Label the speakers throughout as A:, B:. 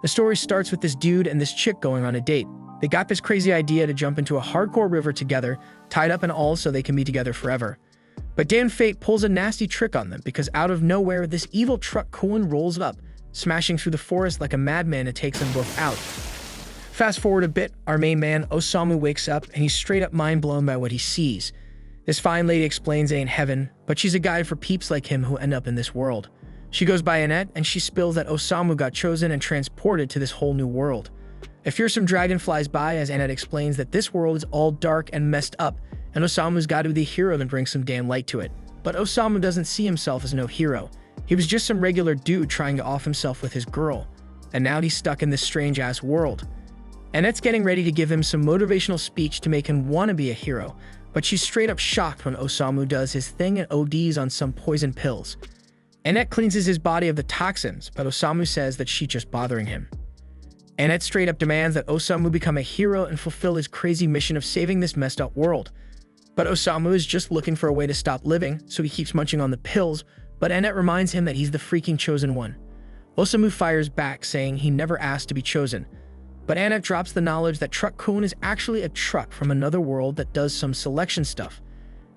A: The story starts with this dude and this chick going on a date. They got this crazy idea to jump into a hardcore river together, tied up and all so they can be together forever. But damn fate pulls a nasty trick on them because out of nowhere, this evil truck Cohen rolls up, smashing through the forest like a madman and takes them both out. Fast forward a bit, our main man, Osamu, wakes up and he's straight up mind blown by what he sees. This fine lady explains it ain't heaven, but she's a guide for peeps like him who end up in this world. She goes by Annette and she spills that Osamu got chosen and transported to this whole new world. A fearsome dragon flies by as Annette explains that this world is all dark and messed up, and Osamu's got to be the hero that brings some damn light to it. But Osamu doesn't see himself as no hero. He was just some regular dude trying to off himself with his girl, and now he's stuck in this strange-ass world. Annette's getting ready to give him some motivational speech to make him want to be a hero, but she's straight up shocked when Osamu does his thing and ODs on some poison pills. Annette cleanses his body of the toxins, but Osamu says that she's just bothering him. Annette straight up demands that Osamu become a hero and fulfill his crazy mission of saving this messed up world. But Osamu is just looking for a way to stop living, so he keeps munching on the pills, but Annette reminds him that he's the freaking chosen one. Osamu fires back, saying he never asked to be chosen. But Annette drops the knowledge that Truck Kun is actually a truck from another world that does some selection stuff.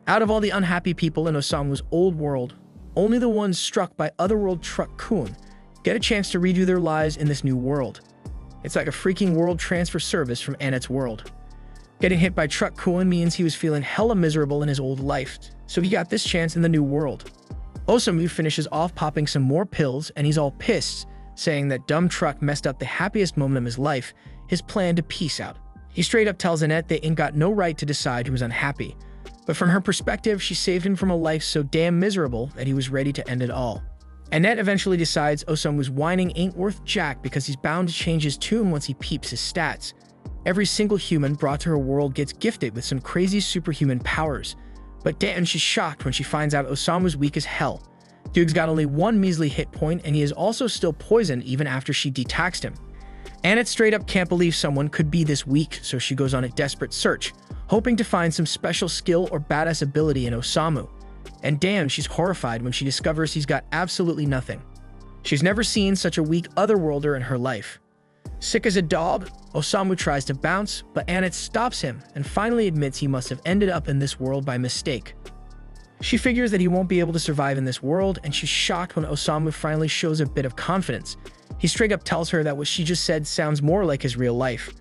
A: Out of all the unhappy people in Osamu's old world, only the ones struck by Otherworld Truck Kun get a chance to redo their lives in this new world. It's like a freaking world transfer service from Annette's world. Getting hit by Truck Kun means he was feeling hella miserable in his old life, so he got this chance in the new world. Osamu finishes off popping some more pills and he's all pissed, saying that dumb truck messed up the happiest moment of his life, his plan to peace out. He straight up tells Annette they ain't got no right to decide he was unhappy, but from her perspective, she saved him from a life so damn miserable that he was ready to end it all. Annette eventually decides Osamu's whining ain't worth jack because he's bound to change his tune once he peeps his stats. Every single human brought to her world gets gifted with some crazy superhuman powers, but damn, she's shocked when she finds out Osamu's weak as hell. Dude's got only one measly hit point and he is also still poisoned even after she detaxed him. Annette straight up can't believe someone could be this weak, so she goes on a desperate search, hoping to find some special skill or badass ability in Osamu. And damn, she's horrified when she discovers he's got absolutely nothing. She's never seen such a weak otherworlder in her life. Sick as a dog, Osamu tries to bounce, but Annette stops him and finally admits he must have ended up in this world by mistake. She figures that he won't be able to survive in this world, and she's shocked when Osamu finally shows a bit of confidence. He straight up tells her that what she just said sounds more like his real life.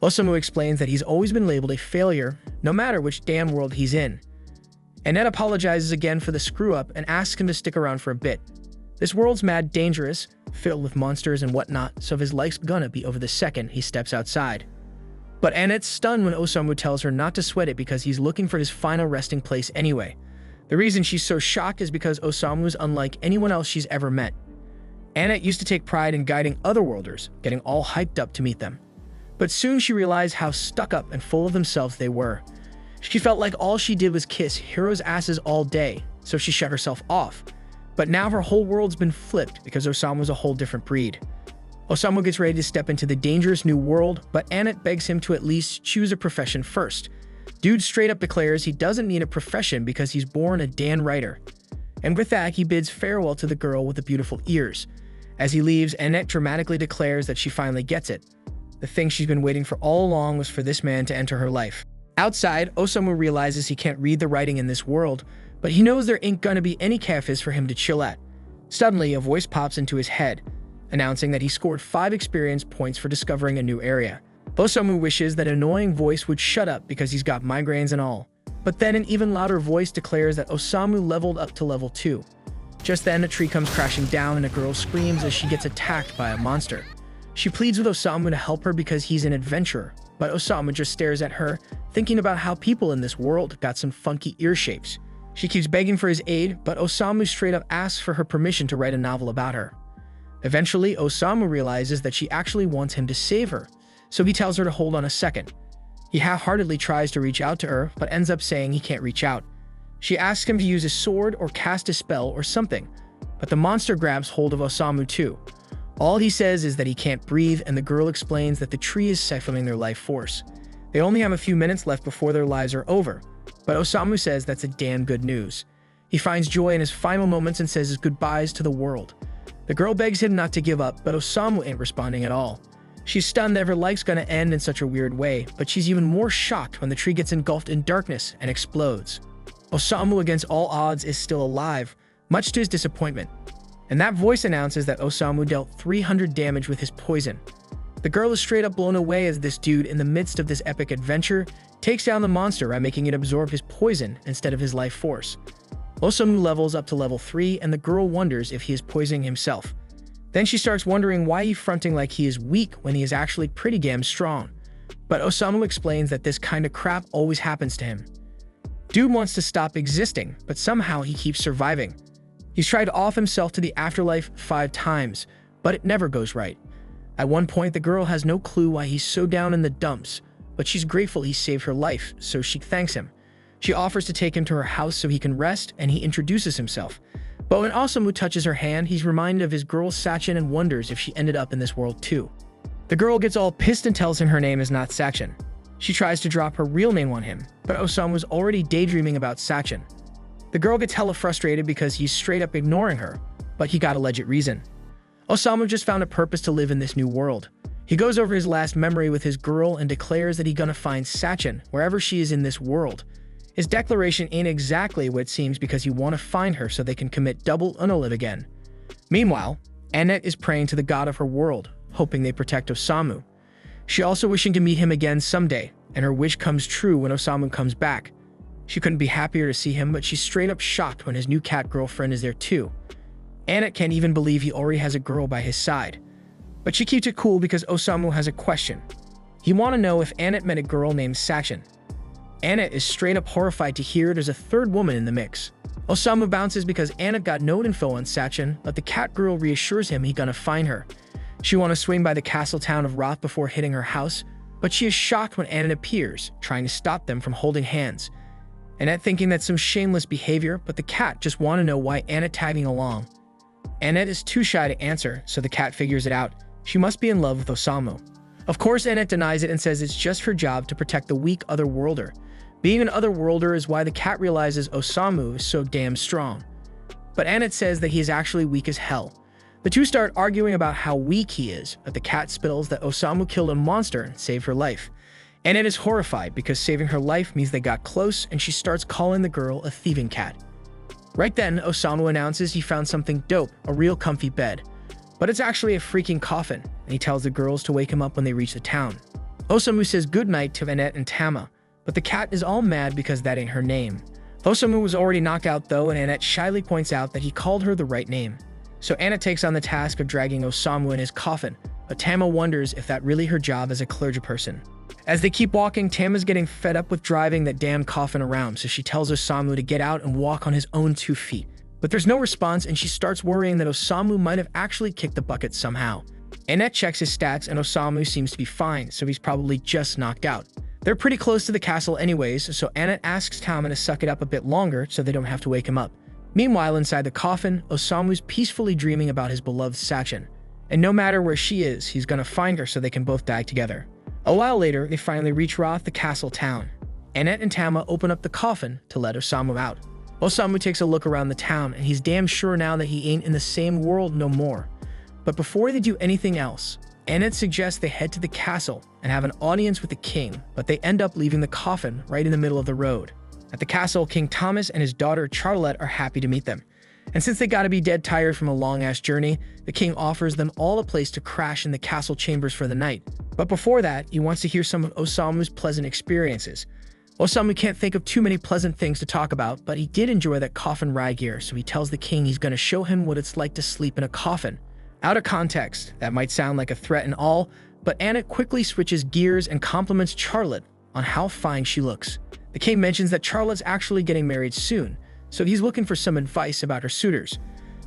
A: Osamu explains that he's always been labeled a failure, no matter which damn world he's in. Annette apologizes again for the screw-up and asks him to stick around for a bit. This world's mad dangerous, filled with monsters and whatnot, so his life's gonna be over the second he steps outside. But Annette's stunned when Osamu tells her not to sweat it because he's looking for his final resting place anyway. The reason she's so shocked is because Osamu is unlike anyone else she's ever met. Annette used to take pride in guiding otherworlders, getting all hyped up to meet them. But soon she realized how stuck up and full of themselves they were. She felt like all she did was kiss heroes' asses all day, so she shut herself off. But now her whole world's been flipped because Osamu's a whole different breed. Osamu gets ready to step into the dangerous new world, but Annette begs him to at least choose a profession first. Dude straight up declares he doesn't need a profession because he's born a Dan writer. And with that, he bids farewell to the girl with the beautiful ears. As he leaves, Annette dramatically declares that she finally gets it. The thing she's been waiting for all along was for this man to enter her life. Outside, Osamu realizes he can't read the writing in this world, but he knows there ain't gonna be any cafes for him to chill at. Suddenly, a voice pops into his head, announcing that he scored 5 experience points for discovering a new area. Osamu wishes that annoying voice would shut up because he's got migraines and all. But then an even louder voice declares that Osamu leveled up to level 2. Just then, a tree comes crashing down and a girl screams as she gets attacked by a monster. She pleads with Osamu to help her because he's an adventurer, but Osamu just stares at her, thinking about how people in this world got some funky ear shapes. She keeps begging for his aid, but Osamu straight up asks for her permission to write a novel about her. Eventually, Osamu realizes that she actually wants him to save her, so he tells her to hold on a second. He half-heartedly tries to reach out to her, but ends up saying he can't reach out. She asks him to use a sword or cast a spell or something, but the monster grabs hold of Osamu too. All he says is that he can't breathe, and the girl explains that the tree is siphoning their life force. They only have a few minutes left before their lives are over, but Osamu says that's a damn good news. He finds joy in his final moments and says his goodbyes to the world. The girl begs him not to give up, but Osamu ain't responding at all. She's stunned that her life's gonna end in such a weird way, but she's even more shocked when the tree gets engulfed in darkness and explodes. Osamu, against all odds, is still alive, much to his disappointment. And that voice announces that Osamu dealt 300 damage with his poison. The girl is straight up blown away as this dude, in the midst of this epic adventure, takes down the monster by making it absorb his poison instead of his life force. Osamu levels up to level 3, and the girl wonders if he is poisoning himself. Then she starts wondering why he's fronting like he is weak when he is actually pretty damn strong. But Osamu explains that this kind of crap always happens to him. Dude wants to stop existing, but somehow he keeps surviving. He's tried to off himself to the afterlife 5 times, but it never goes right. At one point, the girl has no clue why he's so down in the dumps, but she's grateful he saved her life, so she thanks him. She offers to take him to her house so he can rest, and he introduces himself. But when Osamu touches her hand, he's reminded of his girl Sacchan and wonders if she ended up in this world too. The girl gets all pissed and tells him her name is not Sacchan. She tries to drop her real name on him, but Osamu's already daydreaming about Sacchan. The girl gets hella frustrated because he's straight up ignoring her, but he got a legit reason. Osamu just found a purpose to live in this new world. He goes over his last memory with his girl and declares that he's gonna find Sacchan wherever she is in this world. His declaration ain't exactly what it seems because he want to find her so they can commit double unalive again. Meanwhile, Annette is praying to the god of her world, hoping they protect Osamu. She also wishing to meet him again someday, and her wish comes true when Osamu comes back. She couldn't be happier to see him, but she's straight up shocked when his new cat girlfriend is there too. Annette can't even believe he already has a girl by his side. But she keeps it cool because Osamu has a question. He want to know if Annette met a girl named Sacchan. Annette is straight up horrified to hear there's a third woman in the mix. Osamu bounces because Annette got no info on Sacchan, but the cat girl reassures him he gonna find her. She want to swing by the castle town of Roth before hitting her house, but she is shocked when Annette appears, trying to stop them from holding hands. Annette thinking that's some shameless behavior, but the cat just want to know why Annette tagging along. Annette is too shy to answer, so the cat figures it out. She must be in love with Osamu. Of course, Annette denies it and says it's just her job to protect the weak otherworlder. Being an otherworlder is why the cat realizes Osamu is so damn strong. But Annette says that he is actually weak as hell. The two start arguing about how weak he is, but the cat spittles that Osamu killed a monster and saved her life. Annette is horrified because saving her life means they got close, and she starts calling the girl a thieving cat. Right then, Osamu announces he found something dope, a real comfy bed. But it's actually a freaking coffin, and he tells the girls to wake him up when they reach the town. Osamu says goodnight to Annette and Tama, but the cat is all mad because that ain't her name. Osamu was already knocked out though, and Annette shyly points out that he called her the right name. So Annette takes on the task of dragging Osamu in his coffin, but Tama wonders if that's really her job as a clergyperson. As they keep walking, Tama's getting fed up with driving that damn coffin around, so she tells Osamu to get out and walk on his own 2 feet. But there's no response, and she starts worrying that Osamu might have actually kicked the bucket somehow. Annette checks his stats, and Osamu seems to be fine, so he's probably just knocked out. They're pretty close to the castle anyways, so Annette asks Tama to suck it up a bit longer so they don't have to wake him up. Meanwhile, inside the coffin, Osamu's peacefully dreaming about his beloved Sacchan. And no matter where she is, he's gonna find her so they can both die together. A while later, they finally reach Roth, the castle town. Annette and Tama open up the coffin to let Osamu out. Osamu takes a look around the town, and he's damn sure now that he ain't in the same world no more. But before they do anything else, Annette suggests they head to the castle and have an audience with the king, but they end up leaving the coffin right in the middle of the road. At the castle, King Thomas and his daughter Charlotte are happy to meet them. And since they gotta be dead tired from a long-ass journey, the king offers them all a place to crash in the castle chambers for the night. But before that, he wants to hear some of Osamu's pleasant experiences. Osamu can't think of too many pleasant things to talk about, but he did enjoy that coffin ride gear, so he tells the king he's gonna show him what it's like to sleep in a coffin. Out of context, that might sound like a threat and all, but Annette quickly switches gears and compliments Charlotte on how fine she looks. The king mentions that Charlotte's actually getting married soon, so he's looking for some advice about her suitors.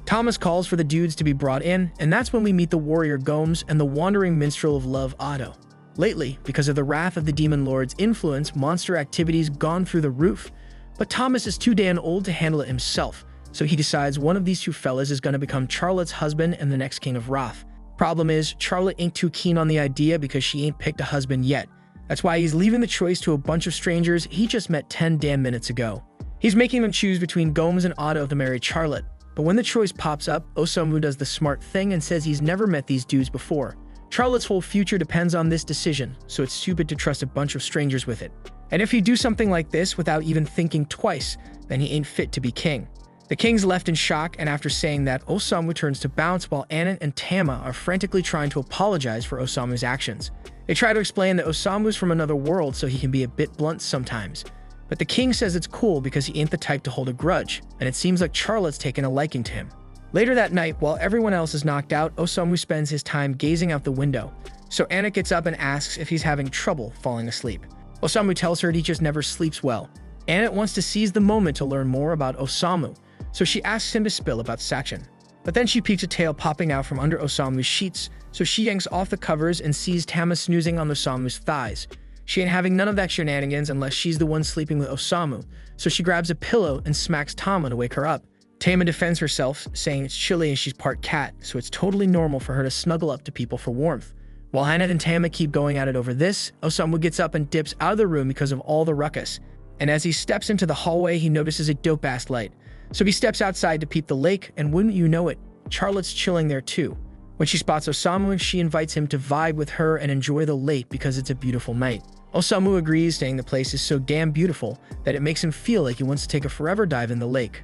A: Thomas calls for the dudes to be brought in, and that's when we meet the warrior Gomes and the wandering minstrel of love Otto. Lately, because of the wrath of the demon lord's influence, monster activity's gone through the roof, but Thomas is too damn old to handle it himself, so he decides one of these two fellas is gonna become Charlotte's husband and the next king of Roth. Problem is, Charlotte ain't too keen on the idea because she ain't picked a husband yet. That's why he's leaving the choice to a bunch of strangers he just met 10 damn minutes ago. He's making them choose between Gomes and Otto to marry Charlotte, But when the choice pops up, Osamu does the smart thing and says he's never met these dudes before. Charlotte's whole future depends on this decision, so it's stupid to trust a bunch of strangers with it. And if you do something like this without even thinking twice, then he ain't fit to be king. The king's left in shock, and after saying that, Osamu turns to bounce while Annette and Tama are frantically trying to apologize for Osamu's actions. They try to explain that Osamu's from another world so he can be a bit blunt sometimes. But the king says it's cool because he ain't the type to hold a grudge, and it seems like Charlotte's taken a liking to him. Later that night, while everyone else is knocked out, Osamu spends his time gazing out the window. So Annette gets up and asks if he's having trouble falling asleep. Osamu tells her he just never sleeps well. Annette wants to seize the moment to learn more about Osamu, so she asks him to spill about Sacchan. But then she peeks a tail popping out from under Osamu's sheets, so she yanks off the covers and sees Tama snoozing on Osamu's thighs. She ain't having none of that shenanigans unless she's the one sleeping with Osamu, so she grabs a pillow and smacks Tama to wake her up. Tama defends herself, saying it's chilly and she's part cat, so it's totally normal for her to snuggle up to people for warmth. While Annette and Tama keep going at it over this, Osamu gets up and dips out of the room because of all the ruckus. And as he steps into the hallway, he notices a dope-ass light. So he steps outside to peep the lake, and wouldn't you know it, Charlotte's chilling there too. When she spots Osamu, she invites him to vibe with her and enjoy the lake because it's a beautiful night. Osamu agrees, saying the place is so damn beautiful that it makes him feel like he wants to take a forever dive in the lake.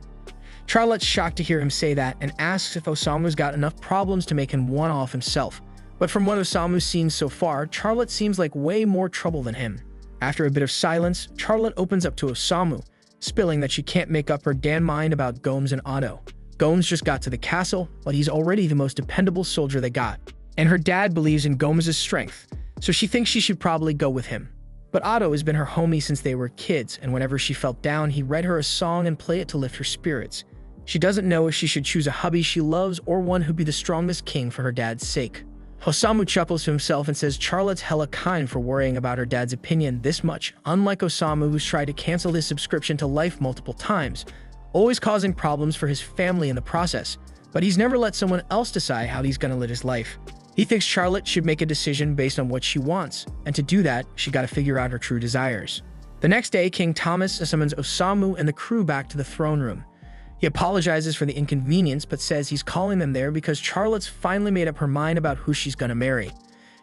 A: Charlotte's shocked to hear him say that and asks if Osamu's got enough problems to make him one off himself. But from what Osamu's seen so far, Charlotte seems like way more trouble than him. After a bit of silence, Charlotte opens up to Osamu, spilling that she can't make up her damn mind about Gomes and Otto. Gomes just got to the castle, but he's already the most dependable soldier they got. And her dad believes in Gomes' strength, so she thinks she should probably go with him. But Otto has been her homie since they were kids, and whenever she felt down, he read her a song and played it to lift her spirits. She doesn't know if she should choose a hubby she loves or one who'd be the strongest king for her dad's sake. Osamu chuckles to himself and says Charlotte's hella kind for worrying about her dad's opinion this much, unlike Osamu, who's tried to cancel his subscription to Life multiple times, always causing problems for his family in the process. But he's never let someone else decide how he's gonna live his life. He thinks Charlotte should make a decision based on what she wants, and to do that, she gotta figure out her true desires. The next day, King Thomas summons Osamu and the crew back to the throne room. He apologizes for the inconvenience, but says he's calling them there because Charlotte's finally made up her mind about who she's gonna marry.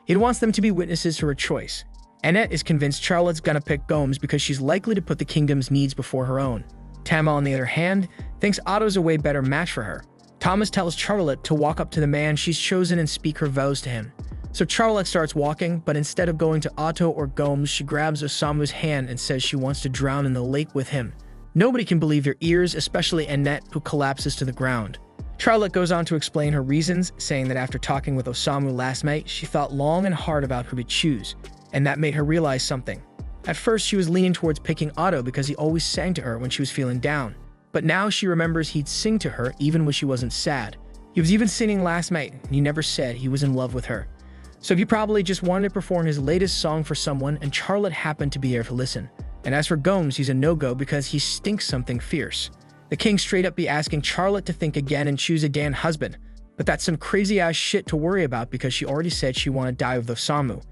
A: He wants them to be witnesses to her choice. Annette is convinced Charlotte's gonna pick Gomes because she's likely to put the kingdom's needs before her own. Tama, on the other hand, thinks Otto's a way better match for her. Thomas tells Charlotte to walk up to the man she's chosen and speak her vows to him. So Charlotte starts walking, but instead of going to Otto or Gomes, she grabs Osamu's hand and says she wants to drown in the lake with him. Nobody can believe their ears, especially Annette, who collapses to the ground. Charlotte goes on to explain her reasons, saying that after talking with Osamu last night, she thought long and hard about who to choose, and that made her realize something. At first, she was leaning towards picking Otto because he always sang to her when she was feeling down. But now she remembers he'd sing to her even when she wasn't sad. He was even singing last night, and he never said he was in love with her. So he probably just wanted to perform his latest song for someone, and Charlotte happened to be there to listen. And as for Gomes, he's a no-go because he stinks something fierce. The king straight up be asking Charlotte to think again and choose a damn husband. But that's some crazy-ass shit to worry about because she already said she wanted to die with Osamu.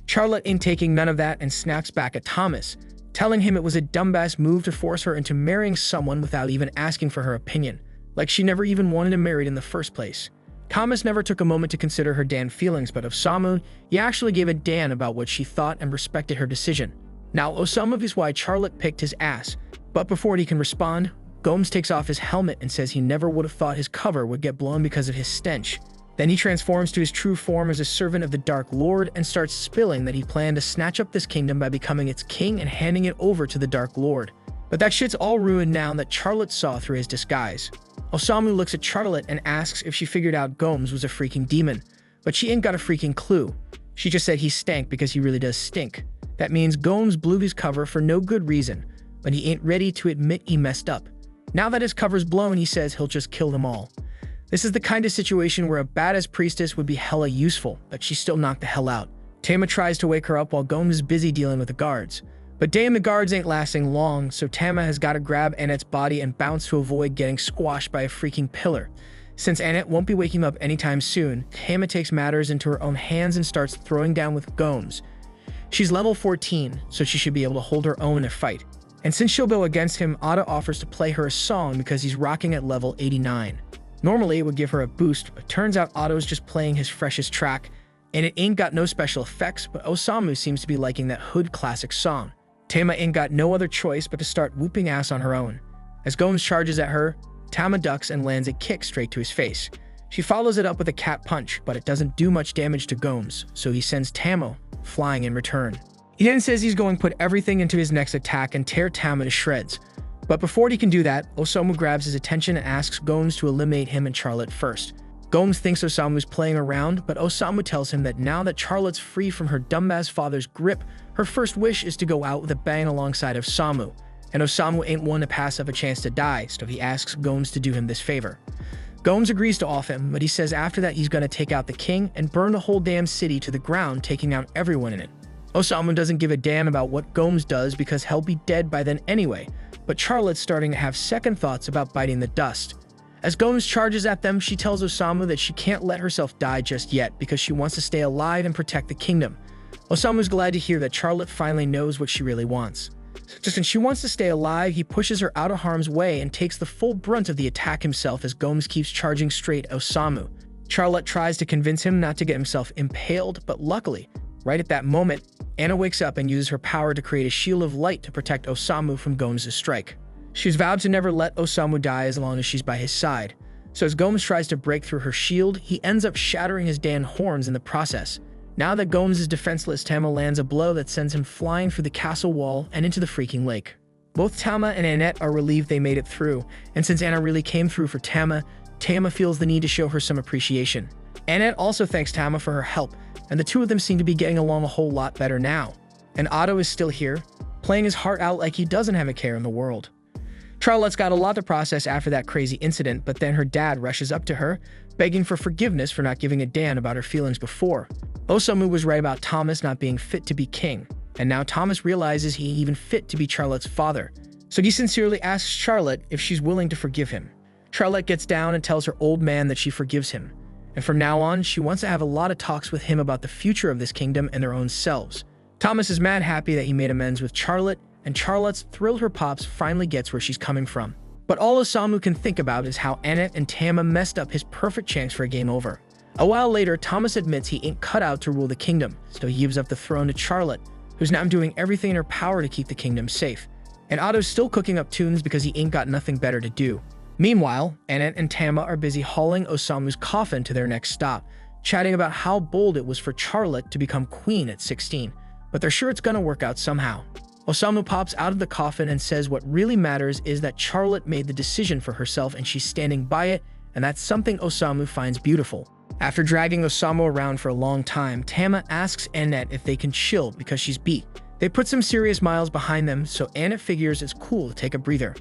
A: Charlotte ain't taking none of that and snaps back at Thomas, telling him it was a dumbass move to force her into marrying someone without even asking for her opinion, like she never even wanted him married in the first place. Thomas never took a moment to consider her damn feelings, but Osamu, he actually gave a damn about what she thought and respected her decision. Now, Osamu is why Charlotte picked his ass, but before he can respond, Gomes takes off his helmet and says he never would have thought his cover would get blown because of his stench. Then he transforms to his true form as a servant of the Dark Lord and starts spilling that he planned to snatch up this kingdom by becoming its king and handing it over to the Dark Lord. But that shit's all ruined now that Charlotte saw through his disguise. Osamu looks at Charlotte and asks if she figured out Gomes was a freaking demon, but she ain't got a freaking clue. She just said he stank because he really does stink. That means Gomes blew his cover for no good reason, but he ain't ready to admit he messed up. Now that his cover's blown, he says he'll just kill them all. This is the kind of situation where a badass priestess would be hella useful, but she's still knocked the hell out. Tama tries to wake her up while Gomes is busy dealing with the guards. But damn, the guards ain't lasting long, so Tama has got to grab Annette's body and bounce to avoid getting squashed by a freaking pillar. Since Annette won't be waking up anytime soon, Tama takes matters into her own hands and starts throwing down with Gomes. She's level 14, so she should be able to hold her own in a fight. And since she'll go against him, Otto offers to play her a song because he's rocking at level 89. Normally, it would give her a boost, but turns out Otto's just playing his freshest track, and it ain't got no special effects, but Osamu seems to be liking that hood classic song. Tama ain't got no other choice but to start whooping ass on her own. As Gomes charges at her, Tama ducks and lands a kick straight to his face. She follows it up with a cat punch, but it doesn't do much damage to Gomes, so he sends Tama flying in return. He then says he's going to put everything into his next attack and tear Tama to shreds. But before he can do that, Osamu grabs his attention and asks Gomes to eliminate him and Charlotte first. Gomes thinks Osamu's playing around, but Osamu tells him that now that Charlotte's free from her dumbass father's grip, her first wish is to go out with a bang alongside Osamu. And Osamu ain't one to pass up a chance to die, so he asks Gomes to do him this favor. Gomes agrees to off him, but he says after that he's gonna take out the king and burn the whole damn city to the ground, taking out everyone in it. Osamu doesn't give a damn about what Gomes does because he'll be dead by then anyway, but Charlotte's starting to have second thoughts about biting the dust. As Gomes charges at them, she tells Osamu that she can't let herself die just yet because she wants to stay alive and protect the kingdom. Osamu's glad to hear that Charlotte finally knows what she really wants. Just when she wants to stay alive, he pushes her out of harm's way and takes the full brunt of the attack himself as Gomes keeps charging straight at Osamu. Charlotte tries to convince him not to get himself impaled, but luckily, right at that moment, Anna wakes up and uses her power to create a shield of light to protect Osamu from Gomes' strike. She's vowed to never let Osamu die as long as she's by his side. So as Gomes tries to break through her shield, he ends up shattering his damn horns in the process. Now that Gomes is defenseless, Tama lands a blow that sends him flying through the castle wall and into the freaking lake. Both Tama and Annette are relieved they made it through, and since Anna really came through for Tama, Tama feels the need to show her some appreciation. Annette also thanks Tama for her help, and the two of them seem to be getting along a whole lot better now. And Otto is still here, playing his heart out like he doesn't have a care in the world. Charlotte's got a lot to process after that crazy incident, but then her dad rushes up to her, begging for forgiveness for not giving a damn about her feelings before. Osamu was right about Thomas not being fit to be king, and now Thomas realizes he ain't even fit to be Charlotte's father. So he sincerely asks Charlotte if she's willing to forgive him. Charlotte gets down and tells her old man that she forgives him, and from now on, she wants to have a lot of talks with him about the future of this kingdom and their own selves. Thomas is mad happy that he made amends with Charlotte, and Charlotte's thrilled her pops finally gets where she's coming from. But all Osamu can think about is how Annette and Tama messed up his perfect chance for a game over. A while later, Thomas admits he ain't cut out to rule the kingdom, so he gives up the throne to Charlotte, who's now doing everything in her power to keep the kingdom safe. And Otto's still cooking up tunes because he ain't got nothing better to do. Meanwhile, Annette and Tama are busy hauling Osamu's coffin to their next stop, chatting about how bold it was for Charlotte to become queen at 16, but they're sure it's gonna work out somehow. Osamu pops out of the coffin and says what really matters is that Charlotte made the decision for herself and she's standing by it, and that's something Osamu finds beautiful. After dragging Osamu around for a long time, Tama asks Annette if they can chill because she's beat. They put some serious miles behind them, so Annette figures it's cool to take a breather.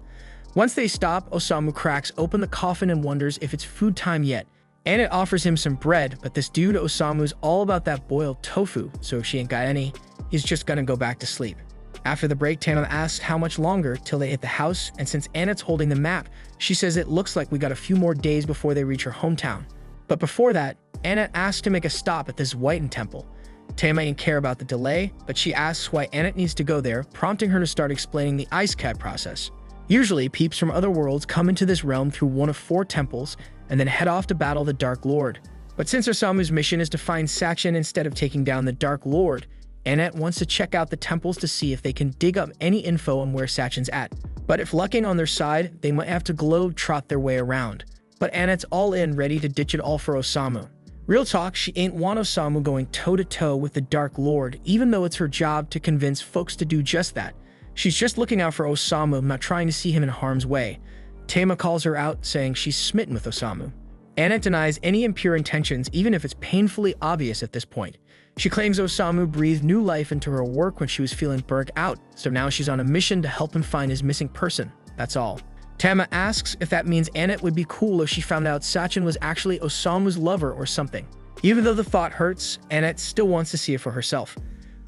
A: Once they stop, Osamu cracks open the coffin and wonders if it's food time yet. Annette offers him some bread, but this dude Osamu's all about that boiled tofu, so if she ain't got any, he's just gonna go back to sleep. After the break, Tama asks how much longer till they hit the house, and since Annette's holding the map, she says it looks like we got a few more days before they reach her hometown. But before that, Annette asks to make a stop at this Whiten temple. Tama ain't care about the delay, but she asks why Annette needs to go there, prompting her to start explaining the Isekai process. Usually, peeps from other worlds come into this realm through one of 4 temples, and then head off to battle the Dark Lord. But since Osamu's mission is to find Sacchan instead of taking down the Dark Lord, Annette wants to check out the temples to see if they can dig up any info on where Sacchan's at. But if luck ain't on their side, they might have to globe-trot their way around. But Annette's all in, ready to ditch it all for Osamu. Real talk, she ain't want Osamu going toe-to-toe with the Dark Lord, even though it's her job to convince folks to do just that. She's just looking out for Osamu, not trying to see him in harm's way. Tama calls her out, saying she's smitten with Osamu. Annette denies any impure intentions, even if it's painfully obvious at this point. She claims Osamu breathed new life into her work when she was feeling burnt out, so now she's on a mission to help him find his missing person. That's all. Tama asks if that means Annette would be cool if she found out Sacchan was actually Osamu's lover or something. Even though the thought hurts, Annette still wants to see it for herself.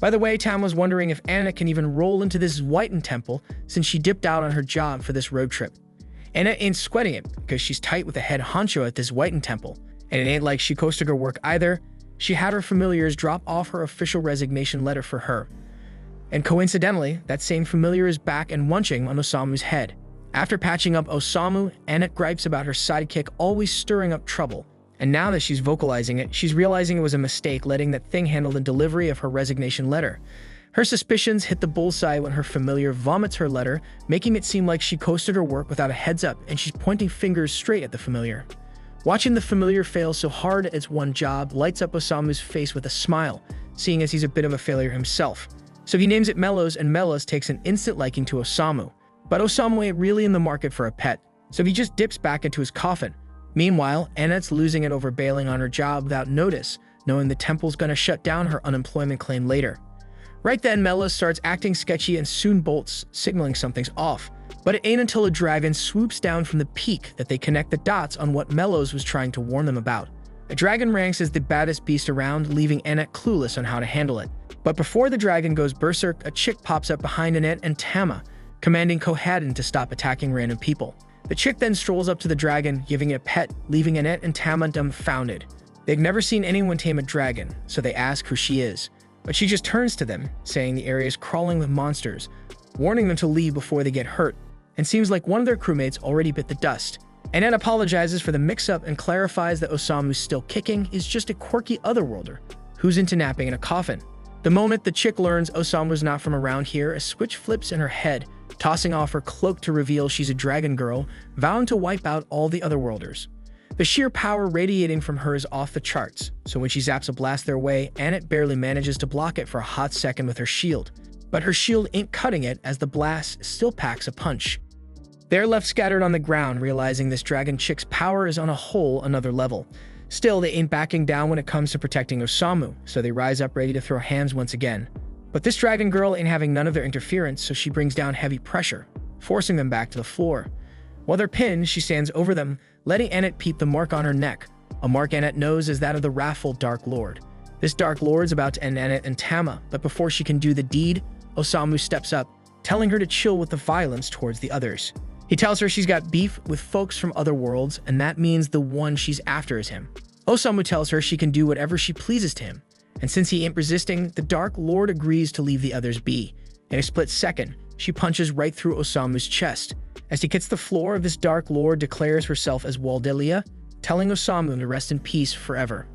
A: By the way, Tama was wondering if Annette can even roll into this Whiten temple since she dipped out on her job for this road trip. Annette ain't sweating it because she's tight with the head honcho at this Whiten temple, and it ain't like she coasted her work either. She had her familiars drop off her official resignation letter for her. And coincidentally, that same familiar is back and munching on Osamu's head. After patching up Osamu, Annette gripes about her sidekick always stirring up trouble. And now that she's vocalizing it, she's realizing it was a mistake letting that thing handle the delivery of her resignation letter. Her suspicions hit the bullseye when her familiar vomits her letter, making it seem like she coasted her work without a heads up, and she's pointing fingers straight at the familiar. Watching the familiar fail so hard at its one job lights up Osamu's face with a smile, seeing as he's a bit of a failure himself. So he names it Mellows, and Mellows takes an instant liking to Osamu. But Osamu ain't really in the market for a pet, so he just dips back into his coffin. Meanwhile, Annette's losing it over bailing on her job without notice, knowing the temple's gonna shut down her unemployment claim later. Right then, Mellows starts acting sketchy and soon bolts, signaling something's off. But it ain't until a dragon swoops down from the peak that they connect the dots on what Mellows was trying to warn them about. A dragon ranks as the baddest beast around, leaving Annette clueless on how to handle it. But before the dragon goes berserk, a chick pops up behind Annette and Tama, commanding Cohaddon to stop attacking random people. The chick then strolls up to the dragon, giving it a pet, leaving Annette and Tama dumbfounded. They've never seen anyone tame a dragon, so they ask who she is. But she just turns to them, saying the area is crawling with monsters, warning them to leave before they get hurt, and seems like one of their crewmates already bit the dust. Annette apologizes for the mix-up and clarifies that Osamu's still kicking is just a quirky otherworlder who's into napping in a coffin. The moment the chick learns Osamu's not from around here, a switch flips in her head, tossing off her cloak to reveal she's a dragon girl, vowing to wipe out all the otherworlders. The sheer power radiating from her is off the charts, so when she zaps a blast their way, Annette barely manages to block it for a hot second with her shield. But her shield ain't cutting it, as the blast still packs a punch. They're left scattered on the ground, realizing this dragon chick's power is on a whole another level. Still, they ain't backing down when it comes to protecting Osamu, so they rise up ready to throw hands once again. But this dragon girl ain't having none of their interference, so she brings down heavy pressure, forcing them back to the floor. While they're pinned, she stands over them, letting Annette peep the mark on her neck, a mark Annette knows is that of the wrathful Dark Lord. This Dark Lord's about to end Annette and Tama, but before she can do the deed, Osamu steps up, telling her to chill with the violence towards the others. He tells her she's got beef with folks from other worlds, and that means the one she's after is him. Osamu tells her she can do whatever she pleases to him, and since he ain't resisting, the Dark Lord agrees to leave the others be. In a split second, she punches right through Osamu's chest. As he hits the floor, this Dark Lord declares herself as Waldelia, telling Osamu to rest in peace forever.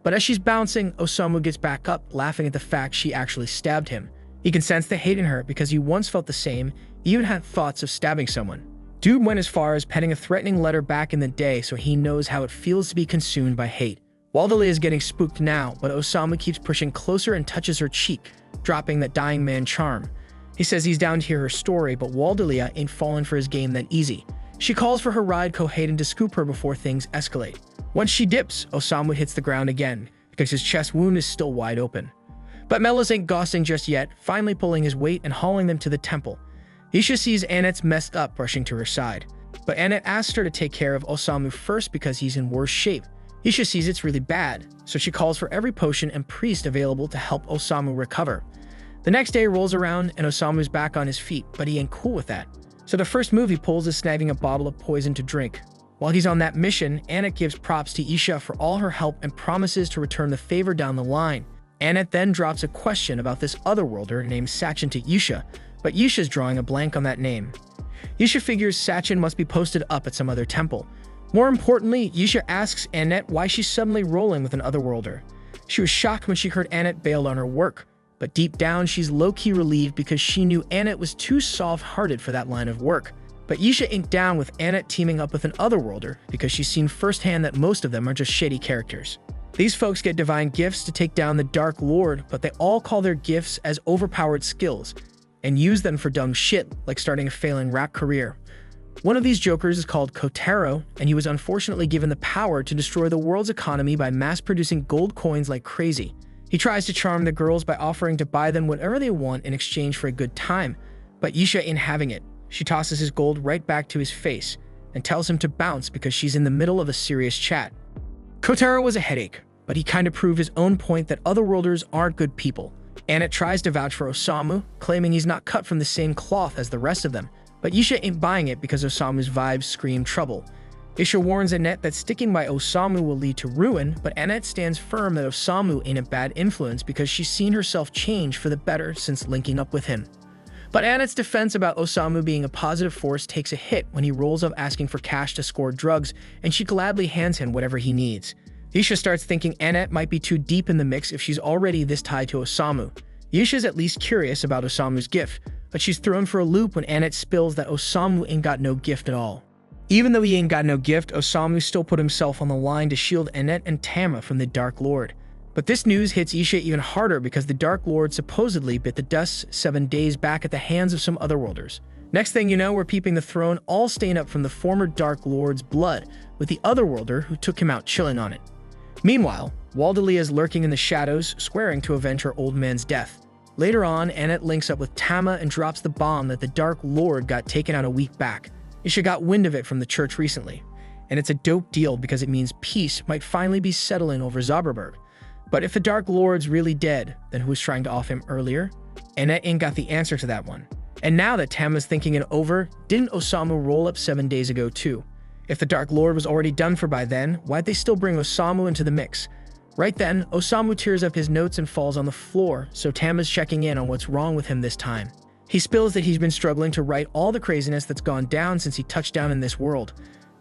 A: But as she's bouncing, Osamu gets back up, laughing at the fact she actually stabbed him. He can sense the hate in her because he once felt the same, even had thoughts of stabbing someone. Dude went as far as penning a threatening letter back in the day, so he knows how it feels to be consumed by hate. Waldelia is getting spooked now, but Osamu keeps pushing closer and touches her cheek, dropping that dying man charm. He says he's down to hear her story, but Waldelia ain't falling for his game that easy. She calls for her ride Cohaddon to scoop her before things escalate. Once she dips, Osamu hits the ground again, because his chest wound is still wide open. But Mellows ain't gossing just yet, finally pulling his weight and hauling them to the temple. Isha sees Annette's messed up, rushing to her side. But Annette asks her to take care of Osamu first because he's in worse shape. Isha sees it's really bad, so she calls for every potion and priest available to help Osamu recover. The next day rolls around and Osamu's back on his feet, but he ain't cool with that. So the first move he pulls is snagging a bottle of poison to drink. While he's on that mission, Annette gives props to Isha for all her help and promises to return the favor down the line. Annette then drops a question about this otherworlder named Sacchan to Isha, but Isha's drawing a blank on that name. Isha figures Sacchan must be posted up at some other temple. More importantly, Isha asks Annette why she's suddenly rolling with an otherworlder. She was shocked when she heard Annette bailed on her work, but deep down she's low-key relieved because she knew Annette was too soft-hearted for that line of work. But Isha ain't down with Annette teaming up with an otherworlder because she's seen firsthand that most of them are just shady characters. These folks get divine gifts to take down the Dark Lord, but they all call their gifts as overpowered skills and use them for dumb shit like starting a failing rap career. One of these jokers is called Kotaro, and he was unfortunately given the power to destroy the world's economy by mass-producing gold coins like crazy. He tries to charm the girls by offering to buy them whatever they want in exchange for a good time, but Isha ain't having it. She tosses his gold right back to his face and tells him to bounce because she's in the middle of a serious chat. Kotaro was a headache, but he kinda proved his own point that otherworlders aren't good people. Annette tries to vouch for Osamu, claiming he's not cut from the same cloth as the rest of them, but Isha ain't buying it because Osamu's vibes scream trouble. Isha warns Annette that sticking by Osamu will lead to ruin, but Annette stands firm that Osamu ain't a bad influence because she's seen herself change for the better since linking up with him. But Annette's defense about Osamu being a positive force takes a hit when he rolls up asking for cash to score drugs, and she gladly hands him whatever he needs. Yisha starts thinking Annette might be too deep in the mix if she's already this tied to Osamu. Yisha's at least curious about Osamu's gift, but she's thrown for a loop when Annette spills that Osamu ain't got no gift at all. Even though he ain't got no gift, Osamu still put himself on the line to shield Annette and Tama from the Dark Lord. But this news hits Yisha even harder because the Dark Lord supposedly bit the dust 7 days back at the hands of some otherworlders. Next thing you know, we're peeping the throne all stained up from the former Dark Lord's blood, with the otherworlder who took him out chilling on it. Meanwhile, Waldelia is lurking in the shadows, swearing to avenge her old man's death. Later on, Annette links up with Tama and drops the bomb that the Dark Lord got taken out a week back. Yisha got wind of it from the church recently, and it's a dope deal because it means peace might finally be settling over Zauberberg. But if the Dark Lord's really dead, then who was trying to off him earlier? Annette ain't got the answer to that one. And now that Tama's thinking it over, didn't Osamu roll up 7 days ago too? If the Dark Lord was already done for by then, why'd they still bring Osamu into the mix? Right then, Osamu tears up his notes and falls on the floor, so Tama's checking in on what's wrong with him this time. He spills that he's been struggling to write all the craziness that's gone down since he touched down in this world.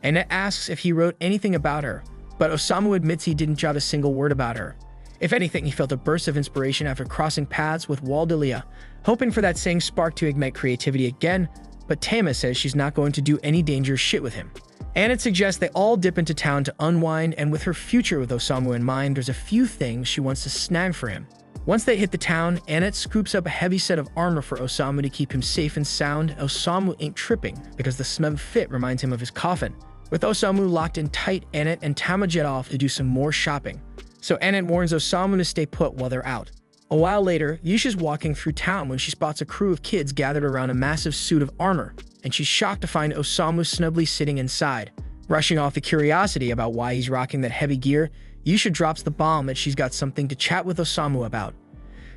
A: Annette asks if he wrote anything about her, but Osamu admits he didn't jot a single word about her. If anything, he felt a burst of inspiration after crossing paths with Waldelia, hoping for that same spark to ignite creativity again, but Tama says she's not going to do any dangerous shit with him. Annette suggests they all dip into town to unwind, and with her future with Osamu in mind, there's a few things she wants to snag for him. Once they hit the town, Annette scoops up a heavy set of armor for Osamu to keep him safe and sound. Osamu ain't tripping, because the smell of fit reminds him of his coffin. With Osamu locked in tight, Annette and Tama jet off to do some more shopping. So Annette warns Osamu to stay put while they're out. A while later, Yisha's walking through town when she spots a crew of kids gathered around a massive suit of armor, and she's shocked to find Osamu snugly sitting inside. Rushing off the curiosity about why he's rocking that heavy gear, Yisha drops the bomb that she's got something to chat with Osamu about.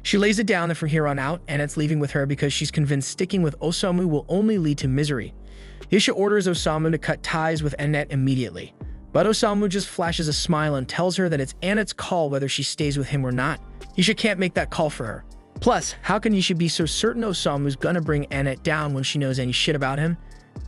A: She lays it down that from here on out, Annette's leaving with her because she's convinced sticking with Osamu will only lead to misery. Yisha orders Osamu to cut ties with Annette immediately. But Osamu just flashes a smile and tells her that it's Annette's call whether she stays with him or not. Yisha can't make that call for her. Plus, how can Yisha be so certain Osamu's gonna bring Annette down when she knows any shit about him?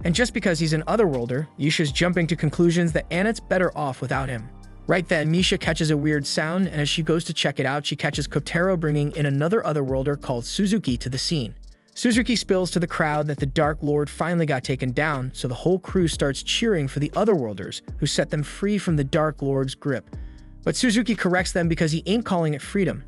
A: And just because he's an otherworlder, Yisha's jumping to conclusions that Annette's better off without him. Right then, Misha catches a weird sound, and as she goes to check it out, she catches Kotaro bringing in another otherworlder called Suzuki to the scene. Suzuki spills to the crowd that the Dark Lord finally got taken down, so the whole crew starts cheering for the otherworlders, who set them free from the Dark Lord's grip. But Suzuki corrects them because he ain't calling it freedom.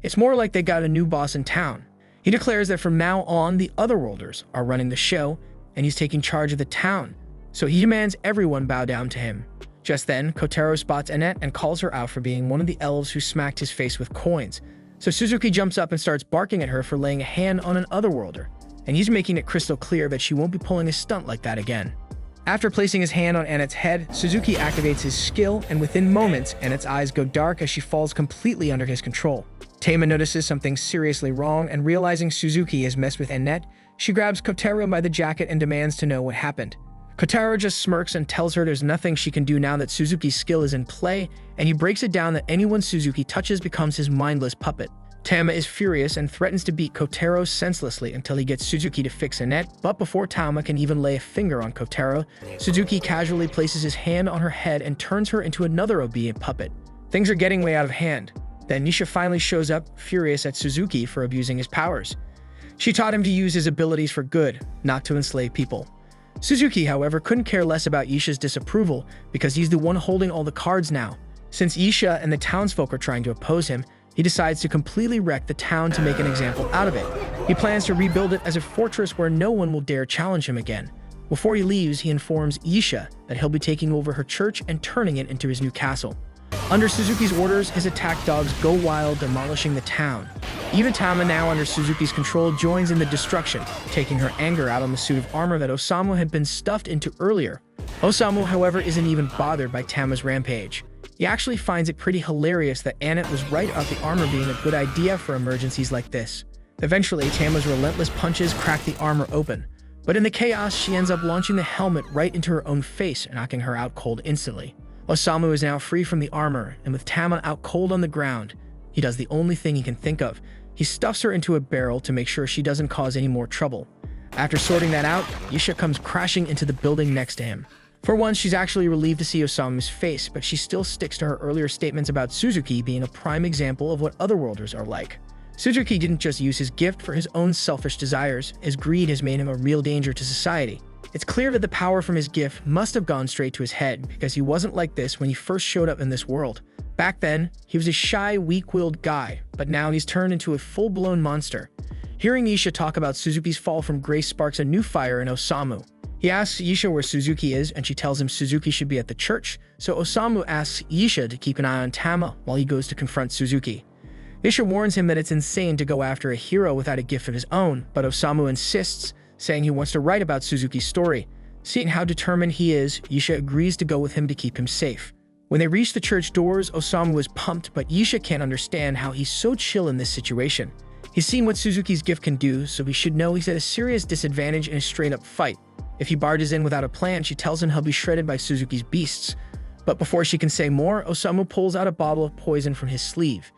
A: It's more like they got a new boss in town. He declares that from now on, the otherworlders are running the show, and he's taking charge of the town, so he demands everyone bow down to him. Just then, Kotaro spots Annette and calls her out for being one of the elves who smacked his face with coins. So Suzuki jumps up and starts barking at her for laying a hand on an otherworlder, and he's making it crystal clear that she won't be pulling a stunt like that again. After placing his hand on Annette's head, Suzuki activates his skill, and within moments, Annette's eyes go dark as she falls completely under his control. Tama notices something seriously wrong, and realizing Suzuki has messed with Annette, she grabs Kotaro by the jacket and demands to know what happened. Kotaro just smirks and tells her there's nothing she can do now that Suzuki's skill is in play, and he breaks it down that anyone Suzuki touches becomes his mindless puppet. Tama is furious and threatens to beat Kotaro senselessly until he gets Suzuki to fix Annette, but before Tama can even lay a finger on Kotaro, Suzuki casually places his hand on her head and turns her into another obedient puppet. Things are getting way out of hand. Then Nisha finally shows up, furious at Suzuki for abusing his powers. She taught him to use his abilities for good, not to enslave people. Suzuki, however, couldn't care less about Isha's disapproval because he's the one holding all the cards now. Since Isha and the townsfolk are trying to oppose him, he decides to completely wreck the town to make an example out of it. He plans to rebuild it as a fortress where no one will dare challenge him again. Before he leaves, he informs Isha that he'll be taking over her church and turning it into his new castle. Under Suzuki's orders, his attack dogs go wild, demolishing the town. Even Tama, now under Suzuki's control, joins in the destruction, taking her anger out on the suit of armor that Osamu had been stuffed into earlier. Osamu, however, isn't even bothered by Tama's rampage. He actually finds it pretty hilarious that Annette was right about the armor being a good idea for emergencies like this. Eventually, Tama's relentless punches crack the armor open, but in the chaos, she ends up launching the helmet right into her own face, knocking her out cold instantly. Osamu is now free from the armor, and with Tama out cold on the ground, he does the only thing he can think of. He stuffs her into a barrel to make sure she doesn't cause any more trouble. After sorting that out, Yisha comes crashing into the building next to him. For once, she's actually relieved to see Osamu's face, but she still sticks to her earlier statements about Suzuki being a prime example of what otherworlders are like. Suzuki didn't just use his gift for his own selfish desires, his greed has made him a real danger to society. It's clear that the power from his gift must have gone straight to his head, because he wasn't like this when he first showed up in this world. Back then, he was a shy, weak-willed guy, but now he's turned into a full-blown monster. Hearing Yisha talk about Suzuki's fall from grace sparks a new fire in Osamu. He asks Yisha where Suzuki is, and she tells him Suzuki should be at the church, so Osamu asks Yisha to keep an eye on Tama while he goes to confront Suzuki. Yisha warns him that it's insane to go after a hero without a gift of his own, but Osamu insists, saying he wants to write about Suzuki's story. Seeing how determined he is, Yisha agrees to go with him to keep him safe. When they reach the church doors, Osamu is pumped, but Yisha can't understand how he's so chill in this situation. He's seen what Suzuki's gift can do, so he should know he's at a serious disadvantage in a straight-up fight. If he barges in without a plan, she tells him he'll be shredded by Suzuki's beasts. But before she can say more, Osamu pulls out a bottle of poison from his sleeve.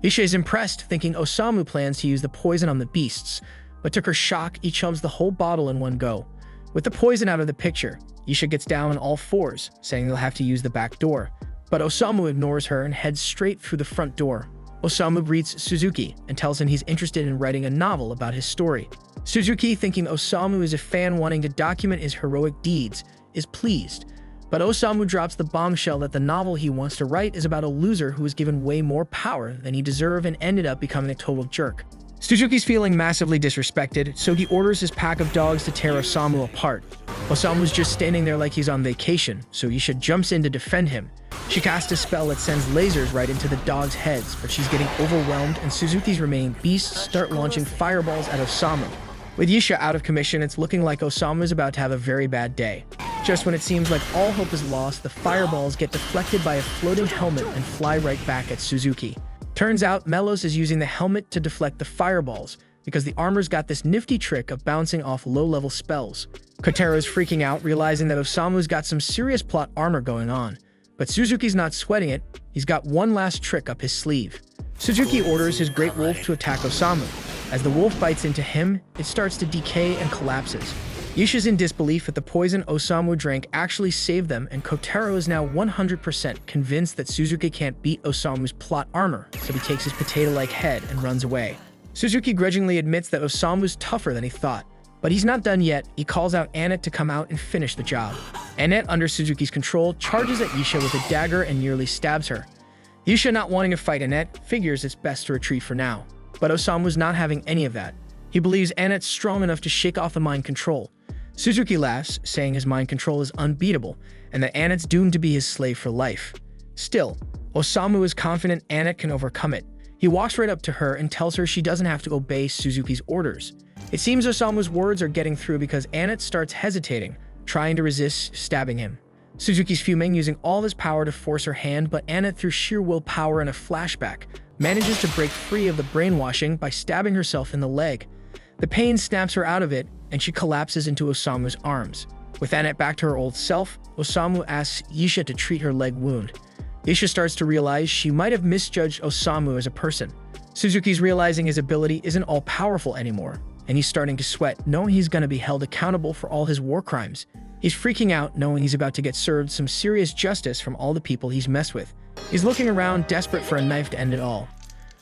A: Yisha is impressed, thinking Osamu plans to use the poison on the beasts, but to her shock, he chums the whole bottle in one go. With the poison out of the picture, Yisha gets down on all fours, saying they'll have to use the back door. But Osamu ignores her and heads straight through the front door. Osamu greets Suzuki and tells him he's interested in writing a novel about his story. Suzuki, thinking Osamu is a fan wanting to document his heroic deeds, is pleased. But Osamu drops the bombshell that the novel he wants to write is about a loser who was given way more power than he deserved and ended up becoming a total jerk. Suzuki's feeling massively disrespected, so he orders his pack of dogs to tear Osamu apart. Osamu's just standing there like he's on vacation, so Yisha jumps in to defend him. She casts a spell that sends lasers right into the dogs' heads, but she's getting overwhelmed and Suzuki's remaining beasts start launching fireballs at Osamu. With Yisha out of commission, it's looking like Osamu is about to have a very bad day. Just when it seems like all hope is lost, the fireballs get deflected by a floating helmet and fly right back at Suzuki. Turns out Melos is using the helmet to deflect the fireballs, because the armor's got this nifty trick of bouncing off low-level spells. Kotaro's freaking out, realizing that Osamu's got some serious plot armor going on. But Suzuki's not sweating it, he's got one last trick up his sleeve. Suzuki orders his great wolf to attack Osamu. As the wolf bites into him, it starts to decay and collapses. Yisha's in disbelief that the poison Osamu drank actually saved them, and Kotaro is now 100% convinced that Suzuki can't beat Osamu's plot armor, so he takes his potato-like head and runs away. Suzuki grudgingly admits that Osamu's tougher than he thought. But he's not done yet. He calls out Annette to come out and finish the job. Annette, under Suzuki's control, charges at Yisha with a dagger and nearly stabs her. Yisha, not wanting to fight Annette, figures it's best to retreat for now. But Osamu's not having any of that. He believes Annette's strong enough to shake off the mind control. Suzuki laughs, saying his mind control is unbeatable, and that Annette's doomed to be his slave for life. Still, Osamu is confident Annette can overcome it. He walks right up to her and tells her she doesn't have to obey Suzuki's orders. It seems Osamu's words are getting through because Annette starts hesitating, trying to resist stabbing him. Suzuki's fuming, using all his power to force her hand, but Annette, through sheer willpower and a flashback, manages to break free of the brainwashing by stabbing herself in the leg. The pain snaps her out of it, and she collapses into Osamu's arms. With Annette back to her old self, Osamu asks Yisha to treat her leg wound. Yisha starts to realize she might have misjudged Osamu as a person. Suzuki's realizing his ability isn't all-powerful anymore, and he's starting to sweat, knowing he's going to be held accountable for all his war crimes. He's freaking out, knowing he's about to get served some serious justice from all the people he's messed with. He's looking around, desperate for a knife to end it all.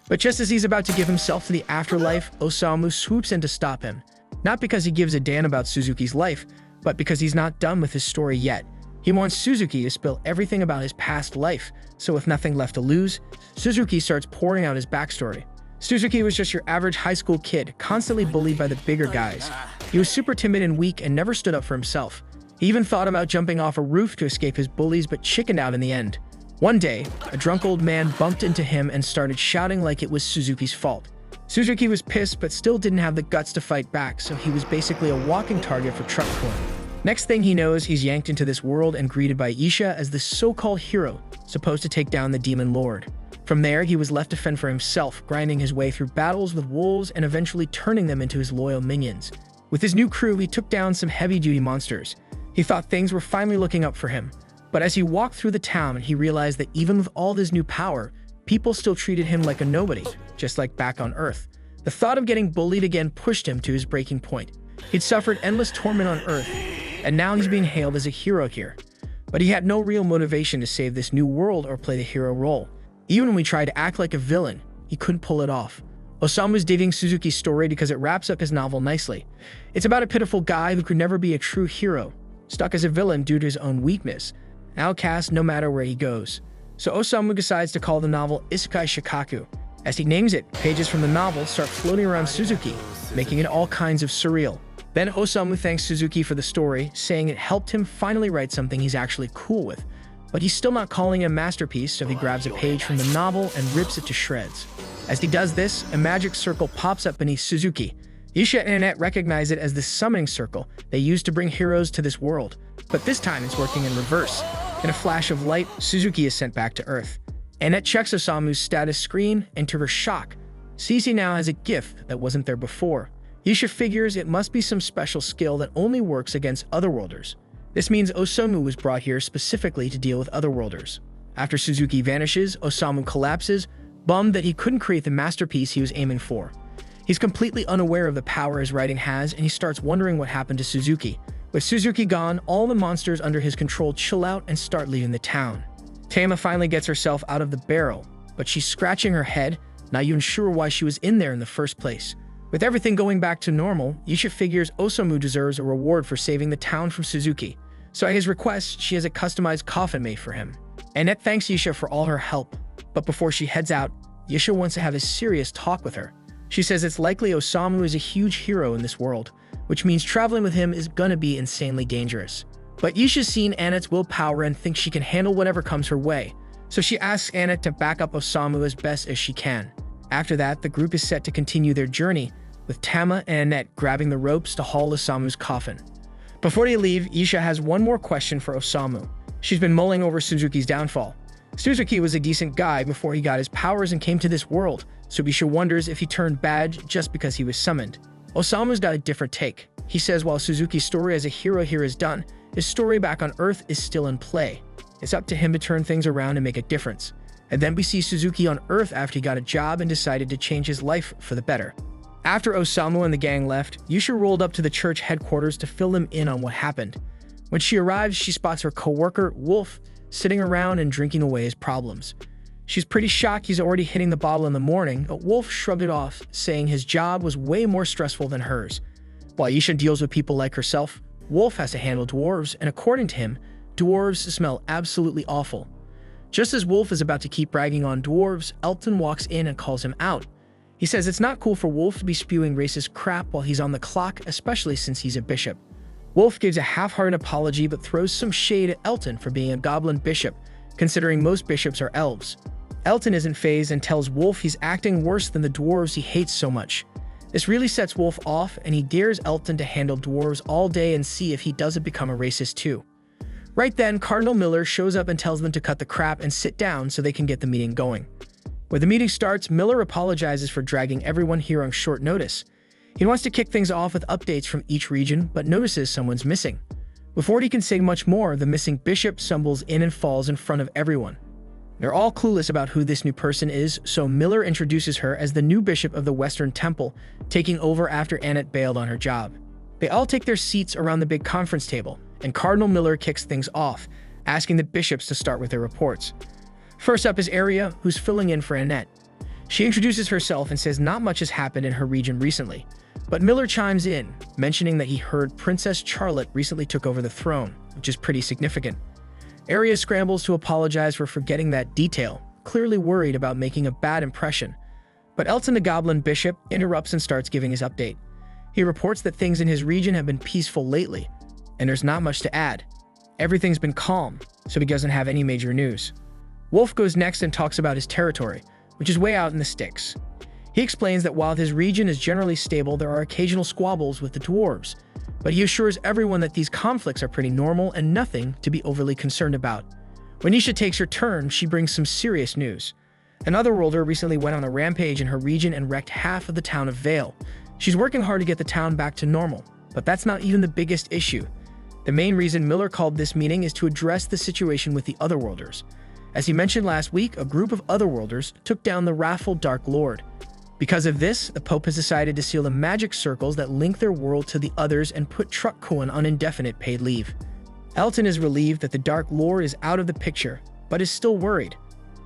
A: But just as he's about to give himself to the afterlife, Osamu swoops in to stop him. Not because he gives a damn about Suzuki's life, but because he's not done with his story yet. He wants Suzuki to spill everything about his past life, so with nothing left to lose, Suzuki starts pouring out his backstory. Suzuki was just your average high school kid, constantly bullied by the bigger guys. He was super timid and weak and never stood up for himself. He even thought about jumping off a roof to escape his bullies, but chickened out in the end. One day, a drunk old man bumped into him and started shouting like it was Suzuki's fault. Suzuki was pissed but still didn't have the guts to fight back, so he was basically a walking target for truck porn. Next thing he knows, he's yanked into this world and greeted by Yisha as the so-called hero, supposed to take down the demon lord. From there, he was left to fend for himself, grinding his way through battles with wolves and eventually turning them into his loyal minions. With his new crew, he took down some heavy-duty monsters. He thought things were finally looking up for him. But as he walked through the town, he realized that even with all his new power, people still treated him like a nobody, just like back on Earth. The thought of getting bullied again pushed him to his breaking point. He'd suffered endless torment on Earth, and now he's being hailed as a hero here. But he had no real motivation to save this new world or play the hero role. Even when we tried to act like a villain, he couldn't pull it off. Osamu's digging Suzuki's story because it wraps up his novel nicely. It's about a pitiful guy who could never be a true hero, stuck as a villain due to his own weakness, an outcast no matter where he goes. So Osamu decides to call the novel Isekai Shikaku. As he names it, pages from the novel start floating around Suzuki, making it all kinds of surreal. Then Osamu thanks Suzuki for the story, saying it helped him finally write something he's actually cool with. But he's still not calling it a masterpiece, so he grabs a page from the novel and rips it to shreds. As he does this, a magic circle pops up beneath Suzuki. Isha and Annette recognize it as the summoning circle they use to bring heroes to this world. But this time it's working in reverse. In a flash of light, Suzuki is sent back to Earth. Annette checks Osamu's status screen, and to her shock, sees he now has a gift that wasn't there before. Isha figures it must be some special skill that only works against otherworlders. This means Osamu was brought here specifically to deal with otherworlders. After Suzuki vanishes, Osamu collapses, bummed that he couldn't create the masterpiece he was aiming for. He's completely unaware of the power his writing has, and he starts wondering what happened to Suzuki. With Suzuki gone, all the monsters under his control chill out and start leaving the town. Tama finally gets herself out of the barrel, but she's scratching her head, not even sure why she was in there in the first place. With everything going back to normal, Isha figures Osamu deserves a reward for saving the town from Suzuki. So at his request, she has a customized coffin made for him. Annette thanks Isha for all her help, but before she heads out, Isha wants to have a serious talk with her. She says it's likely Osamu is a huge hero in this world, which means traveling with him is gonna be insanely dangerous. But Isha's seen Annette's willpower and thinks she can handle whatever comes her way, so she asks Annette to back up Osamu as best as she can. After that, the group is set to continue their journey, with Tama and Annette grabbing the ropes to haul Osamu's coffin. Before they leave, Isha has one more question for Osamu. She's been mulling over Suzuki's downfall. Suzuki was a decent guy before he got his powers and came to this world, so Isha wonders if he turned bad just because he was summoned. Osamu's got a different take. He says while Suzuki's story as a hero here is done, his story back on Earth is still in play. It's up to him to turn things around and make a difference. And then we see Suzuki on Earth after he got a job and decided to change his life for the better. After Osamu and the gang left, Isha rolled up to the church headquarters to fill them in on what happened. When she arrives, she spots her co-worker, Wolf, sitting around and drinking away his problems. She's pretty shocked he's already hitting the bottle in the morning, but Wolf shrugged it off, saying his job was way more stressful than hers. While Isha deals with people like herself, Wolf has to handle dwarves, and according to him, dwarves smell absolutely awful. Just as Wolf is about to keep bragging on dwarves, Elton walks in and calls him out. He says it's not cool for Wolf to be spewing racist crap while he's on the clock, especially since he's a bishop. Wolf gives a half-hearted apology but throws some shade at Elton for being a goblin bishop, considering most bishops are elves. Elton isn't fazed and tells Wolf he's acting worse than the dwarves he hates so much. This really sets Wolf off, and he dares Elton to handle dwarves all day and see if he doesn't become a racist too. Right then, Cardinal Miller shows up and tells them to cut the crap and sit down so they can get the meeting going. When the meeting starts, Miller apologizes for dragging everyone here on short notice. He wants to kick things off with updates from each region, but notices someone's missing. Before he can say much more, the missing bishop stumbles in and falls in front of everyone. They're all clueless about who this new person is, so Miller introduces her as the new bishop of the Western Temple, taking over after Annette bailed on her job. They all take their seats around the big conference table, and Cardinal Miller kicks things off, asking the bishops to start with their reports. First up is Aria, who's filling in for Annette. She introduces herself and says not much has happened in her region recently, but Miller chimes in, mentioning that he heard Princess Charlotte recently took over the throne, which is pretty significant. Aria scrambles to apologize for forgetting that detail, clearly worried about making a bad impression. But Elton the Goblin Bishop interrupts and starts giving his update. He reports that things in his region have been peaceful lately, and there's not much to add. Everything's been calm, so he doesn't have any major news. Wolf goes next and talks about his territory, which is way out in the sticks. He explains that while his region is generally stable, there are occasional squabbles with the dwarves, but he assures everyone that these conflicts are pretty normal and nothing to be overly concerned about. When Isha takes her turn, she brings some serious news. An otherworlder recently went on a rampage in her region and wrecked half of the town of Vale. She's working hard to get the town back to normal, but that's not even the biggest issue. The main reason Miller called this meeting is to address the situation with the otherworlders. As he mentioned last week, a group of otherworlders took down the wrathful Dark Lord. Because of this, the Pope has decided to seal the magic circles that link their world to the others and put Truck Cohen on indefinite paid leave. Elton is relieved that the Dark Lord is out of the picture, but is still worried.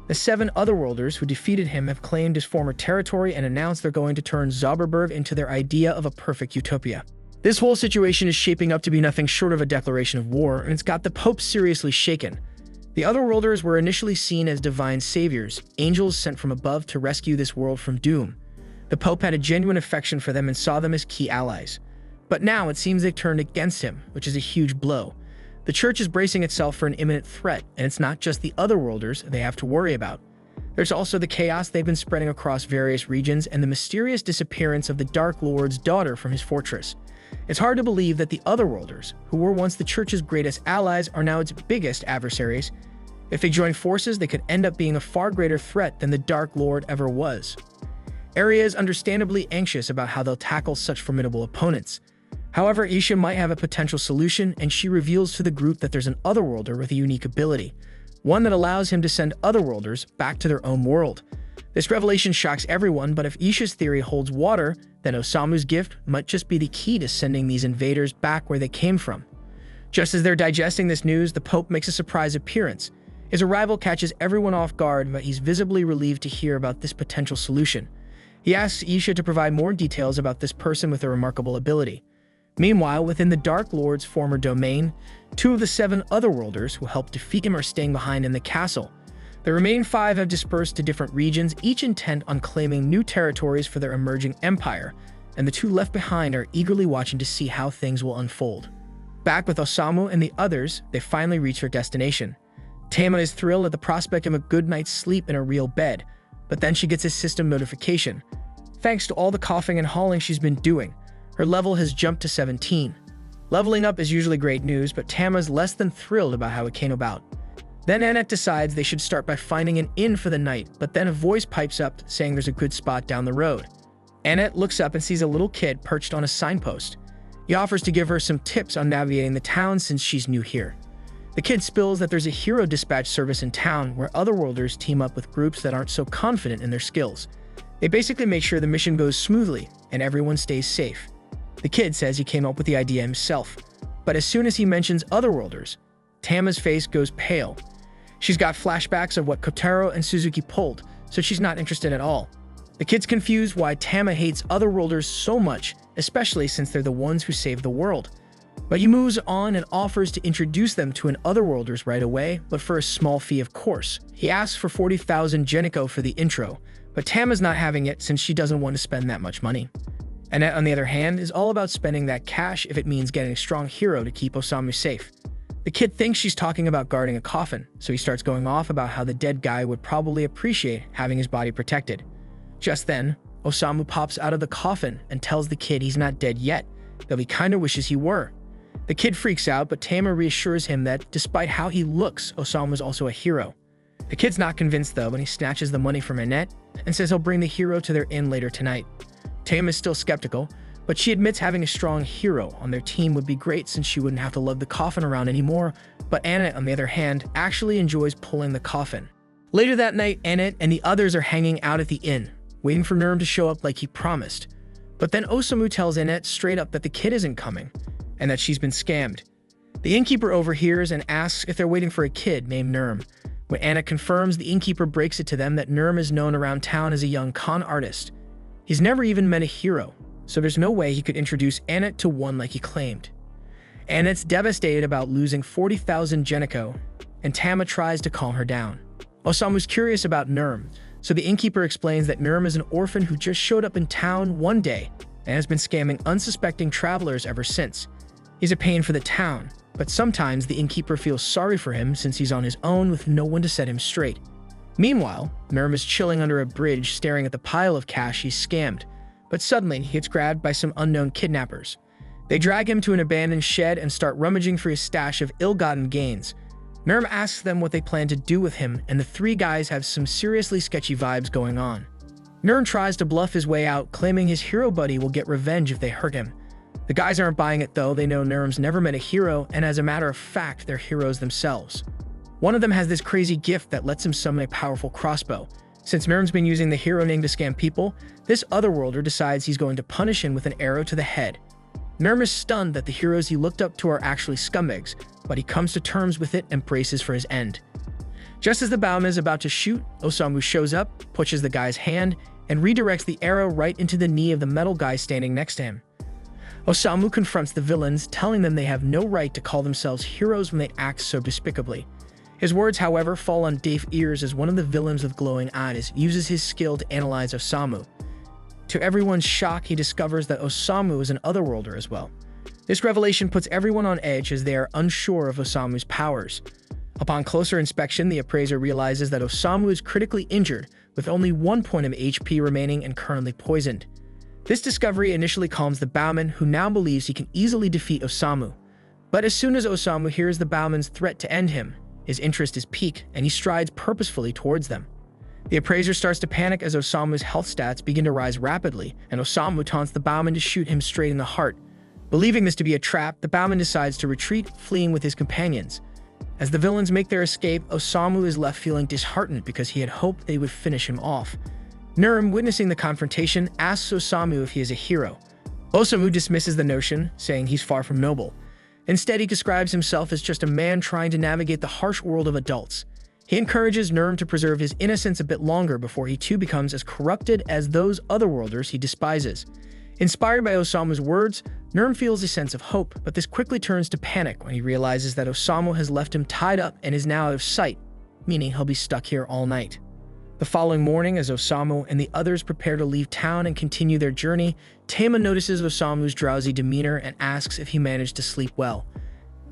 A: The 7 otherworlders who defeated him have claimed his former territory and announced they're going to turn Zauberberg into their idea of a perfect utopia. This whole situation is shaping up to be nothing short of a declaration of war, and it's got the Pope seriously shaken. The otherworlders were initially seen as divine saviors, angels sent from above to rescue this world from doom. The Pope had a genuine affection for them and saw them as key allies. But now it seems they've turned against him, which is a huge blow. The Church is bracing itself for an imminent threat, and it's not just the otherworlders they have to worry about. There's also the chaos they've been spreading across various regions and the mysterious disappearance of the Dark Lord's daughter from his fortress. It's hard to believe that the otherworlders, who were once the Church's greatest allies, are now its biggest adversaries. If they join forces, they could end up being a far greater threat than the Dark Lord ever was. Aria is understandably anxious about how they'll tackle such formidable opponents. However, Isha might have a potential solution, and she reveals to the group that there's an otherworlder with a unique ability, one that allows him to send otherworlders back to their own world. This revelation shocks everyone, but if Isha's theory holds water, then Osamu's gift might just be the key to sending these invaders back where they came from. Just as they're digesting this news, the Pope makes a surprise appearance. His arrival catches everyone off guard, but he's visibly relieved to hear about this potential solution. He asks Isha to provide more details about this person with a remarkable ability. Meanwhile, within the Dark Lord's former domain, 2 of the 7 otherworlders who helped defeat him are staying behind in the castle. The remaining 5 have dispersed to different regions, each intent on claiming new territories for their emerging empire, and the 2 left behind are eagerly watching to see how things will unfold. Back with Osamu and the others, they finally reach their destination. Tama is thrilled at the prospect of a good night's sleep in a real bed, but then she gets a system notification. Thanks to all the coughing and hauling she's been doing, her level has jumped to 17. Leveling up is usually great news, but Tama's less than thrilled about how it came about. Then Annette decides they should start by finding an inn for the night, but then a voice pipes up saying there's a good spot down the road. Annette looks up and sees a little kid perched on a signpost. He offers to give her some tips on navigating the town since she's new here. The kid spills that there's a hero dispatch service in town where otherworlders team up with groups that aren't so confident in their skills. They basically make sure the mission goes smoothly and everyone stays safe. The kid says he came up with the idea himself, but as soon as he mentions otherworlders, Tama's face goes pale. She's got flashbacks of what Kotaro and Suzuki pulled, so she's not interested at all. The kid's confused why Tama hates otherworlders so much, especially since they're the ones who saved the world. But he moves on and offers to introduce them to an otherworlders right away, but for a small fee, of course. He asks for 40,000 Geniko for the intro, but Tama's not having it since she doesn't want to spend that much money. Annette, on the other hand, is all about spending that cash if it means getting a strong hero to keep Osamu safe. The kid thinks she's talking about guarding a coffin, so he starts going off about how the dead guy would probably appreciate having his body protected. Just then, Osamu pops out of the coffin and tells the kid he's not dead yet, though he kinda wishes he were. The kid freaks out, but Tama reassures him that despite how he looks, Osamu's also a hero. The kid's not convinced though, and he snatches the money from Annette and says he'll bring the hero to their inn later tonight. Tama is still skeptical, but she admits having a strong hero on their team would be great since she wouldn't have to lug the coffin around anymore, but Annette, on the other hand, actually enjoys pulling the coffin. Later that night, Annette and the others are hanging out at the inn, waiting for Nurm to show up like he promised. But then Osamu tells Annette straight up that the kid isn't coming, and that she's been scammed. The innkeeper overhears and asks if they're waiting for a kid named Nurm. When Annette confirms, the innkeeper breaks it to them that Nurm is known around town as a young con artist. He's never even met a hero, so there's no way he could introduce Annette to one like he claimed. Annette's devastated about losing 40,000 Geniko, and Tama tries to calm her down. Osamu's curious about Nurm, so the innkeeper explains that Nurm is an orphan who just showed up in town one day and has been scamming unsuspecting travelers ever since. He's a pain for the town, but sometimes the innkeeper feels sorry for him since he's on his own with no one to set him straight. Meanwhile, Nurm is chilling under a bridge staring at the pile of cash he's scammed, but suddenly he gets grabbed by some unknown kidnappers. They drag him to an abandoned shed and start rummaging for his stash of ill-gotten gains. Nurm asks them what they plan to do with him, and the 3 guys have some seriously sketchy vibes going on. Nurm tries to bluff his way out, claiming his hero buddy will get revenge if they hurt him. The guys aren't buying it though. They know Nurm's never met a hero, and as a matter of fact, they're heroes themselves. One of them has this crazy gift that lets him summon a powerful crossbow. Since Nurm's been using the hero name to scam people, this otherworlder decides he's going to punish him with an arrow to the head. Nurm is stunned that the heroes he looked up to are actually scumbags, but he comes to terms with it and braces for his end. Just as the bowman is about to shoot, Osamu shows up, pushes the guy's hand, and redirects the arrow right into the knee of the metal guy standing next to him. Osamu confronts the villains, telling them they have no right to call themselves heroes when they act so despicably. His words, however, fall on deaf ears as one of the villains with glowing eyes uses his skill to analyze Osamu. To everyone's shock, he discovers that Osamu is an otherworlder as well. This revelation puts everyone on edge as they are unsure of Osamu's powers. Upon closer inspection, the appraiser realizes that Osamu is critically injured, with only 1 point of HP remaining and currently poisoned. This discovery initially calms the bowman, who now believes he can easily defeat Osamu. But as soon as Osamu hears the bowman's threat to end him, his interest is piqued and he strides purposefully towards them. The appraiser starts to panic as Osamu's health stats begin to rise rapidly, and Osamu taunts the bowman to shoot him straight in the heart. Believing this to be a trap, the bowman decides to retreat, fleeing with his companions. As the villains make their escape, Osamu is left feeling disheartened because he had hoped they would finish him off. Nurm, witnessing the confrontation, asks Osamu if he is a hero. Osamu dismisses the notion, saying he's far from noble. Instead, he describes himself as just a man trying to navigate the harsh world of adults. He encourages Nurm to preserve his innocence a bit longer before he too becomes as corrupted as those otherworlders he despises. Inspired by Osamu's words, Nurm feels a sense of hope, but this quickly turns to panic when he realizes that Osamu has left him tied up and is now out of sight, meaning he'll be stuck here all night. The following morning, as Osamu and the others prepare to leave town and continue their journey, Tama notices Osamu's drowsy demeanor and asks if he managed to sleep well.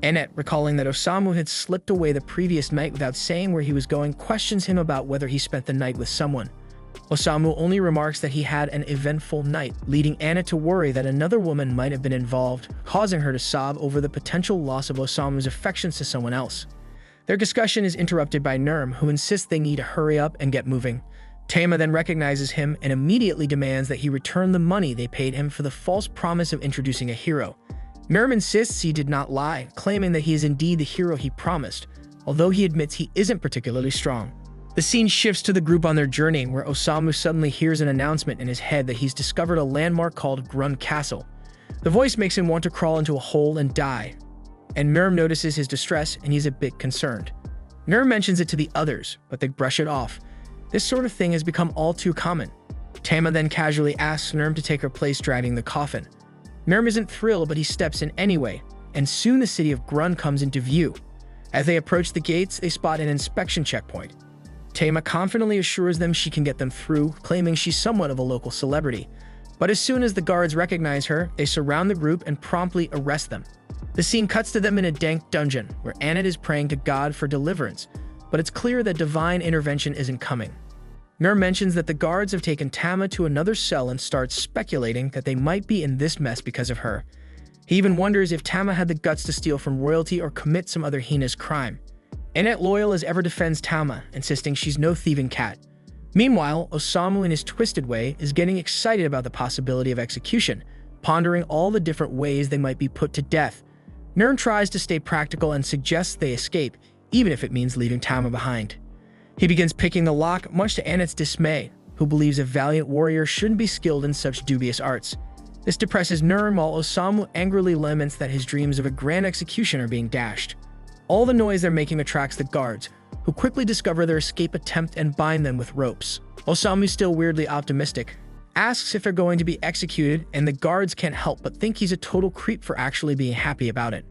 A: Annette, recalling that Osamu had slipped away the previous night without saying where he was going, questions him about whether he spent the night with someone. Osamu only remarks that he had an eventful night, leading Annette to worry that another woman might have been involved, causing her to sob over the potential loss of Osamu's affections to someone else. Their discussion is interrupted by Nurm, who insists they need to hurry up and get moving. Tama then recognizes him and immediately demands that he return the money they paid him for the false promise of introducing a hero. Nurm insists he did not lie, claiming that he is indeed the hero he promised, although he admits he isn't particularly strong. The scene shifts to the group on their journey, where Osamu suddenly hears an announcement in his head that he's discovered a landmark called Grun Castle. The voice makes him want to crawl into a hole and die, and Nurm notices his distress and he's a bit concerned. Nurm mentions it to the others, but they brush it off. This sort of thing has become all too common. Tama then casually asks Nurm to take her place driving the coffin. Nurm isn't thrilled, but he steps in anyway, and soon the city of Grun comes into view. As they approach the gates, they spot an inspection checkpoint. Tama confidently assures them she can get them through, claiming she's somewhat of a local celebrity. But as soon as the guards recognize her, they surround the group and promptly arrest them. The scene cuts to them in a dank dungeon, where Annette is praying to God for deliverance, but it's clear that divine intervention isn't coming. Nurm mentions that the guards have taken Tama to another cell and starts speculating that they might be in this mess because of her. He even wonders if Tama had the guts to steal from royalty or commit some other heinous crime. Annette, loyal as ever, defends Tama, insisting she's no thieving cat. Meanwhile, Osamu, in his twisted way, is getting excited about the possibility of execution, pondering all the different ways they might be put to death. Nurm tries to stay practical and suggests they escape, even if it means leaving Tama behind. He begins picking the lock, much to Annette's dismay, who believes a valiant warrior shouldn't be skilled in such dubious arts. This depresses Nurm, while Osamu angrily laments that his dreams of a grand execution are being dashed. All the noise they're making attracts the guards, who quickly discover their escape attempt and bind them with ropes. Osamu, still weirdly optimistic, asks if they're going to be executed, and the guards can't help but think he's a total creep for actually being happy about it.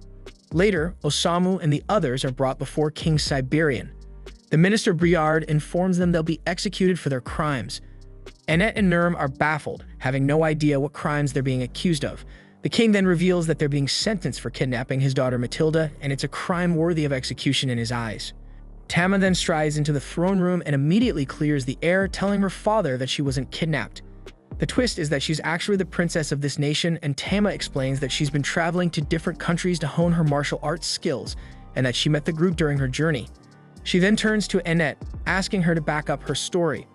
A: Later, Osamu and the others are brought before King Siberian. The minister Briard informs them they'll be executed for their crimes. Annette and Nurm are baffled, having no idea what crimes they're being accused of. The king then reveals that they're being sentenced for kidnapping his daughter Matilda, and it's a crime worthy of execution in his eyes. Tama then strides into the throne room and immediately clears the air, telling her father that she wasn't kidnapped. The twist is that she's actually the princess of this nation, and Tama explains that she's been traveling to different countries to hone her martial arts skills, and that she met the group during her journey. She then turns to Annette, asking her to back up her story.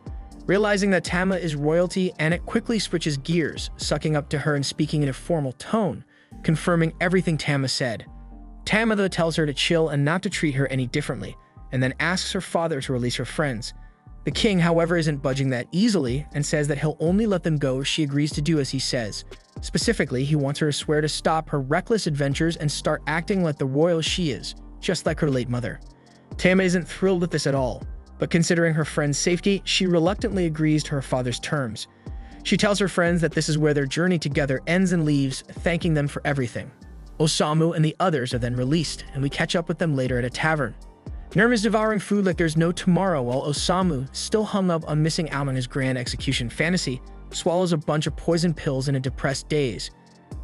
A: Realizing that Tama is royalty, Annette quickly switches gears, sucking up to her and speaking in a formal tone, confirming everything Tama said. Tama, though, tells her to chill and not to treat her any differently. and then asks her father to release her friends. The king, however, isn't budging that easily and says that he'll only let them go if she agrees to do as he says. Specifically, he wants her to swear to stop her reckless adventures and start acting like the royal she is, just like her late mother. Tama isn't thrilled with this at all, but considering her friend's safety, she reluctantly agrees to her father's terms. She tells her friends that this is where their journey together ends and leaves, thanking them for everything. Osamu and the others are then released, and we catch up with them later at a tavern. Nerm is devouring food like there's no tomorrow, while Osamu, still hung up on missing out on his grand execution fantasy, swallows a bunch of poison pills in a depressed daze.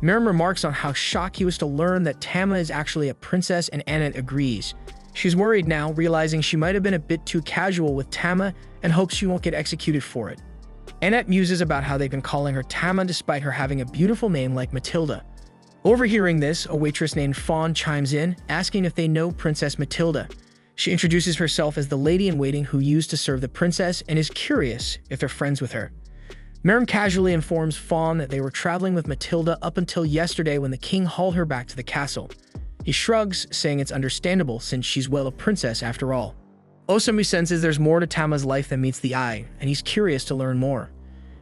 A: Nerm remarks on how shocked he was to learn that Tama is actually a princess, and Annette agrees. She's worried now, realizing she might have been a bit too casual with Tama and hopes she won't get executed for it. Annette muses about how they've been calling her Tama despite her having a beautiful name like Matilda. Overhearing this, a waitress named Fawn chimes in, asking if they know Princess Matilda. She introduces herself as the lady-in-waiting who used to serve the princess and is curious if they're friends with her. Merrim casually informs Fawn that they were traveling with Matilda up until yesterday when the king hauled her back to the castle. He shrugs, saying it's understandable since she's well a princess after all. Osamu senses there's more to Tama's life than meets the eye, and he's curious to learn more.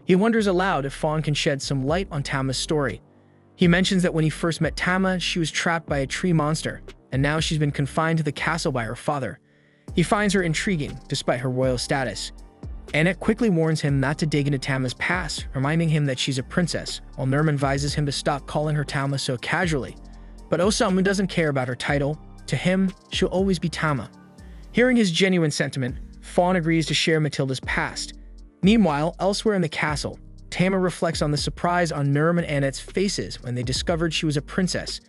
A: He wonders aloud if Fawn can shed some light on Tama's story. He mentions that when he first met Tama, she was trapped by a tree monster, and now she's been confined to the castle by her father. He finds her intriguing, despite her royal status. Annette quickly warns him not to dig into Tama's past, reminding him that she's a princess, while Nerm advises him to stop calling her Tama so casually. But Osamu doesn't care about her title. To him, she'll always be Tama. Hearing his genuine sentiment, Fawn agrees to share Matilda's past. Meanwhile, elsewhere in the castle, Tama reflects on the surprise on Nerm and Annette's faces when they discovered she was a princess.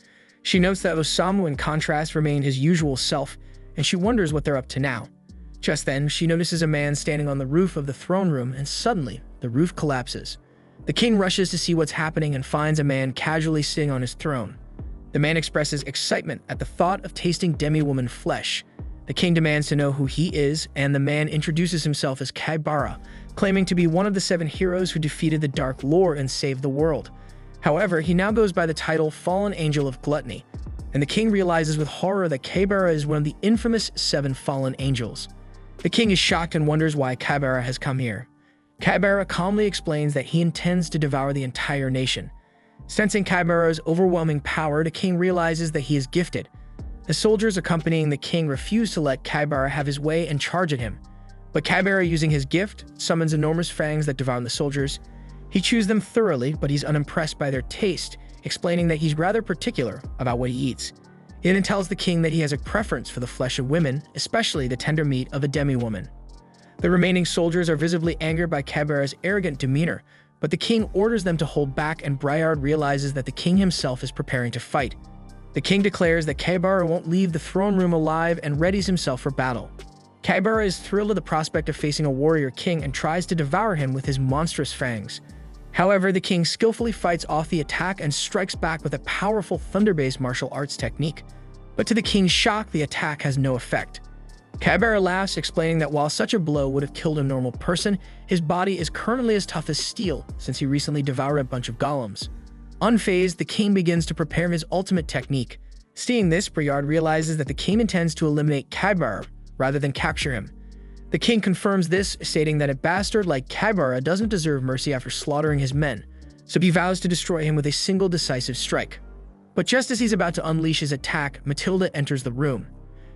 A: She notes that Osamu, in contrast, remained his usual self, and she wonders what they're up to now. Just then, she notices a man standing on the roof of the throne room, and suddenly, the roof collapses. The king rushes to see what's happening and finds a man casually sitting on his throne. The man expresses excitement at the thought of tasting demi-woman flesh. The king demands to know who he is, and the man introduces himself as Kaibara, claiming to be one of the 7 heroes who defeated the Dark Lord and saved the world. However, he now goes by the title Fallen Angel of Gluttony, and the king realizes with horror that Kaibara is one of the infamous 7 fallen angels. The king is shocked and wonders why Kaibara has come here. Kaibara calmly explains that he intends to devour the entire nation. Sensing Kaibara's overwhelming power, the king realizes that he is gifted. The soldiers accompanying the king refuse to let Kaibara have his way and charge at him. But Kaibara, using his gift, summons enormous fangs that devour the soldiers. He chews them thoroughly, but he's unimpressed by their taste, explaining that he's rather particular about what he eats. He then tells the king that he has a preference for the flesh of women, especially the tender meat of a demi-woman. The remaining soldiers are visibly angered by Kaibara's arrogant demeanor, but the king orders them to hold back, and Briard realizes that the king himself is preparing to fight. The king declares that Kaibara won't leave the throne room alive and readies himself for battle. Kaibara is thrilled at the prospect of facing a warrior king and tries to devour him with his monstrous fangs. However, the king skillfully fights off the attack and strikes back with a powerful thunder-based martial arts technique. But to the king's shock, the attack has no effect. Kaibara laughs, explaining that while such a blow would have killed a normal person, his body is currently as tough as steel since he recently devoured a bunch of golems. Unfazed, the king begins to prepare his ultimate technique. Seeing this, Briard realizes that the king intends to eliminate Kaibara rather than capture him. The king confirms this, stating that a bastard like Kaibara doesn't deserve mercy after slaughtering his men, so he vows to destroy him with a single decisive strike. But just as he's about to unleash his attack, Matilda enters the room.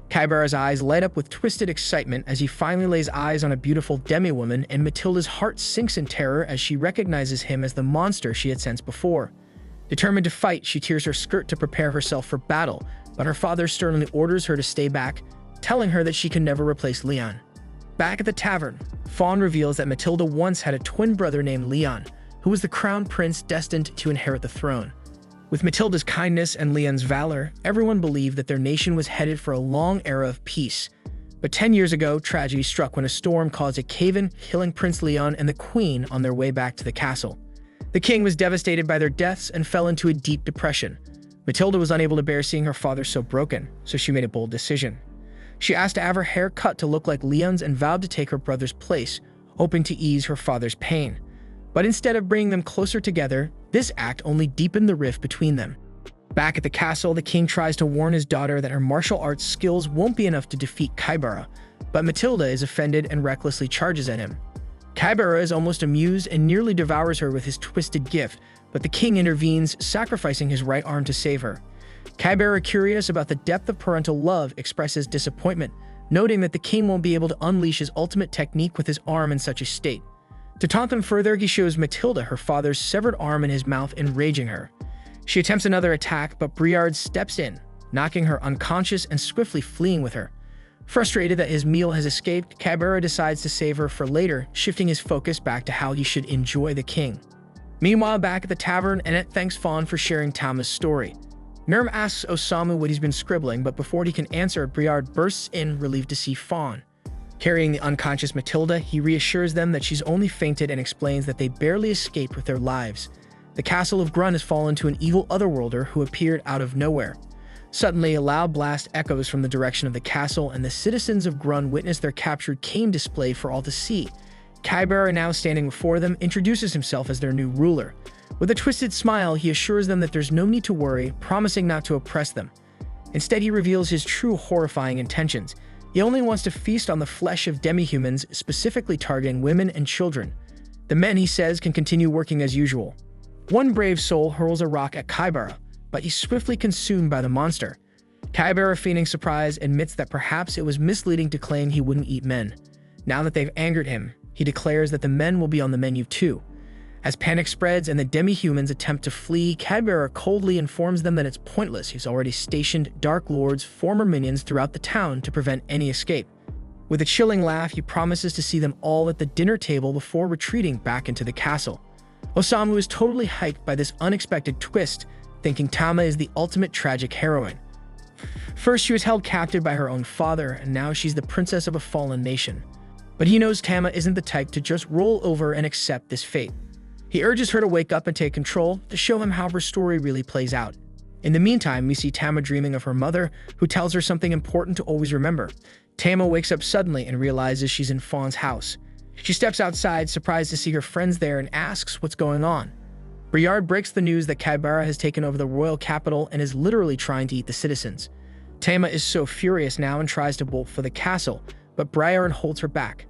A: Kaibara's eyes light up with twisted excitement as he finally lays eyes on a beautiful demi-woman, and Matilda's heart sinks in terror as she recognizes him as the monster she had sensed before. Determined to fight, she tears her skirt to prepare herself for battle, but her father sternly orders her to stay back, telling her that she can never replace Leon. Back at the tavern, Fawn reveals that Matilda once had a twin brother named Leon, who was the crown prince destined to inherit the throne. With Matilda's kindness and Leon's valor, everyone believed that their nation was headed for a long era of peace. But 10 years ago, tragedy struck when a storm caused a cave-in, killing Prince Leon and the Queen on their way back to the castle. The king was devastated by their deaths and fell into a deep depression. Matilda was unable to bear seeing her father so broken, so she made a bold decision. She asked to have her hair cut to look like Leon's and vowed to take her brother's place, hoping to ease her father's pain. But instead of bringing them closer together, this act only deepened the rift between them. Back at the castle, the king tries to warn his daughter that her martial arts skills won't be enough to defeat Kaibara, but Matilda is offended and recklessly charges at him. Kaibara is almost amused and nearly devours her with his twisted gift, but the king intervenes, sacrificing his right arm to save her. Kaibara, curious about the depth of parental love, expresses disappointment, noting that the king won't be able to unleash his ultimate technique with his arm in such a state. To taunt them further, he shows Matilda her father's severed arm in his mouth, enraging her. She attempts another attack, but Briard steps in, knocking her unconscious and swiftly fleeing with her. Frustrated that his meal has escaped, Kaibara decides to save her for later, shifting his focus back to how he should enjoy the king. Meanwhile, back at the tavern, Annette thanks Fawn for sharing Tama's story. Nurm asks Osamu what he's been scribbling, but before he can answer, Briard bursts in, relieved to see Fawn. Carrying the unconscious Matilda, he reassures them that she's only fainted and explains that they barely escaped with their lives. The castle of Grun has fallen to an evil otherworlder who appeared out of nowhere. Suddenly, a loud blast echoes from the direction of the castle, and the citizens of Grun witness their captured king displayed for all to see. Kaibara, now standing before them, introduces himself as their new ruler. With a twisted smile, he assures them that there's no need to worry, promising not to oppress them. Instead, he reveals his true horrifying intentions. He only wants to feast on the flesh of demi-humans, specifically targeting women and children. The men, he says, can continue working as usual. One brave soul hurls a rock at Kaibara, but he's swiftly consumed by the monster. Kaibara, feigning surprise, admits that perhaps it was misleading to claim he wouldn't eat men. Now that they've angered him, he declares that the men will be on the menu too. As panic spreads and the demi-humans attempt to flee, Kaibara coldly informs them that it's pointless. He's already stationed Dark Lord's former minions throughout the town to prevent any escape. With a chilling laugh, he promises to see them all at the dinner table before retreating back into the castle. Osamu is totally hyped by this unexpected twist, thinking Tama is the ultimate tragic heroine. First, she was held captive by her own father, and now she's the princess of a fallen nation. But he knows Tama isn't the type to just roll over and accept this fate. He urges her to wake up and take control, to show him how her story really plays out. In the meantime, we see Tama dreaming of her mother, who tells her something important to always remember. Tama wakes up suddenly and realizes she's in Fawn's house. She steps outside, surprised to see her friends there, and asks what's going on. Briard breaks the news that Kaibara has taken over the royal capital and is literally trying to eat the citizens. Tama is so furious now and tries to bolt for the castle, but Briard holds her back.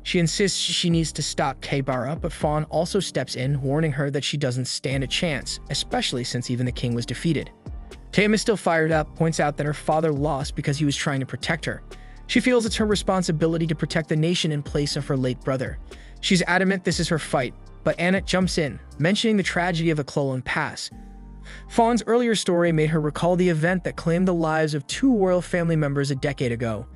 A: She insists she needs to stop Kaibara, but Fawn also steps in, warning her that she doesn't stand a chance, especially since even the king was defeated. Tama is still fired up, points out that her father lost because he was trying to protect her. She feels it's her responsibility to protect the nation in place of her late brother. She's adamant this is her fight, but Annette jumps in, mentioning the tragedy of Acclaimed Pass. Fawn's earlier story made her recall the event that claimed the lives of 2 royal family members a decade ago.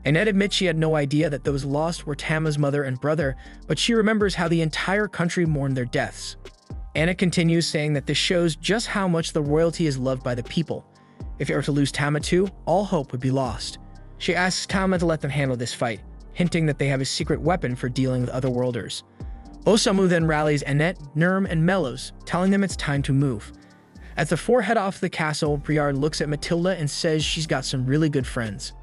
A: Annette admits she had no idea that those lost were Tama's mother and brother, but she remembers how the entire country mourned their deaths. Annette continues, saying that this shows just how much the royalty is loved by the people. If it were to lose Tama too, all hope would be lost. She asks Tama to let them handle this fight, hinting that they have a secret weapon for dealing with otherworlders. Osamu then rallies Annette, Nurm, and Mellows, telling them it's time to move. As the 4 head off the castle, Briard looks at Matilda and says she's got some really good friends.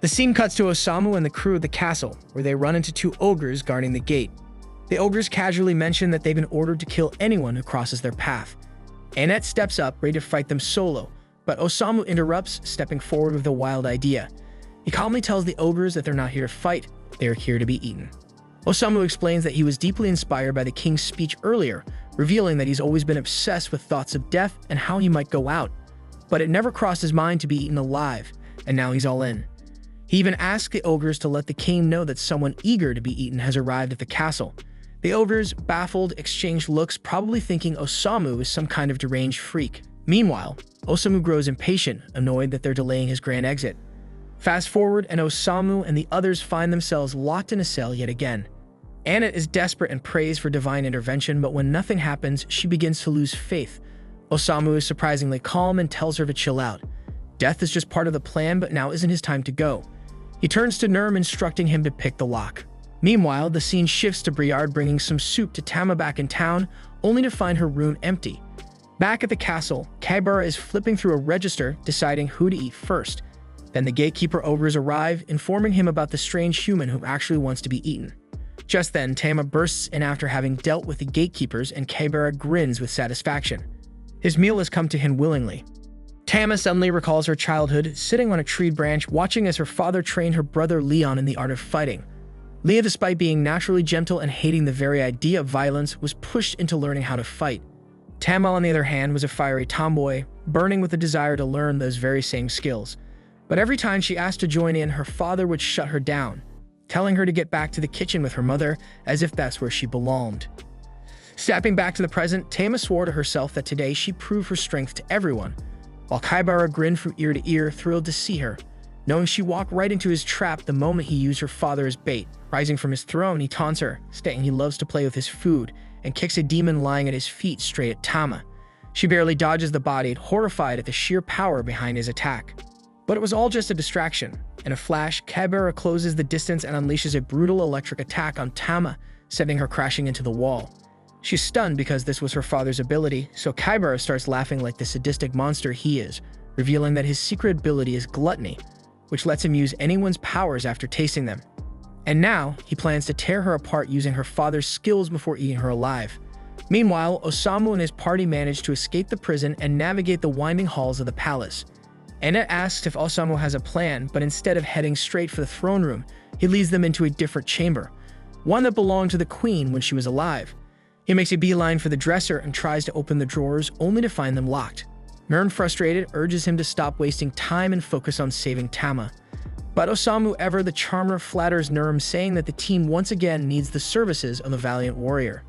A: The scene cuts to Osamu and the crew of the castle, where they run into 2 ogres guarding the gate. The ogres casually mention that they've been ordered to kill anyone who crosses their path. Annette steps up, ready to fight them solo, but Osamu interrupts, stepping forward with a wild idea. He calmly tells the ogres that they're not here to fight, they are here to be eaten. Osamu explains that he was deeply inspired by the king's speech earlier, revealing that he's always been obsessed with thoughts of death and how he might go out. But it never crossed his mind to be eaten alive, and now he's all in. He even asked the ogres to let the king know that someone eager to be eaten has arrived at the castle. The ogres, baffled, exchange looks, probably thinking Osamu is some kind of deranged freak. Meanwhile, Osamu grows impatient, annoyed that they're delaying his grand exit. Fast forward, and Osamu and the others find themselves locked in a cell yet again. Annette is desperate and prays for divine intervention, but when nothing happens, she begins to lose faith. Osamu is surprisingly calm and tells her to chill out. Death is just part of the plan, but now isn't his time to go. He turns to Nurm, instructing him to pick the lock. Meanwhile, the scene shifts to Briard bringing some soup to Tama back in town, only to find her room empty. Back at the castle, Kaibara is flipping through a register, deciding who to eat first. Then the gatekeeper ogres arrive, informing him about the strange human who actually wants to be eaten. Just then, Tama bursts in after having dealt with the gatekeepers, and Kaibara grins with satisfaction. His meal has come to him willingly. Tama suddenly recalls her childhood, sitting on a tree branch watching as her father trained her brother Leon in the art of fighting. Leah, despite being naturally gentle and hating the very idea of violence, was pushed into learning how to fight. Tama, on the other hand, was a fiery tomboy, burning with the desire to learn those very same skills. But every time she asked to join in, her father would shut her down, telling her to get back to the kitchen with her mother, as if that's where she belonged. Snapping back to the present, Tama swore to herself that today she'd prove her strength to everyone, while Kaibara grinned from ear to ear, thrilled to see her, knowing she walked right into his trap the moment he used her father as bait. Rising from his throne, he taunts her, stating he loves to play with his food, and kicks a demon lying at his feet straight at Tama. She barely dodges the body, horrified at the sheer power behind his attack. But it was all just a distraction. In a flash, Kaibara closes the distance and unleashes a brutal electric attack on Tama, sending her crashing into the wall. She's stunned because this was her father's ability, so Kaibara starts laughing like the sadistic monster he is, revealing that his secret ability is gluttony, which lets him use anyone's powers after tasting them. And now, he plans to tear her apart using her father's skills before eating her alive. Meanwhile, Osamu and his party manage to escape the prison and navigate the winding halls of the palace. Annette asks if Osamu has a plan, but instead of heading straight for the throne room, he leads them into a different chamber, one that belonged to the queen when she was alive. He makes a beeline for the dresser and tries to open the drawers, only to find them locked. Nurm, frustrated, urges him to stop wasting time and focus on saving Tama. But Osamu, ever the charmer, flatters Nurm, saying that the team once again needs the services of the valiant warrior.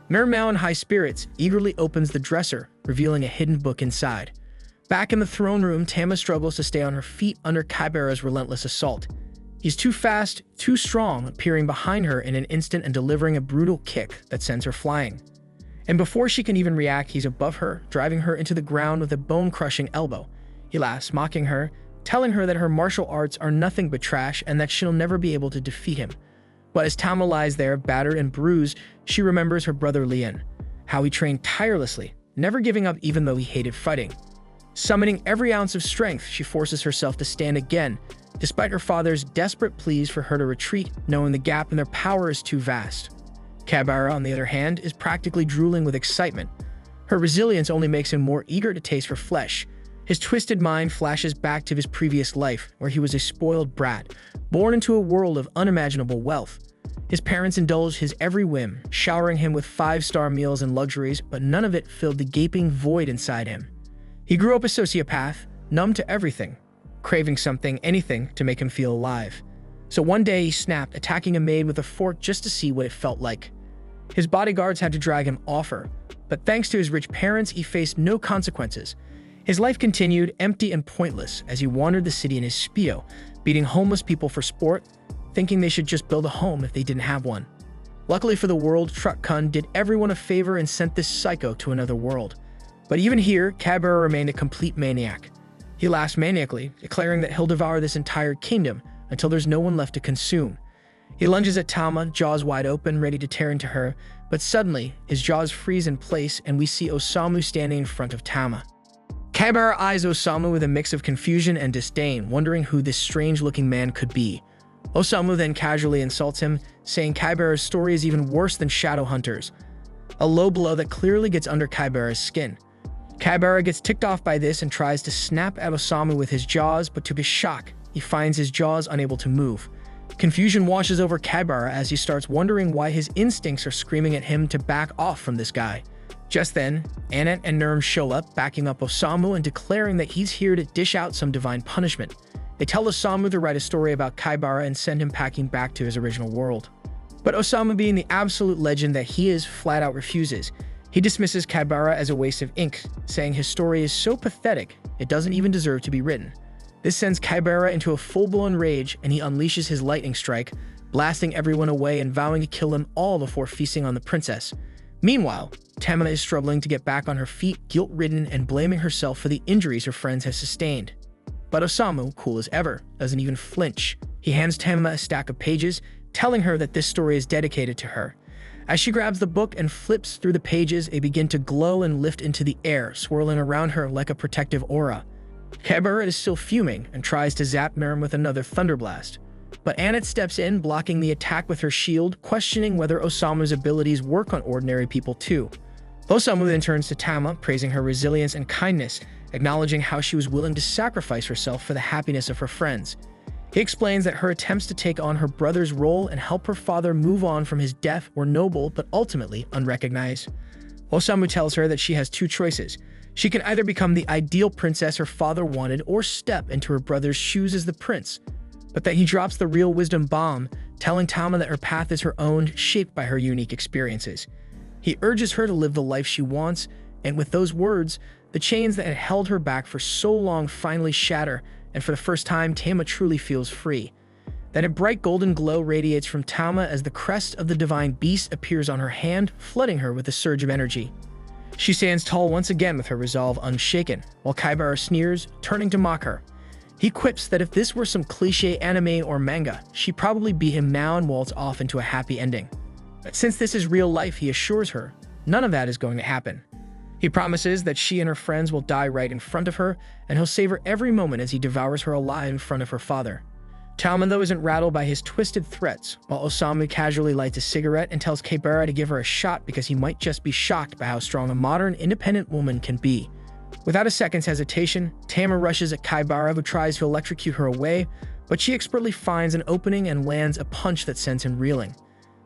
A: Nurm, now in high spirits, eagerly opens the dresser, revealing a hidden book inside. Back in the throne room, Tama struggles to stay on her feet under Kaibara's relentless assault. He's too fast, too strong, appearing behind her in an instant and delivering a brutal kick that sends her flying. And before she can even react, he's above her, driving her into the ground with a bone-crushing elbow. He laughs, mocking her, telling her that her martial arts are nothing but trash and that she'll never be able to defeat him. But as Tama lies there, battered and bruised, she remembers her brother Leon, how he trained tirelessly, never giving up even though he hated fighting. Summoning every ounce of strength, she forces herself to stand again, despite her father's desperate pleas for her to retreat, knowing the gap in their power is too vast. Kaibara, on the other hand, is practically drooling with excitement. Her resilience only makes him more eager to taste her flesh. His twisted mind flashes back to his previous life, where he was a spoiled brat, born into a world of unimaginable wealth. His parents indulged his every whim, showering him with 5-star meals and luxuries, but none of it filled the gaping void inside him. He grew up a sociopath, numb to everything, craving something, anything, to make him feel alive. So one day he snapped, attacking a maid with a fork just to see what it felt like. His bodyguards had to drag him off her, but thanks to his rich parents, he faced no consequences. His life continued, empty and pointless, as he wandered the city in his Speedo, beating homeless people for sport, thinking they should just build a home if they didn't have one. Luckily for the world, Truck Kun did everyone a favor and sent this psycho to another world. But even here, Kaibara remained a complete maniac. He laughs maniacally, declaring that he'll devour this entire kingdom until there's no one left to consume. He lunges at Tama, jaws wide open, ready to tear into her, but suddenly, his jaws freeze in place and we see Osamu standing in front of Tama. Kaibara eyes Osamu with a mix of confusion and disdain, wondering who this strange-looking man could be. Osamu then casually insults him, saying Kaibara's story is even worse than Shadowhunter's, a low blow that clearly gets under Kaibara's skin. Kaibara gets ticked off by this and tries to snap at Osamu with his jaws, but to his shock, he finds his jaws unable to move. Confusion washes over Kaibara as he starts wondering why his instincts are screaming at him to back off from this guy. Just then, Annette and Nurm show up, backing up Osamu and declaring that he's here to dish out some divine punishment. They tell Osamu to write a story about Kaibara and send him packing back to his original world. But Osamu, being the absolute legend that he is, flat out refuses. He dismisses Kaibara as a waste of ink, saying his story is so pathetic, it doesn't even deserve to be written. This sends Kaibara into a full-blown rage, and he unleashes his lightning strike, blasting everyone away and vowing to kill them all before feasting on the princess. Meanwhile, Tama is struggling to get back on her feet, guilt-ridden and blaming herself for the injuries her friends have sustained. But Osamu, cool as ever, doesn't even flinch. He hands Tama a stack of pages, telling her that this story is dedicated to her. As she grabs the book and flips through the pages, they begin to glow and lift into the air, swirling around her like a protective aura. Kaibara is still fuming and tries to zap Nurm with another thunderblast. But Annette steps in, blocking the attack with her shield, questioning whether Osamu's abilities work on ordinary people too. Osamu then turns to Tama, praising her resilience and kindness, acknowledging how she was willing to sacrifice herself for the happiness of her friends. He explains that her attempts to take on her brother's role and help her father move on from his death were noble but ultimately unrecognized. Osamu tells her that she has two choices. She can either become the ideal princess her father wanted or step into her brother's shoes as the prince, but that he drops the real wisdom bomb, telling Tama that her path is her own, shaped by her unique experiences. He urges her to live the life she wants, and with those words, the chains that had held her back for so long finally shatter, and for the first time, Tama truly feels free. Then a bright golden glow radiates from Tama as the crest of the divine beast appears on her hand, flooding her with a surge of energy. She stands tall once again with her resolve unshaken, while Kaibara sneers, turning to mock her. He quips that if this were some cliché anime or manga, she'd probably beat him now and waltz off into a happy ending. But since this is real life, he assures her, none of that is going to happen. He promises that she and her friends will die right in front of her, and he'll savor every moment as he devours her alive in front of her father. Tama, though, isn't rattled by his twisted threats, while Osamu casually lights a cigarette and tells Kaibara to give her a shot because he might just be shocked by how strong a modern, independent woman can be. Without a second's hesitation, Tama rushes at Kaibara, who tries to electrocute her away, but she expertly finds an opening and lands a punch that sends him reeling.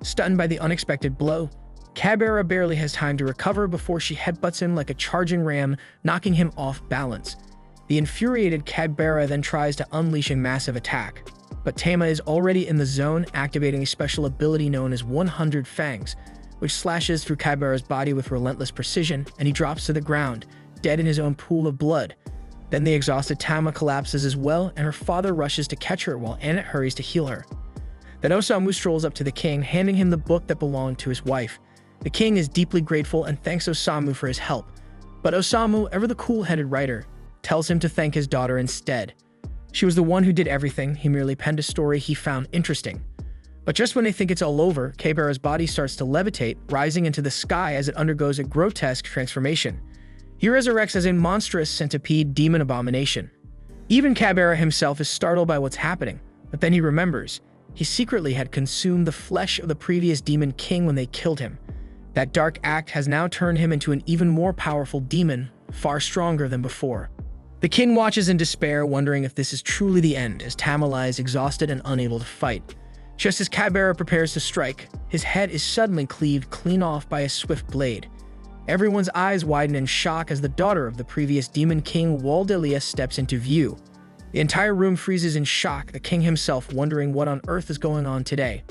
A: Stunned by the unexpected blow, Kaibara barely has time to recover before she headbutts him like a charging ram, knocking him off balance. The infuriated Kaibara then tries to unleash a massive attack, but Tama is already in the zone, activating a special ability known as 100 Fangs, which slashes through Kaibara's body with relentless precision, and he drops to the ground, dead in his own pool of blood. Then the exhausted Tama collapses as well, and her father rushes to catch her while Annette hurries to heal her. Then Osamu strolls up to the king, handing him the book that belonged to his wife. The king is deeply grateful and thanks Osamu for his help, but Osamu, ever the cool-headed writer, tells him to thank his daughter instead. She was the one who did everything, he merely penned a story he found interesting. But just when they think it's all over, Kaibara's body starts to levitate, rising into the sky as it undergoes a grotesque transformation. He resurrects as a monstrous centipede demon abomination. Even Kaibara himself is startled by what's happening, but then he remembers. He secretly had consumed the flesh of the previous demon king when they killed him. That dark act has now turned him into an even more powerful demon, far stronger than before. The king watches in despair, wondering if this is truly the end, as Tama lies exhausted and unable to fight. Just as Kaibara prepares to strike, his head is suddenly cleaved clean off by a swift blade. Everyone's eyes widen in shock as the daughter of the previous demon king, Waldelia, steps into view. The entire room freezes in shock, the king himself wondering what on earth is going on today.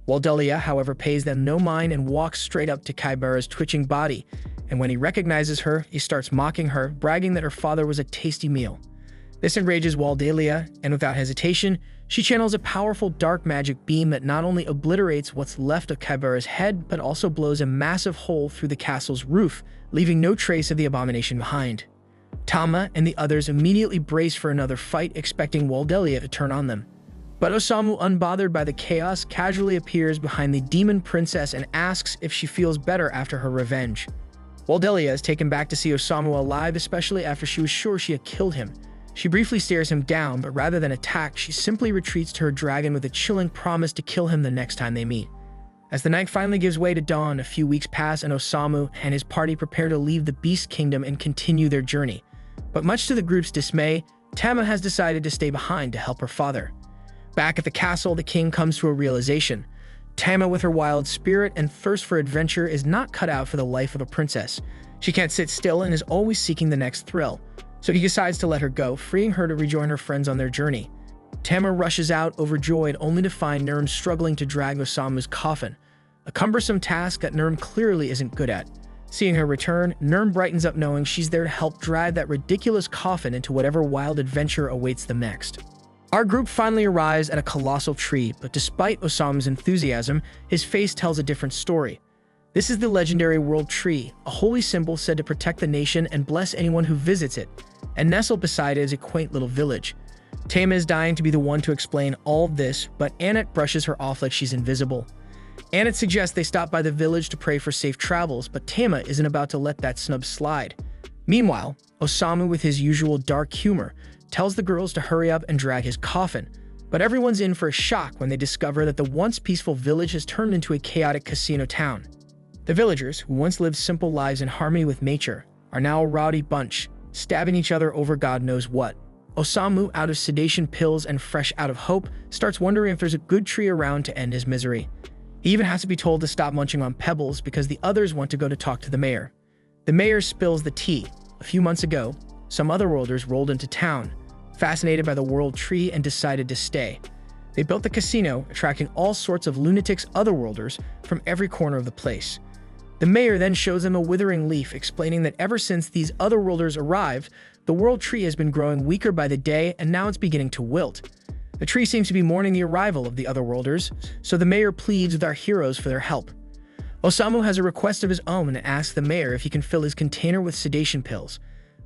A: Waldelia, however, pays them no mind and walks straight up to Kaibara's twitching body, and when he recognizes her, he starts mocking her, bragging that her father was a tasty meal. This enrages Waldelia, and without hesitation, she channels a powerful dark magic beam that not only obliterates what's left of Kaibara's head, but also blows a massive hole through the castle's roof, leaving no trace of the abomination behind. Tama and the others immediately brace for another fight, expecting Waldelia to turn on them. But Osamu, unbothered by the chaos, casually appears behind the demon princess and asks if she feels better after her revenge. Waldelia is taken back to see Osamu alive, especially after she was sure she had killed him. She briefly stares him down, but rather than attack, she simply retreats to her dragon with a chilling promise to kill him the next time they meet. As the night finally gives way to dawn, a few weeks pass and Osamu and his party prepare to leave the Beast Kingdom and continue their journey. But much to the group's dismay, Tama has decided to stay behind to help her father. Back at the castle, the king comes to a realization. Tama, with her wild spirit and thirst for adventure, is not cut out for the life of a princess. She can't sit still and is always seeking the next thrill. So he decides to let her go, freeing her to rejoin her friends on their journey. Tama rushes out, overjoyed, only to find Nurm struggling to drag Osamu's coffin, a cumbersome task that Nurm clearly isn't good at. Seeing her return, Nurm brightens up knowing she's there to help drag that ridiculous coffin into whatever wild adventure awaits them next. Our group finally arrives at a colossal tree, but despite Osamu's enthusiasm, his face tells a different story. This is the legendary World Tree, a holy symbol said to protect the nation and bless anyone who visits it, and nestled beside it is a quaint little village. Tama is dying to be the one to explain all this, but Annette brushes her off like she's invisible. Annette suggests they stop by the village to pray for safe travels, but Tama isn't about to let that snub slide. Meanwhile, Osamu, with his usual dark humor, tells the girls to hurry up and drag his coffin, but everyone's in for a shock when they discover that the once peaceful village has turned into a chaotic casino town. The villagers, who once lived simple lives in harmony with nature, are now a rowdy bunch, stabbing each other over God knows what. Osamu, out of sedation pills and fresh out of hope, starts wondering if there's a good tree around to end his misery. He even has to be told to stop munching on pebbles because the others want to go to talk to the mayor. The mayor spills the tea. A few months ago, some otherworlders rolled into town, fascinated by the world tree, and decided to stay. They built the casino, attracting all sorts of lunatics otherworlders from every corner of the place. The mayor then shows them a withering leaf, explaining that ever since these otherworlders arrived, the world tree has been growing weaker by the day, and now it's beginning to wilt. The tree seems to be mourning the arrival of the otherworlders, so the mayor pleads with our heroes for their help. Osamu has a request of his own and asks the mayor if he can fill his container with sedation pills.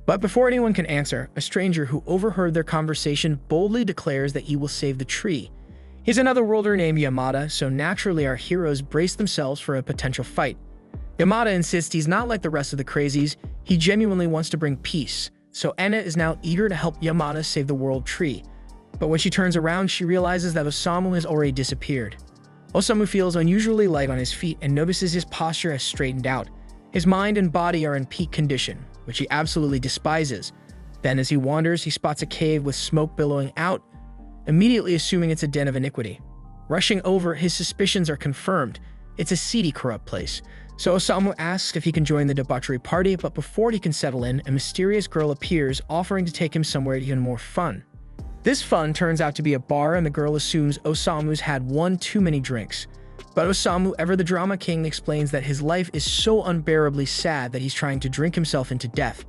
A: But before anyone can answer, a stranger who overheard their conversation boldly declares that he will save the tree. He's another worlder named Yamada, so naturally our heroes brace themselves for a potential fight. Yamada insists he's not like the rest of the crazies, he genuinely wants to bring peace, so Annette is now eager to help Yamada save the world tree. But when she turns around, she realizes that Osamu has already disappeared. Osamu feels unusually light on his feet and notices his posture has straightened out. His mind and body are in peak condition, which he absolutely despises. Then as he wanders, he spots a cave with smoke billowing out, immediately assuming it's a den of iniquity. Rushing over, his suspicions are confirmed. It's a seedy, corrupt place. So Osamu asks if he can join the debauchery party, but before he can settle in, a mysterious girl appears, offering to take him somewhere even more fun. This fun turns out to be a bar, and the girl assumes Osamu's had one too many drinks. But Osamu, ever the drama king, explains that his life is so unbearably sad that he's trying to drink himself into death.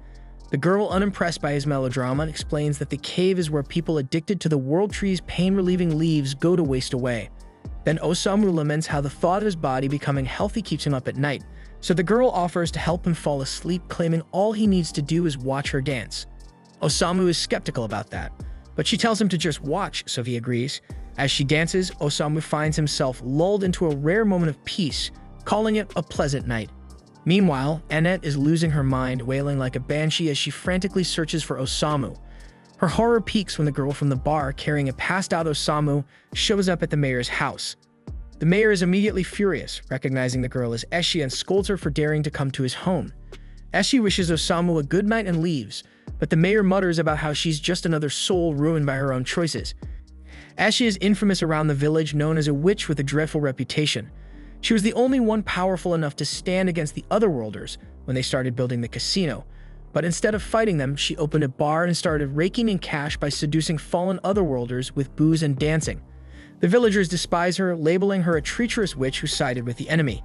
A: The girl, unimpressed by his melodrama, explains that the cave is where people addicted to the world tree's pain-relieving leaves go to waste away. Then Osamu laments how the thought of his body becoming healthy keeps him up at night, so the girl offers to help him fall asleep, claiming all he needs to do is watch her dance. Osamu is skeptical about that, but she tells him to just watch, so he agrees. As she dances, Osamu finds himself lulled into a rare moment of peace, calling it a pleasant night. Meanwhile, Annette is losing her mind, wailing like a banshee as she frantically searches for Osamu. Her horror peaks when the girl from the bar, carrying a passed-out Osamu, shows up at the mayor's house. The mayor is immediately furious, recognizing the girl as Eshi, and scolds her for daring to come to his home. Eshi wishes Osamu a good night and leaves, but the mayor mutters about how she's just another soul ruined by her own choices. Eshi is infamous around the village, known as a witch with a dreadful reputation. She was the only one powerful enough to stand against the otherworlders when they started building the casino. But instead of fighting them, she opened a bar and started raking in cash by seducing fallen otherworlders with booze and dancing. The villagers despise her, labeling her a treacherous witch who sided with the enemy.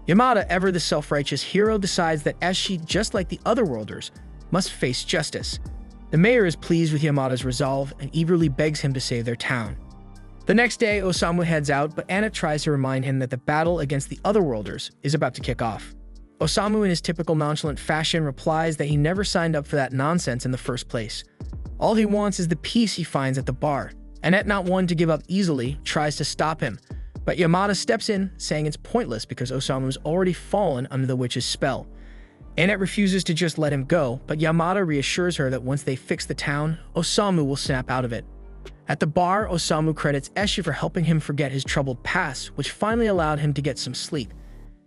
A: Yamada, ever the self-righteous hero, decides that Eshi, just like the otherworlders, must face justice. The mayor is pleased with Yamada's resolve and eagerly begs him to save their town. The next day, Osamu heads out, but Annette tries to remind him that the battle against the otherworlders is about to kick off. Osamu, in his typical nonchalant fashion, replies that he never signed up for that nonsense in the first place. All he wants is the peace he finds at the bar. Annette, not one to give up easily, tries to stop him, but Yamada steps in, saying it's pointless because Osamu's already fallen under the witch's spell. Annette refuses to just let him go, but Yamada reassures her that once they fix the town, Osamu will snap out of it. At the bar, Osamu credits Eshi for helping him forget his troubled past, which finally allowed him to get some sleep.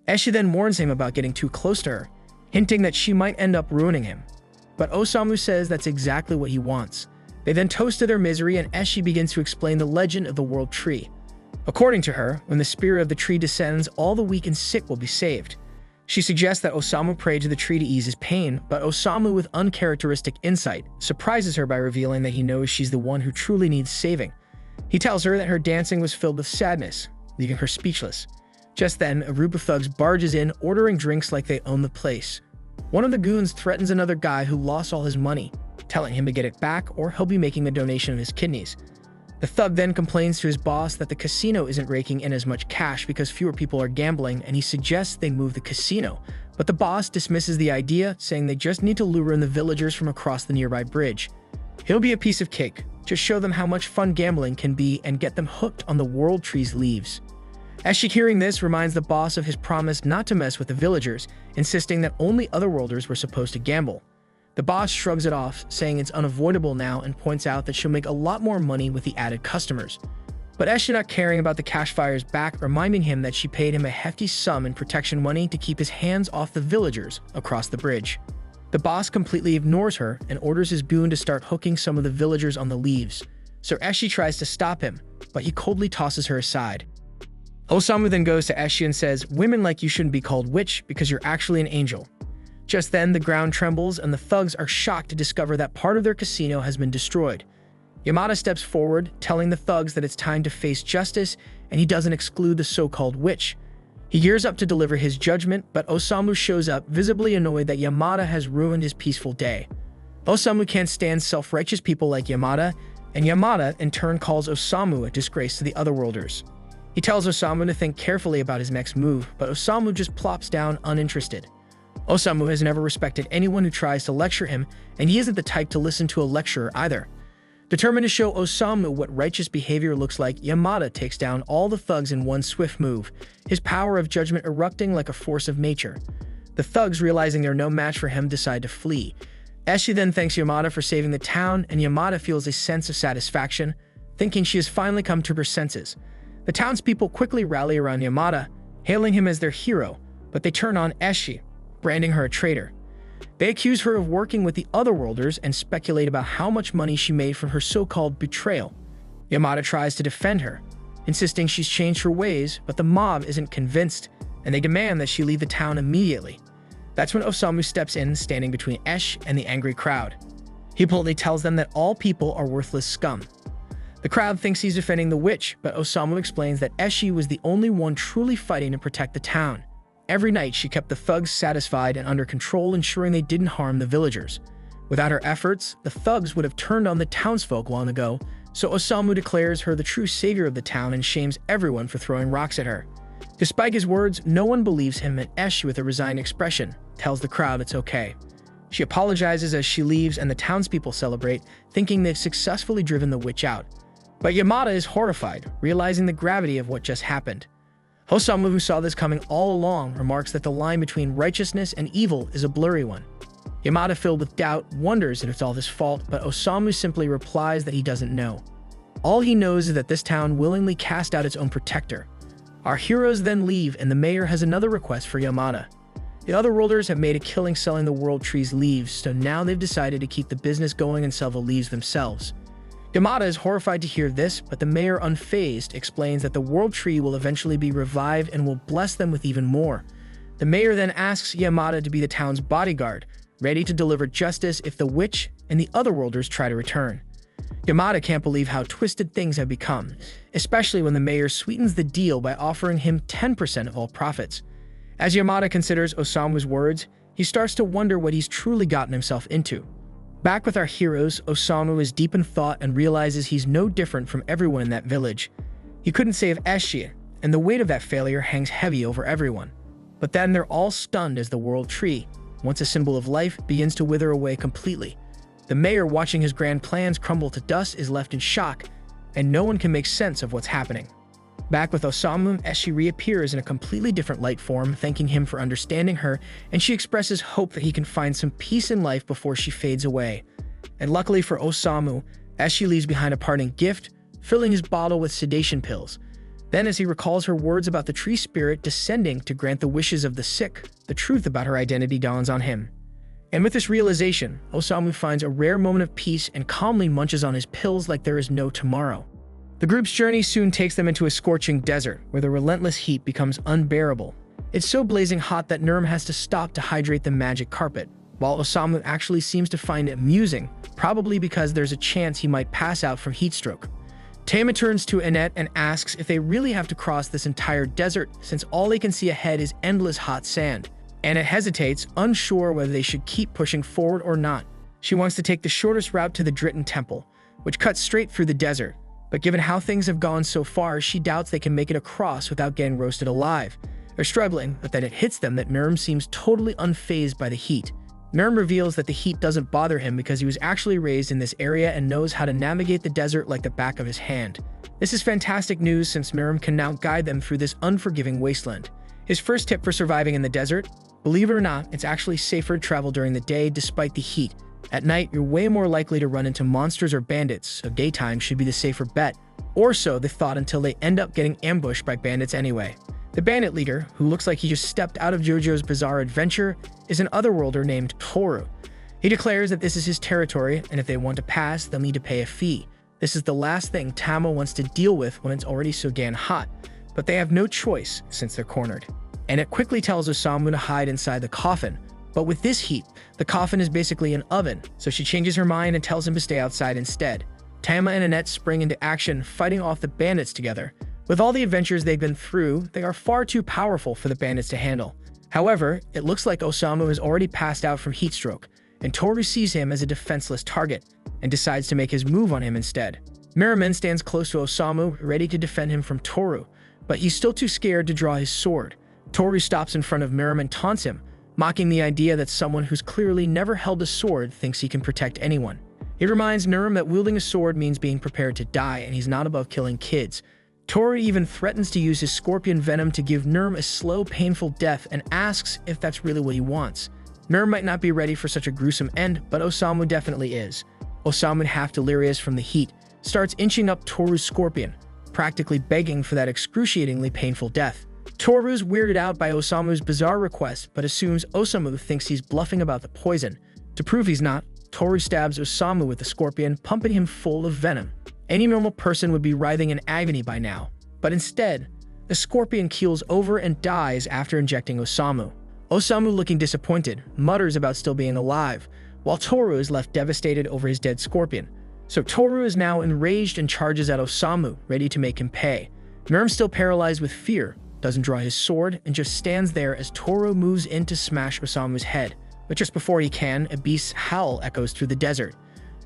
A: Eshi then warns him about getting too close to her, hinting that she might end up ruining him. But Osamu says that's exactly what he wants. They then toast to their misery, and Eshi begins to explain the legend of the world tree. According to her, when the spirit of the tree descends, all the weak and sick will be saved. She suggests that Osamu pray to the tree to ease his pain, but Osamu, with uncharacteristic insight, surprises her by revealing that he knows she's the one who truly needs saving. He tells her that her dancing was filled with sadness, leaving her speechless. Just then, a group of thugs barges in, ordering drinks like they own the place. One of the goons threatens another guy who lost all his money, telling him to get it back or he'll be making a donation of his kidneys. The thug then complains to his boss that the casino isn't raking in as much cash because fewer people are gambling, and he suggests they move the casino. But the boss dismisses the idea, saying they just need to lure in the villagers from across the nearby bridge. He'll be a piece of cake, just show them how much fun gambling can be and get them hooked on the world tree's leaves. Eshi, hearing this, reminds the boss of his promise not to mess with the villagers, insisting that only otherworlders were supposed to gamble. The boss shrugs it off, saying it's unavoidable now, and points out that she'll make a lot more money with the added customers. But Eshi, not caring about the cash fires back, reminding him that she paid him a hefty sum in protection money to keep his hands off the villagers across the bridge. The boss completely ignores her and orders his goon to start hooking some of the villagers on the leaves. So Eshi tries to stop him, but he coldly tosses her aside. Osamu then goes to Eshi and says, "Women like you shouldn't be called witch because you're actually an angel." Just then, the ground trembles and the thugs are shocked to discover that part of their casino has been destroyed. Yamada steps forward, telling the thugs that it's time to face justice, and he doesn't exclude the so-called witch. He gears up to deliver his judgment, but Osamu shows up, visibly annoyed that Yamada has ruined his peaceful day. Osamu can't stand self-righteous people like Yamada, and Yamada in turn calls Osamu a disgrace to the Otherworlders. He tells Osamu to think carefully about his next move, but Osamu just plops down uninterested. Osamu has never respected anyone who tries to lecture him, and he isn't the type to listen to a lecturer either. Determined to show Osamu what righteous behavior looks like, Yamada takes down all the thugs in one swift move, his power of judgment erupting like a force of nature. The thugs, realizing they're no match for him, decide to flee. Eshi then thanks Yamada for saving the town, and Yamada feels a sense of satisfaction, thinking she has finally come to her senses. The townspeople quickly rally around Yamada, hailing him as their hero, but they turn on Eshi, branding her a traitor. They accuse her of working with the Otherworlders and speculate about how much money she made from her so-called betrayal. Yamada tries to defend her, insisting she's changed her ways, but the mob isn't convinced, and they demand that she leave the town immediately. That's when Osamu steps in, standing between Esh and the angry crowd. He bluntly tells them that all people are worthless scum. The crowd thinks he's defending the witch, but Osamu explains that Eshi was the only one truly fighting to protect the town. Every night, she kept the thugs satisfied and under control, ensuring they didn't harm the villagers. Without her efforts, the thugs would have turned on the townsfolk long ago, so Osamu declares her the true savior of the town and shames everyone for throwing rocks at her. Despite his words, no one believes him, and Esh, with a resigned expression, tells the crowd it's okay. She apologizes as she leaves, and the townspeople celebrate, thinking they've successfully driven the witch out. But Yamada is horrified, realizing the gravity of what just happened. Osamu, who saw this coming all along, remarks that the line between righteousness and evil is a blurry one. Yamada, filled with doubt, wonders if it's all his fault, but Osamu simply replies that he doesn't know. All he knows is that this town willingly cast out its own protector. Our heroes then leave, and the mayor has another request for Yamada. The Otherworlders have made a killing selling the World Tree's leaves, so now they've decided to keep the business going and sell the leaves themselves. Yamada is horrified to hear this, but the mayor, unfazed, explains that the World Tree will eventually be revived and will bless them with even more. The mayor then asks Yamada to be the town's bodyguard, ready to deliver justice if the witch and the Otherworlders try to return. Yamada can't believe how twisted things have become, especially when the mayor sweetens the deal by offering him 10% of all profits. As Yamada considers Osamu's words, he starts to wonder what he's truly gotten himself into. Back with our heroes, Osamu is deep in thought and realizes he's no different from everyone in that village. He couldn't save Eshi, and the weight of that failure hangs heavy over everyone. But then they're all stunned as the World Tree, once a symbol of life, begins to wither away completely. The mayor, watching his grand plans crumble to dust, is left in shock, and no one can make sense of what's happening. Back with Osamu, Eshi reappears in a completely different light form, thanking him for understanding her, and she expresses hope that he can find some peace in life before she fades away. And luckily for Osamu, Eshi leaves behind a parting gift, filling his bottle with sedation pills. Then, as he recalls her words about the tree spirit descending to grant the wishes of the sick, the truth about her identity dawns on him. And with this realization, Osamu finds a rare moment of peace and calmly munches on his pills like there is no tomorrow. The group's journey soon takes them into a scorching desert, where the relentless heat becomes unbearable. It's so blazing hot that Nurm has to stop to hydrate the magic carpet, while Osamu actually seems to find it amusing, probably because there's a chance he might pass out from heatstroke. Tama turns to Annette and asks if they really have to cross this entire desert, since all they can see ahead is endless hot sand. Annette hesitates, unsure whether they should keep pushing forward or not. She wants to take the shortest route to the Dritten Temple, which cuts straight through the desert. But given how things have gone so far, she doubts they can make it across without getting roasted alive. They're struggling, but then it hits them that Nurm seems totally unfazed by the heat. Nurm reveals that the heat doesn't bother him because he was actually raised in this area and knows how to navigate the desert like the back of his hand. This is fantastic news since Nurm can now guide them through this unforgiving wasteland. His first tip for surviving in the desert: believe it or not, it's actually safer to travel during the day despite the heat. At night, you're way more likely to run into monsters or bandits, so daytime should be the safer bet. Or so they thought until they end up getting ambushed by bandits anyway. The bandit leader, who looks like he just stepped out of JoJo's Bizarre Adventure, is an Otherworlder named Toru. He declares that this is his territory, and if they want to pass, they'll need to pay a fee. This is the last thing Tama wants to deal with when it's already so damn hot, but they have no choice since they're cornered. Annette quickly tells Osamu to hide inside the coffin, but with this heat, the coffin is basically an oven, so she changes her mind and tells him to stay outside instead. Tama and Annette spring into action, fighting off the bandits together. With all the adventures they've been through, they are far too powerful for the bandits to handle. However, it looks like Osamu has already passed out from heatstroke, and Toru sees him as a defenseless target and decides to make his move on him instead. Merriman stands close to Osamu, ready to defend him from Toru, but he's still too scared to draw his sword. Toru stops in front of Merriman and taunts him, mocking the idea that someone who's clearly never held a sword thinks he can protect anyone. He reminds Nurm that wielding a sword means being prepared to die, and he's not above killing kids. Toru even threatens to use his scorpion venom to give Nurm a slow, painful death and asks if that's really what he wants. Nurm might not be ready for such a gruesome end, but Osamu definitely is. Osamu, half delirious from the heat, starts inching up Toru's scorpion, practically begging for that excruciatingly painful death. Toru's weirded out by Osamu's bizarre request, but assumes Osamu thinks he's bluffing about the poison. To prove he's not, Toru stabs Osamu with the scorpion, pumping him full of venom. Any normal person would be writhing in agony by now, but instead, the scorpion keels over and dies after injecting Osamu. Osamu, looking disappointed, mutters about still being alive, while Toru is left devastated over his dead scorpion. So Toru is now enraged and charges at Osamu, ready to make him pay. Nurm, still paralyzed with fear, doesn't draw his sword and just stands there as Toru moves in to smash Osamu's head. But just before he can, a beast's howl echoes through the desert.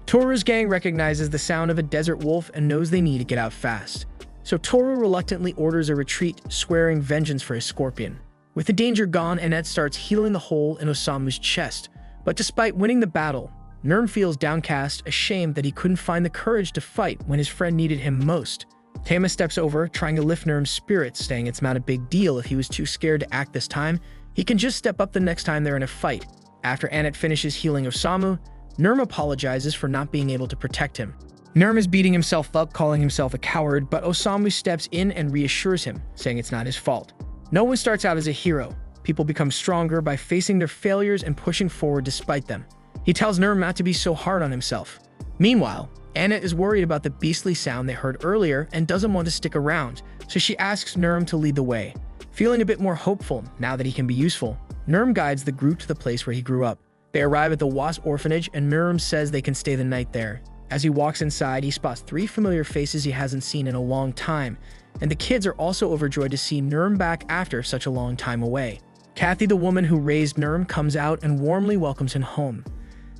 A: Toru's gang recognizes the sound of a desert wolf and knows they need to get out fast. So Toru reluctantly orders a retreat, swearing vengeance for his scorpion. With the danger gone, Annette starts healing the hole in Osamu's chest. But despite winning the battle, Nurm feels downcast, ashamed that he couldn't find the courage to fight when his friend needed him most. Tama steps over, trying to lift Nurm's spirits, saying it's not a big deal if he was too scared to act this time. He can just step up the next time they're in a fight. After Annette finishes healing Osamu, Nurm apologizes for not being able to protect him. Nurm is beating himself up, calling himself a coward, but Osamu steps in and reassures him, saying it's not his fault. No one starts out as a hero. People become stronger by facing their failures and pushing forward despite them. He tells Nurm not to be so hard on himself. Meanwhile, Annette is worried about the beastly sound they heard earlier and doesn't want to stick around, so she asks Nurm to lead the way. Feeling a bit more hopeful now that he can be useful, Nurm guides the group to the place where he grew up. They arrive at the Wasp orphanage and Nurm says they can stay the night there. As he walks inside, he spots 3 familiar faces he hasn't seen in a long time, and the kids are also overjoyed to see Nurm back after such a long time away. Kathy, the woman who raised Nurm, comes out and warmly welcomes him home.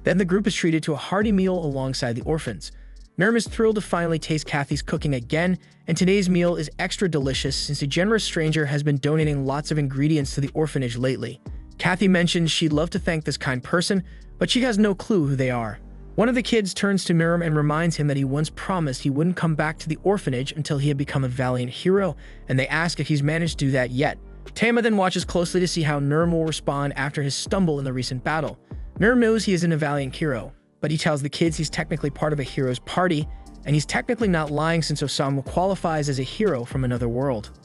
A: Then the group is treated to a hearty meal alongside the orphans. Nurm is thrilled to finally taste Kathy's cooking again, and today's meal is extra delicious since a generous stranger has been donating lots of ingredients to the orphanage lately. Kathy mentions she'd love to thank this kind person, but she has no clue who they are. One of the kids turns to Nurm and reminds him that he once promised he wouldn't come back to the orphanage until he had become a valiant hero, and they ask if he's managed to do that yet. Tama then watches closely to see how Nurm will respond after his stumble in the recent battle. Nurm knows he isn't a valiant hero, but he tells the kids he's technically part of a hero's party, and he's technically not lying since Osamu qualifies as a hero from another world.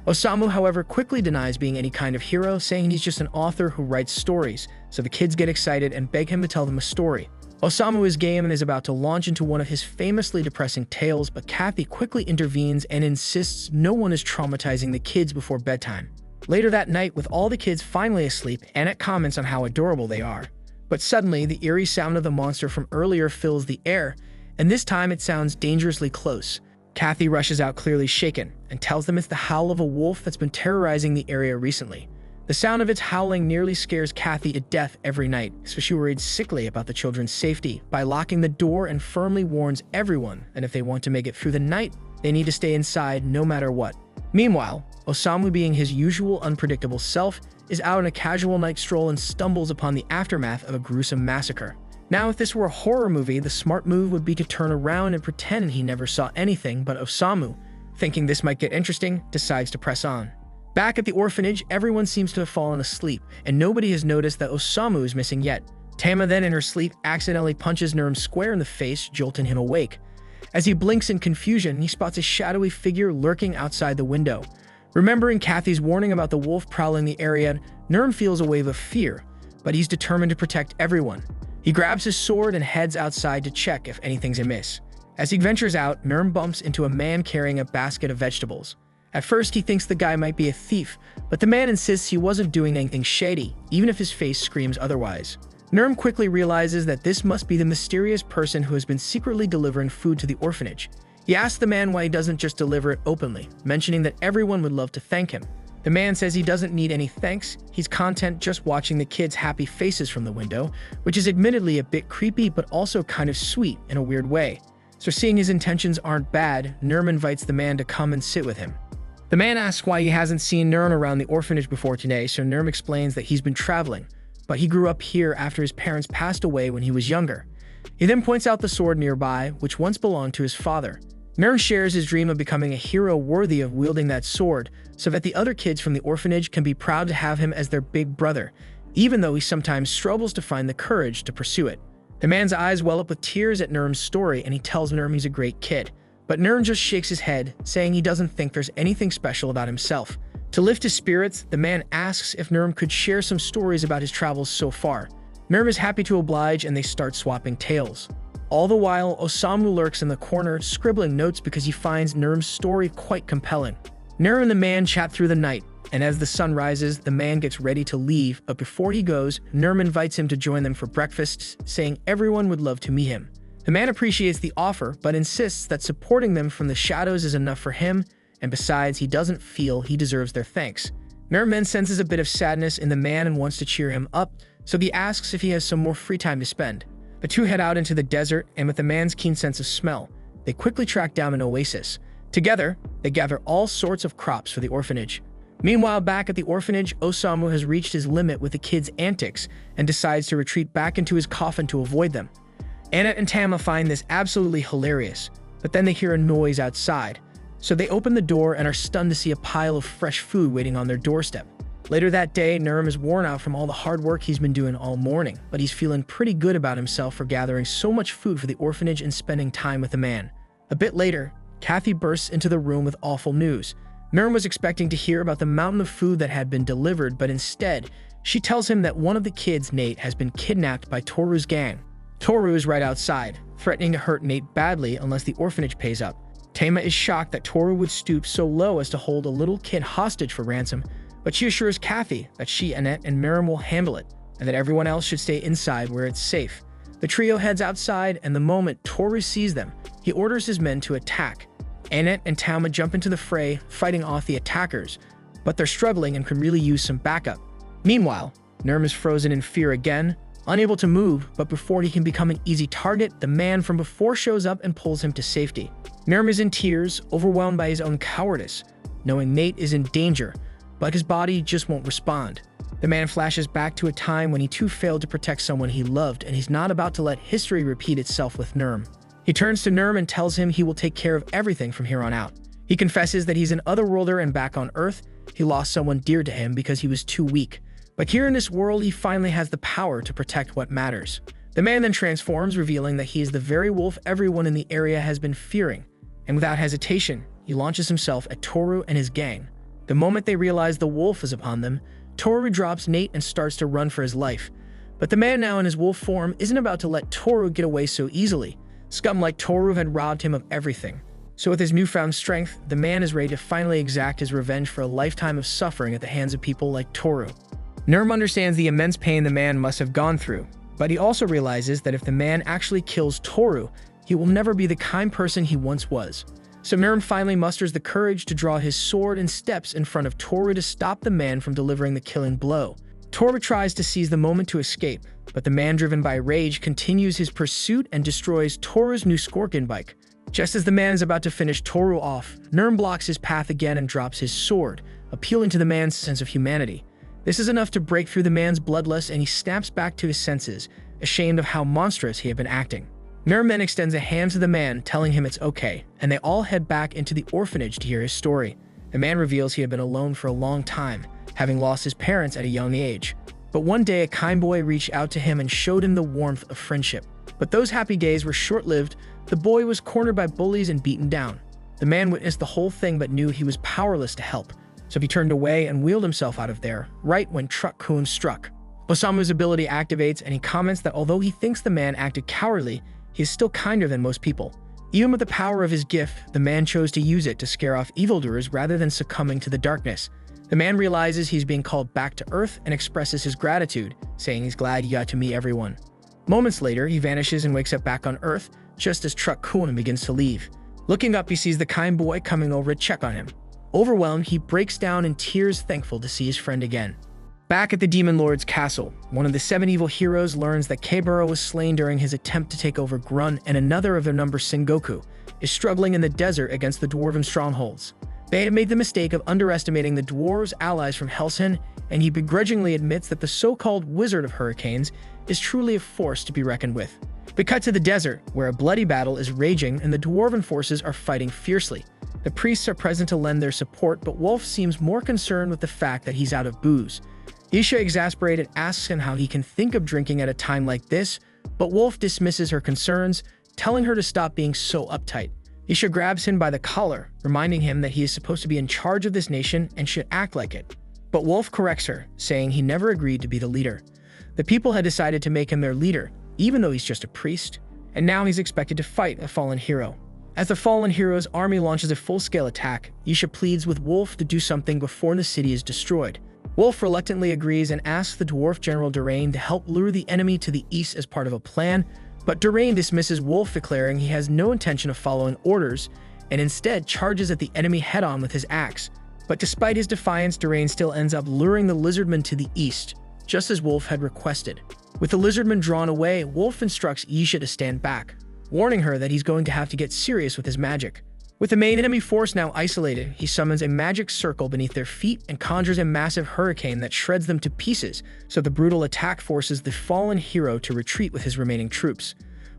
A: Osamu, however, quickly denies being any kind of hero, saying he's just an author who writes stories, so the kids get excited and beg him to tell them a story. Osamu is game and is about to launch into one of his famously depressing tales, but Kathy quickly intervenes and insists no one is traumatizing the kids before bedtime. Later that night, with all the kids finally asleep, Annette comments on how adorable they are. But suddenly, the eerie sound of the monster from earlier fills the air, and this time it sounds dangerously close. Kathy rushes out, clearly shaken, and tells them it's the howl of a wolf that's been terrorizing the area recently. The sound of its howling nearly scares Kathy to death every night, so she worries sickly about the children's safety by locking the door and firmly warns everyone that if they want to make it through the night, they need to stay inside no matter what. Meanwhile, Osamu, being his usual unpredictable self, is out on a casual night stroll and stumbles upon the aftermath of a gruesome massacre. Now, if this were a horror movie, the smart move would be to turn around and pretend he never saw anything, but Osamu, thinking this might get interesting, decides to press on. Back at the orphanage, everyone seems to have fallen asleep, and nobody has noticed that Osamu is missing yet. Tama then, in her sleep, accidentally punches Nurm square in the face, jolting him awake. As he blinks in confusion, he spots a shadowy figure lurking outside the window. Remembering Kathy's warning about the wolf prowling the area, Nurm feels a wave of fear, but he's determined to protect everyone. He He grabs his sword and heads outside to check if anything's amiss. As he ventures out, Nurm bumps into a man carrying a basket of vegetables. At first, he thinks the guy might be a thief, but the man insists he wasn't doing anything shady, even if his face screams otherwise. Nurm quickly realizes that this must be the mysterious person who has been secretly delivering food to the orphanage. He asks the man why he doesn't just deliver it openly, mentioning that everyone would love to thank him. The man says he doesn't need any thanks, he's content just watching the kids' happy faces from the window, which is admittedly a bit creepy but also kind of sweet in a weird way. So seeing his intentions aren't bad, Nurm invites the man to come and sit with him. The man asks why he hasn't seen Nurm around the orphanage before today, so Nurm explains that he's been traveling, but he grew up here after his parents passed away when he was younger. He then points out the sword nearby, which once belonged to his father. Nurm shares his dream of becoming a hero worthy of wielding that sword, so that the other kids from the orphanage can be proud to have him as their big brother, even though he sometimes struggles to find the courage to pursue it. The man's eyes well up with tears at Nurm's story, and he tells Nurm he's a great kid. But Nurm just shakes his head, saying he doesn't think there's anything special about himself. To lift his spirits, the man asks if Nurm could share some stories about his travels so far. Nurm is happy to oblige, and they start swapping tales. All the while, Osamu lurks in the corner, scribbling notes because he finds Nurm's story quite compelling. Nurm and the man chat through the night, and as the sun rises, the man gets ready to leave, but before he goes, Nurm invites him to join them for breakfast, saying everyone would love to meet him. The man appreciates the offer, but insists that supporting them from the shadows is enough for him, and besides, he doesn't feel he deserves their thanks. Nurm then senses a bit of sadness in the man and wants to cheer him up, so he asks if he has some more free time to spend. The two head out into the desert, and with the man's keen sense of smell, they quickly track down an oasis. Together, they gather all sorts of crops for the orphanage. Meanwhile, back at the orphanage, Osamu has reached his limit with the kids' antics and decides to retreat back into his coffin to avoid them. Annette and Tama find this absolutely hilarious, but then they hear a noise outside, so they open the door and are stunned to see a pile of fresh food waiting on their doorstep. Later that day, Nurm is worn out from all the hard work he's been doing all morning, but he's feeling pretty good about himself for gathering so much food for the orphanage and spending time with the man. A bit later, Kathy bursts into the room with awful news. Nurm was expecting to hear about the mountain of food that had been delivered, but instead, she tells him that one of the kids, Nate, has been kidnapped by Toru's gang. Toru is right outside, threatening to hurt Nate badly unless the orphanage pays up. Tama is shocked that Toru would stoop so low as to hold a little kid hostage for ransom, but she assures Kathy that she, Annette, and Miriam will handle it, and that everyone else should stay inside where it's safe. The trio heads outside, and the moment Toru sees them, he orders his men to attack. Annette and Tama jump into the fray, fighting off the attackers, but they're struggling and could really use some backup. Meanwhile, Nurm is frozen in fear again, unable to move, but before he can become an easy target, the man from before shows up and pulls him to safety. Nurm is in tears, overwhelmed by his own cowardice, knowing Nate is in danger, but his body just won't respond. The man flashes back to a time when he too failed to protect someone he loved, and he's not about to let history repeat itself with Nurm. He turns to Nurm and tells him he will take care of everything from here on out. He confesses that he's an otherworlder and back on Earth, he lost someone dear to him because he was too weak. But here in this world, he finally has the power to protect what matters. The man then transforms, revealing that he is the very wolf everyone in the area has been fearing. And without hesitation, he launches himself at Toru and his gang. The moment they realize the wolf is upon them, Toru drops Nate and starts to run for his life. But the man now in his wolf form isn't about to let Toru get away so easily. Scum like Toru had robbed him of everything. So with his newfound strength, the man is ready to finally exact his revenge for a lifetime of suffering at the hands of people like Toru. Nurm understands the immense pain the man must have gone through, but he also realizes that if the man actually kills Toru, he will never be the kind person he once was. So Nurm finally musters the courage to draw his sword and steps in front of Toru to stop the man from delivering the killing blow. Toru tries to seize the moment to escape, but the man driven by rage continues his pursuit and destroys Toru's new Scorpion bike. Just as the man is about to finish Toru off, Nurm blocks his path again and drops his sword, appealing to the man's sense of humanity. This is enough to break through the man's bloodlust, and he snaps back to his senses, ashamed of how monstrous he had been acting. Nurm then extends a hand to the man, telling him it's okay, and they all head back into the orphanage to hear his story. The man reveals he had been alone for a long time, having lost his parents at a young age. But one day, a kind boy reached out to him and showed him the warmth of friendship. But those happy days were short-lived. The boy was cornered by bullies and beaten down. The man witnessed the whole thing but knew he was powerless to help, so he turned away and wheeled himself out of there, right when Truck Kun struck. Osamu's ability activates, and he comments that although he thinks the man acted cowardly, he is still kinder than most people. Even with the power of his gift, the man chose to use it to scare off evildoers rather than succumbing to the darkness. The man realizes he's being called back to Earth and expresses his gratitude, saying he's glad he got to meet everyone. Moments later, he vanishes and wakes up back on Earth, just as Truck Kuhn begins to leave. Looking up, he sees the kind boy coming over to check on him. Overwhelmed, he breaks down in tears, thankful to see his friend again. Back at the Demon Lord's castle, one of the 7 evil heroes learns that Keibara was slain during his attempt to take over Grun, and another of their number, Sengoku, is struggling in the desert against the dwarven strongholds. They had made the mistake of underestimating the dwarves' allies from Helsen, and he begrudgingly admits that the so-called Wizard of Hurricanes is truly a force to be reckoned with. We cut to the desert, where a bloody battle is raging and the dwarven forces are fighting fiercely. The priests are present to lend their support, but Wolf seems more concerned with the fact that he's out of booze. Isha, exasperated, asks him how he can think of drinking at a time like this, but Wolf dismisses her concerns, telling her to stop being so uptight. Isha grabs him by the collar, reminding him that he is supposed to be in charge of this nation and should act like it. But Wolf corrects her, saying he never agreed to be the leader. The people had decided to make him their leader, even though he's just a priest, and now he's expected to fight a fallen hero. As the fallen hero's army launches a full-scale attack, Isha pleads with Wolf to do something before the city is destroyed. Wolf reluctantly agrees and asks the dwarf General Durain to help lure the enemy to the east as part of a plan, but Durain dismisses Wolf, declaring he has no intention of following orders, and instead charges at the enemy head-on with his axe. But despite his defiance, Durain still ends up luring the lizardman to the east, just as Wolf had requested. With the lizardman drawn away, Wolf instructs Isha to stand back, warning her that he's going to have to get serious with his magic. With the main enemy force now isolated, he summons a magic circle beneath their feet and conjures a massive hurricane that shreds them to pieces, so the brutal attack forces the fallen hero to retreat with his remaining troops.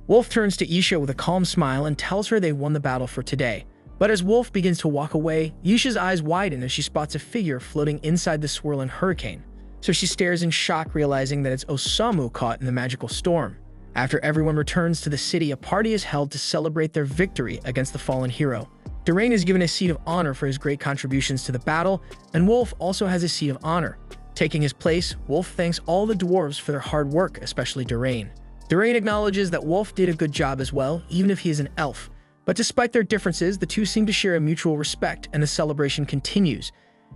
A: Wolf turns to Isha with a calm smile and tells her they won the battle for today. But as Wolf begins to walk away, Isha's eyes widen as she spots a figure floating inside the swirling hurricane. So she stares in shock, realizing that it's Osamu caught in the magical storm. After everyone returns to the city, a party is held to celebrate their victory against the fallen hero. Durain is given a seat of honor for his great contributions to the battle, and Wolf also has a seat of honor. Taking his place, Wolf thanks all the dwarves for their hard work, especially Durain. Durain acknowledges that Wolf did a good job as well, even if he is an elf. But despite their differences, the two seem to share a mutual respect, and the celebration continues.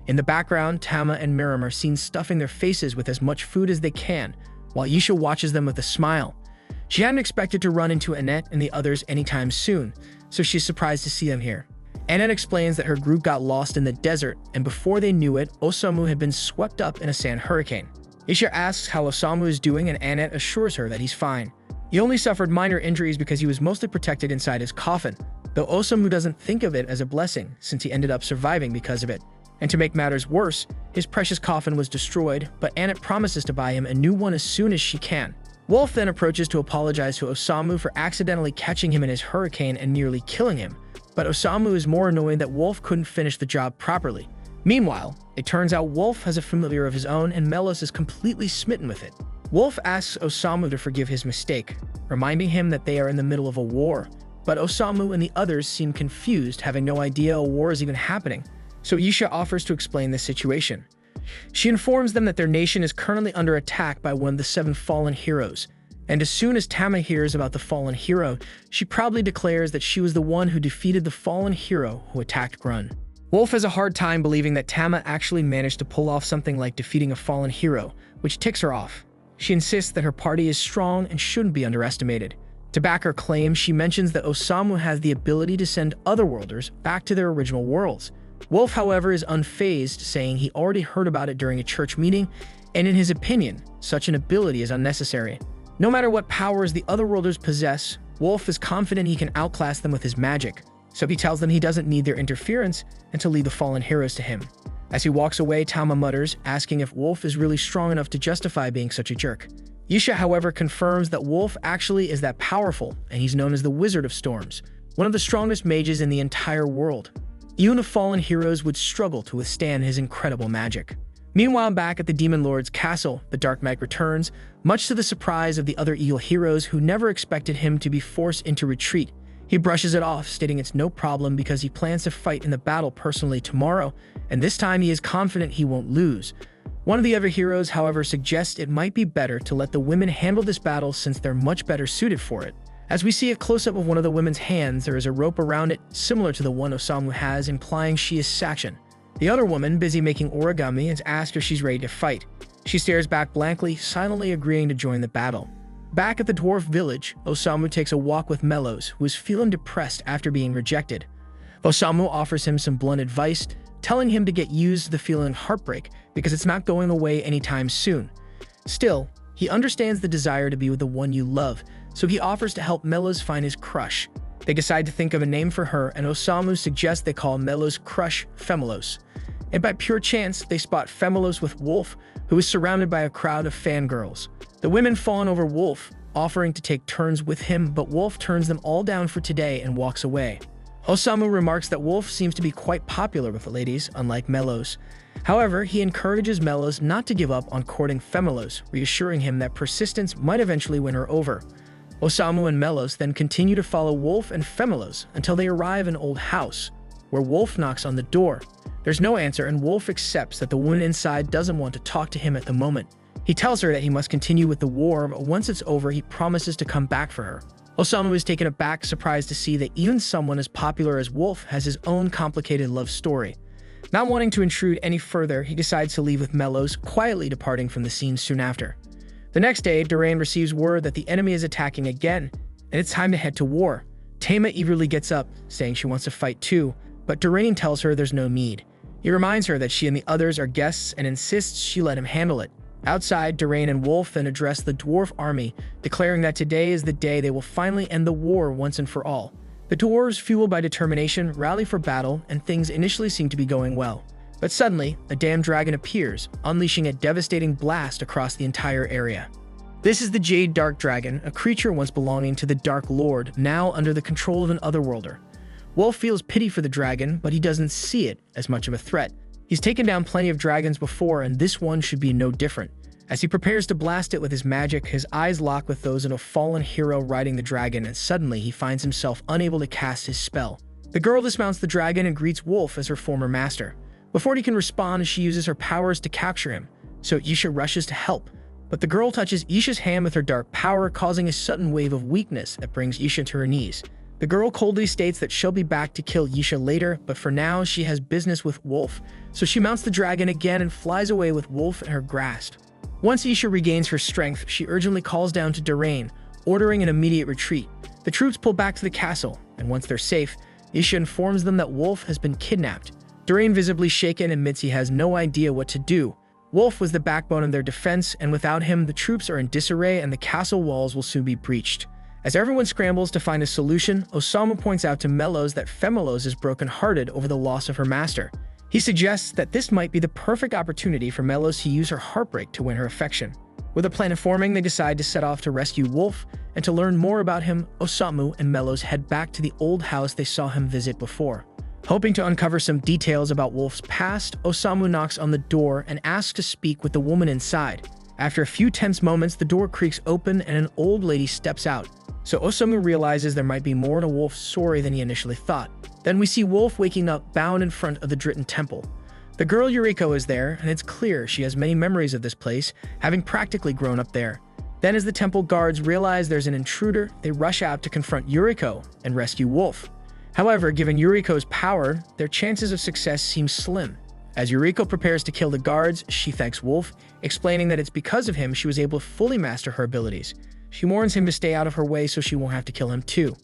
A: In the background, Tama and Miriam are seen stuffing their faces with as much food as they can, while Isha watches them with a smile. She hadn't expected to run into Annette and the others anytime soon, so she's surprised to see them here. Annette explains that her group got lost in the desert, and before they knew it, Osamu had been swept up in a sand hurricane. Isha asks how Osamu is doing, and Annette assures her that he's fine. He only suffered minor injuries because he was mostly protected inside his coffin, though Osamu doesn't think of it as a blessing since he ended up surviving because of it. And to make matters worse, his precious coffin was destroyed, but Annette promises to buy him a new one as soon as she can. Wolf then approaches to apologize to Osamu for accidentally catching him in his hurricane and nearly killing him, but Osamu is more annoyed that Wolf couldn't finish the job properly. Meanwhile, it turns out Wolf has a familiar of his own, and Melos is completely smitten with it. Wolf asks Osamu to forgive his mistake, reminding him that they are in the middle of a war, but Osamu and the others seem confused, having no idea a war is even happening, so Isha offers to explain the situation. She informs them that their nation is currently under attack by one of the 7 fallen heroes, and as soon as Tama hears about the fallen hero, she proudly declares that she was the one who defeated the fallen hero who attacked Grun. Wolf has a hard time believing that Tama actually managed to pull off something like defeating a fallen hero, which ticks her off. She insists that her party is strong and shouldn't be underestimated. To back her claim, she mentions that Osamu has the ability to send otherworlders back to their original worlds. Wolf, however, is unfazed, saying he already heard about it during a church meeting, and in his opinion, such an ability is unnecessary. No matter what powers the otherworlders possess, Wolf is confident he can outclass them with his magic, so he tells them he doesn't need their interference and to leave the fallen heroes to him. As he walks away, Tama mutters, asking if Wolf is really strong enough to justify being such a jerk. Isha, however, confirms that Wolf actually is that powerful, and he's known as the Wizard of Storms, one of the strongest mages in the entire world. Even the fallen heroes would struggle to withstand his incredible magic. Meanwhile, back at the Demon Lord's castle, the Dark Knight returns, much to the surprise of the other evil heroes who never expected him to be forced into retreat. He brushes it off, stating it's no problem because he plans to fight in the battle personally tomorrow, and this time he is confident he won't lose. One of the other heroes, however, suggests it might be better to let the women handle this battle since they're much better suited for it. As we see a close-up of one of the women's hands, there is a rope around it, similar to the one Osamu has, implying she is Sacchan. The other woman, busy making origami, is asked if she's ready to fight. She stares back blankly, silently agreeing to join the battle. Back at the dwarf village, Osamu takes a walk with Melos, who is feeling depressed after being rejected. Osamu offers him some blunt advice, telling him to get used to the feeling of heartbreak because it's not going away anytime soon. Still, he understands the desire to be with the one you love, so he offers to help Melos find his crush. They decide to think of a name for her, and Osamu suggests they call Melos' crush Femelos. And by pure chance, they spot Femelos with Wolf, who is surrounded by a crowd of fangirls. The women fawn over Wolf, offering to take turns with him, but Wolf turns them all down for today and walks away. Osamu remarks that Wolf seems to be quite popular with the ladies, unlike Melos. However, he encourages Melos not to give up on courting Femelos, reassuring him that persistence might eventually win her over. Osamu and Melos then continue to follow Wolf and Femelos until they arrive in an old house, where Wolf knocks on the door. There's no answer, and Wolf accepts that the woman inside doesn't want to talk to him at the moment. He tells her that he must continue with the war, but once it's over, he promises to come back for her. Osamu is taken aback, surprised to see that even someone as popular as Wolf has his own complicated love story. Not wanting to intrude any further, he decides to leave with Melos, quietly departing from the scene soon after. The next day, Durain receives word that the enemy is attacking again, and it's time to head to war. Tama eagerly gets up, saying she wants to fight too, but Durain tells her there's no need. He reminds her that she and the others are guests and insists she let him handle it. Outside, Durain and Wolf then address the dwarf army, declaring that today is the day they will finally end the war once and for all. The dwarves, fueled by determination, rally for battle, and things initially seem to be going well. But suddenly, a damned dragon appears, unleashing a devastating blast across the entire area. This is the Jade Dark Dragon, a creature once belonging to the Dark Lord, now under the control of an otherworlder. Wolf feels pity for the dragon, but he doesn't see it as much of a threat. He's taken down plenty of dragons before, and this one should be no different. As he prepares to blast it with his magic, his eyes lock with those of a fallen hero riding the dragon, and suddenly he finds himself unable to cast his spell. The girl dismounts the dragon and greets Wolf as her former master. Before he can respond, she uses her powers to capture him, so Isha rushes to help. But the girl touches Isha's hand with her dark power, causing a sudden wave of weakness that brings Isha to her knees. The girl coldly states that she'll be back to kill Isha later, but for now she has business with Wolf, so she mounts the dragon again and flies away with Wolf in her grasp. Once Isha regains her strength, she urgently calls down to Durain, ordering an immediate retreat. The troops pull back to the castle, and once they're safe, Isha informs them that Wolf has been kidnapped. Durain, visibly shaken, admits he has no idea what to do. Wolf was the backbone of their defense, and without him, the troops are in disarray and the castle walls will soon be breached. As everyone scrambles to find a solution, Osamu points out to Melos that Femelos is broken-hearted over the loss of her master. He suggests that this might be the perfect opportunity for Melos to use her heartbreak to win her affection. With a plan forming, they decide to set off to rescue Wolf, and to learn more about him, Osamu and Melos head back to the old house they saw him visit before. Hoping to uncover some details about Wolf's past, Osamu knocks on the door and asks to speak with the woman inside. After a few tense moments, the door creaks open and an old lady steps out. So Osamu realizes there might be more to Wolf's story than he initially thought. Then we see Wolf waking up bound in front of the Dritten Temple. The girl Yuriko is there, and it's clear she has many memories of this place, having practically grown up there. Then as the temple guards realize there's an intruder, they rush out to confront Yuriko and rescue Wolf. However, given Yuriko's power, their chances of success seem slim. As Yuriko prepares to kill the guards, she thanks Wolf, explaining that it's because of him she was able to fully master her abilities. She warns him to stay out of her way so she won't have to kill him too.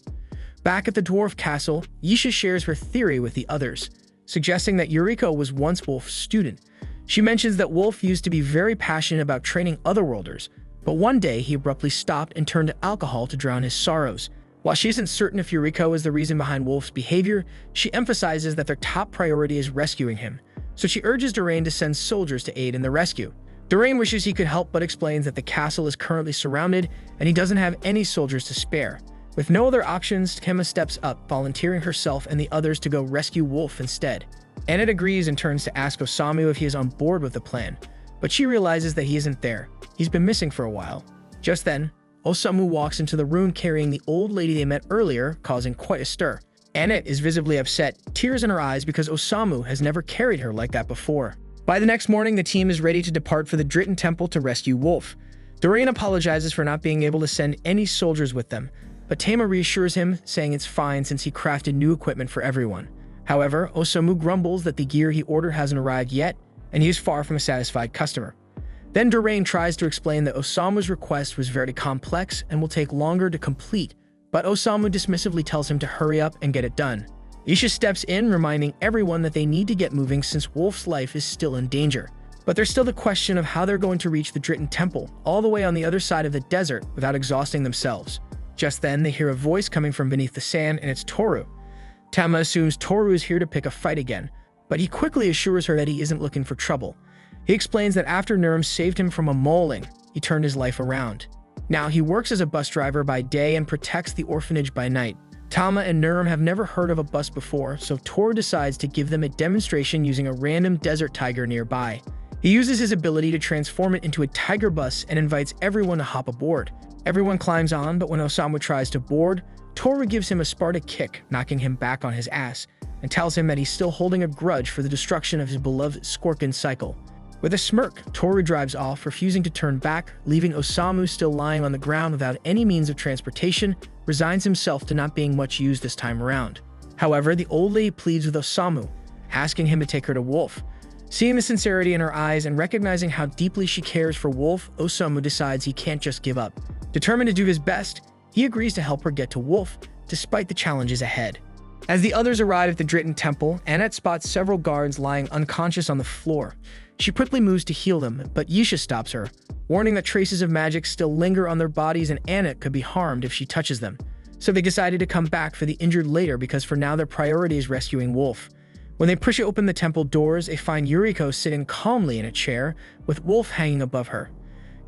A: Back at the dwarf castle, Isha shares her theory with the others, suggesting that Yuriko was once Wolf's student. She mentions that Wolf used to be very passionate about training otherworlders, but one day he abruptly stopped and turned to alcohol to drown his sorrows. While she isn't certain if Yuriko is the reason behind Wolf's behavior, she emphasizes that their top priority is rescuing him, so she urges Durain to send soldiers to aid in the rescue. Durain wishes he could help but explains that the castle is currently surrounded and he doesn't have any soldiers to spare. With no other options, Tama steps up, volunteering herself and the others to go rescue Wolf instead. Annette agrees and turns to ask Osamu if he is on board with the plan, but she realizes that he isn't there. He's been missing for a while. Just then, Osamu walks into the room carrying the old lady they met earlier, causing quite a stir. Annette is visibly upset, tears in her eyes because Osamu has never carried her like that before. By the next morning, the team is ready to depart for the Dritten Temple to rescue Wolf. Dorian apologizes for not being able to send any soldiers with them, but Tama reassures him, saying it's fine since he crafted new equipment for everyone. However, Osamu grumbles that the gear he ordered hasn't arrived yet, and he is far from a satisfied customer. Then Dorian tries to explain that Osamu's request was very complex and will take longer to complete, but Osamu dismissively tells him to hurry up and get it done. Isha steps in, reminding everyone that they need to get moving since Wolf's life is still in danger. But there's still the question of how they're going to reach the Dritten Temple, all the way on the other side of the desert, without exhausting themselves. Just then, they hear a voice coming from beneath the sand, and it's Toru. Tama assumes Toru is here to pick a fight again, but he quickly assures her that he isn't looking for trouble. He explains that after Nurm saved him from a mauling, he turned his life around. Now he works as a bus driver by day and protects the orphanage by night. Tama and Nurm have never heard of a bus before, so Toru decides to give them a demonstration using a random desert tiger nearby. He uses his ability to transform it into a tiger bus and invites everyone to hop aboard. Everyone climbs on, but when Osamu tries to board, Toru gives him a Sparta kick, knocking him back on his ass, and tells him that he's still holding a grudge for the destruction of his beloved Scorpion cycle. With a smirk, Toru drives off, refusing to turn back, leaving Osamu still lying on the ground without any means of transportation, resigns himself to not being much used this time around. However, the old lady pleads with Osamu, asking him to take her to Wolf. Seeing the sincerity in her eyes and recognizing how deeply she cares for Wolf, Osamu decides he can't just give up. Determined to do his best, he agrees to help her get to Wolf, despite the challenges ahead. As the others arrive at the Dritten Temple, Annette spots several guards lying unconscious on the floor. She quickly moves to heal them, but Yisha stops her, warning that traces of magic still linger on their bodies and Annette could be harmed if she touches them. So they decided to come back for the injured later because for now their priority is rescuing Wolf. When they push open the temple doors, they find Yuriko sitting calmly in a chair, with Wolf hanging above her.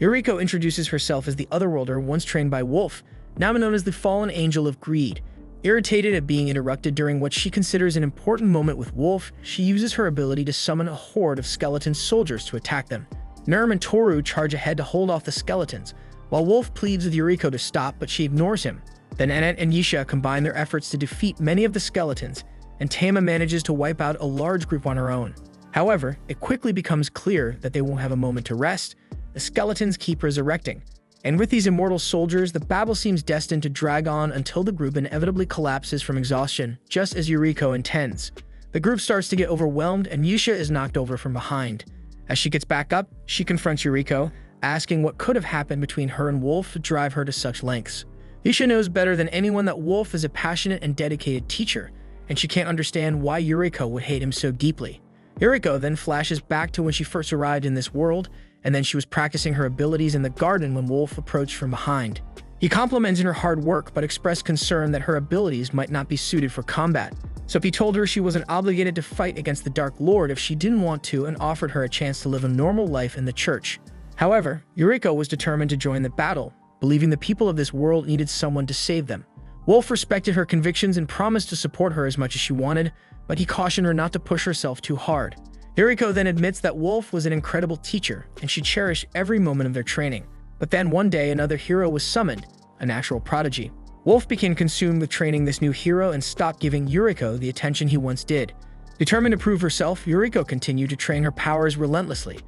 A: Yuriko introduces herself as the Otherworlder once trained by Wolf, now known as the Fallen Angel of Greed. Irritated at being interrupted during what she considers an important moment with Wolf, she uses her ability to summon a horde of skeleton soldiers to attack them. Nurm and Toru charge ahead to hold off the skeletons, while Wolf pleads with Yuriko to stop, but she ignores him. Then Annette and Yisha combine their efforts to defeat many of the skeletons, and Tama manages to wipe out a large group on her own. However, it quickly becomes clear that they won't have a moment to rest. The skeletons keep resurrecting. And with these immortal soldiers, the battle seems destined to drag on until the group inevitably collapses from exhaustion, just as Yuriko intends. The group starts to get overwhelmed, and Yisha is knocked over from behind. As she gets back up, she confronts Yuriko, asking what could have happened between her and Wolf to drive her to such lengths. Yisha knows better than anyone that Wolf is a passionate and dedicated teacher, and she can't understand why Yuriko would hate him so deeply. Yuriko then flashes back to when she first arrived in this world, and then she was practicing her abilities in the garden when Wolf approached from behind. He complimented her hard work but expressed concern that her abilities might not be suited for combat. So he told her she wasn't obligated to fight against the Dark Lord if she didn't want to and offered her a chance to live a normal life in the church. However, Yuriko was determined to join the battle, believing the people of this world needed someone to save them. Wolf respected her convictions and promised to support her as much as she wanted, but he cautioned her not to push herself too hard. Yuriko then admits that Wolf was an incredible teacher, and she cherished every moment of their training. But then one day another hero was summoned, a natural prodigy. Wolf became consumed with training this new hero and stopped giving Yuriko the attention he once did. Determined to prove herself, Yuriko continued to train her powers relentlessly.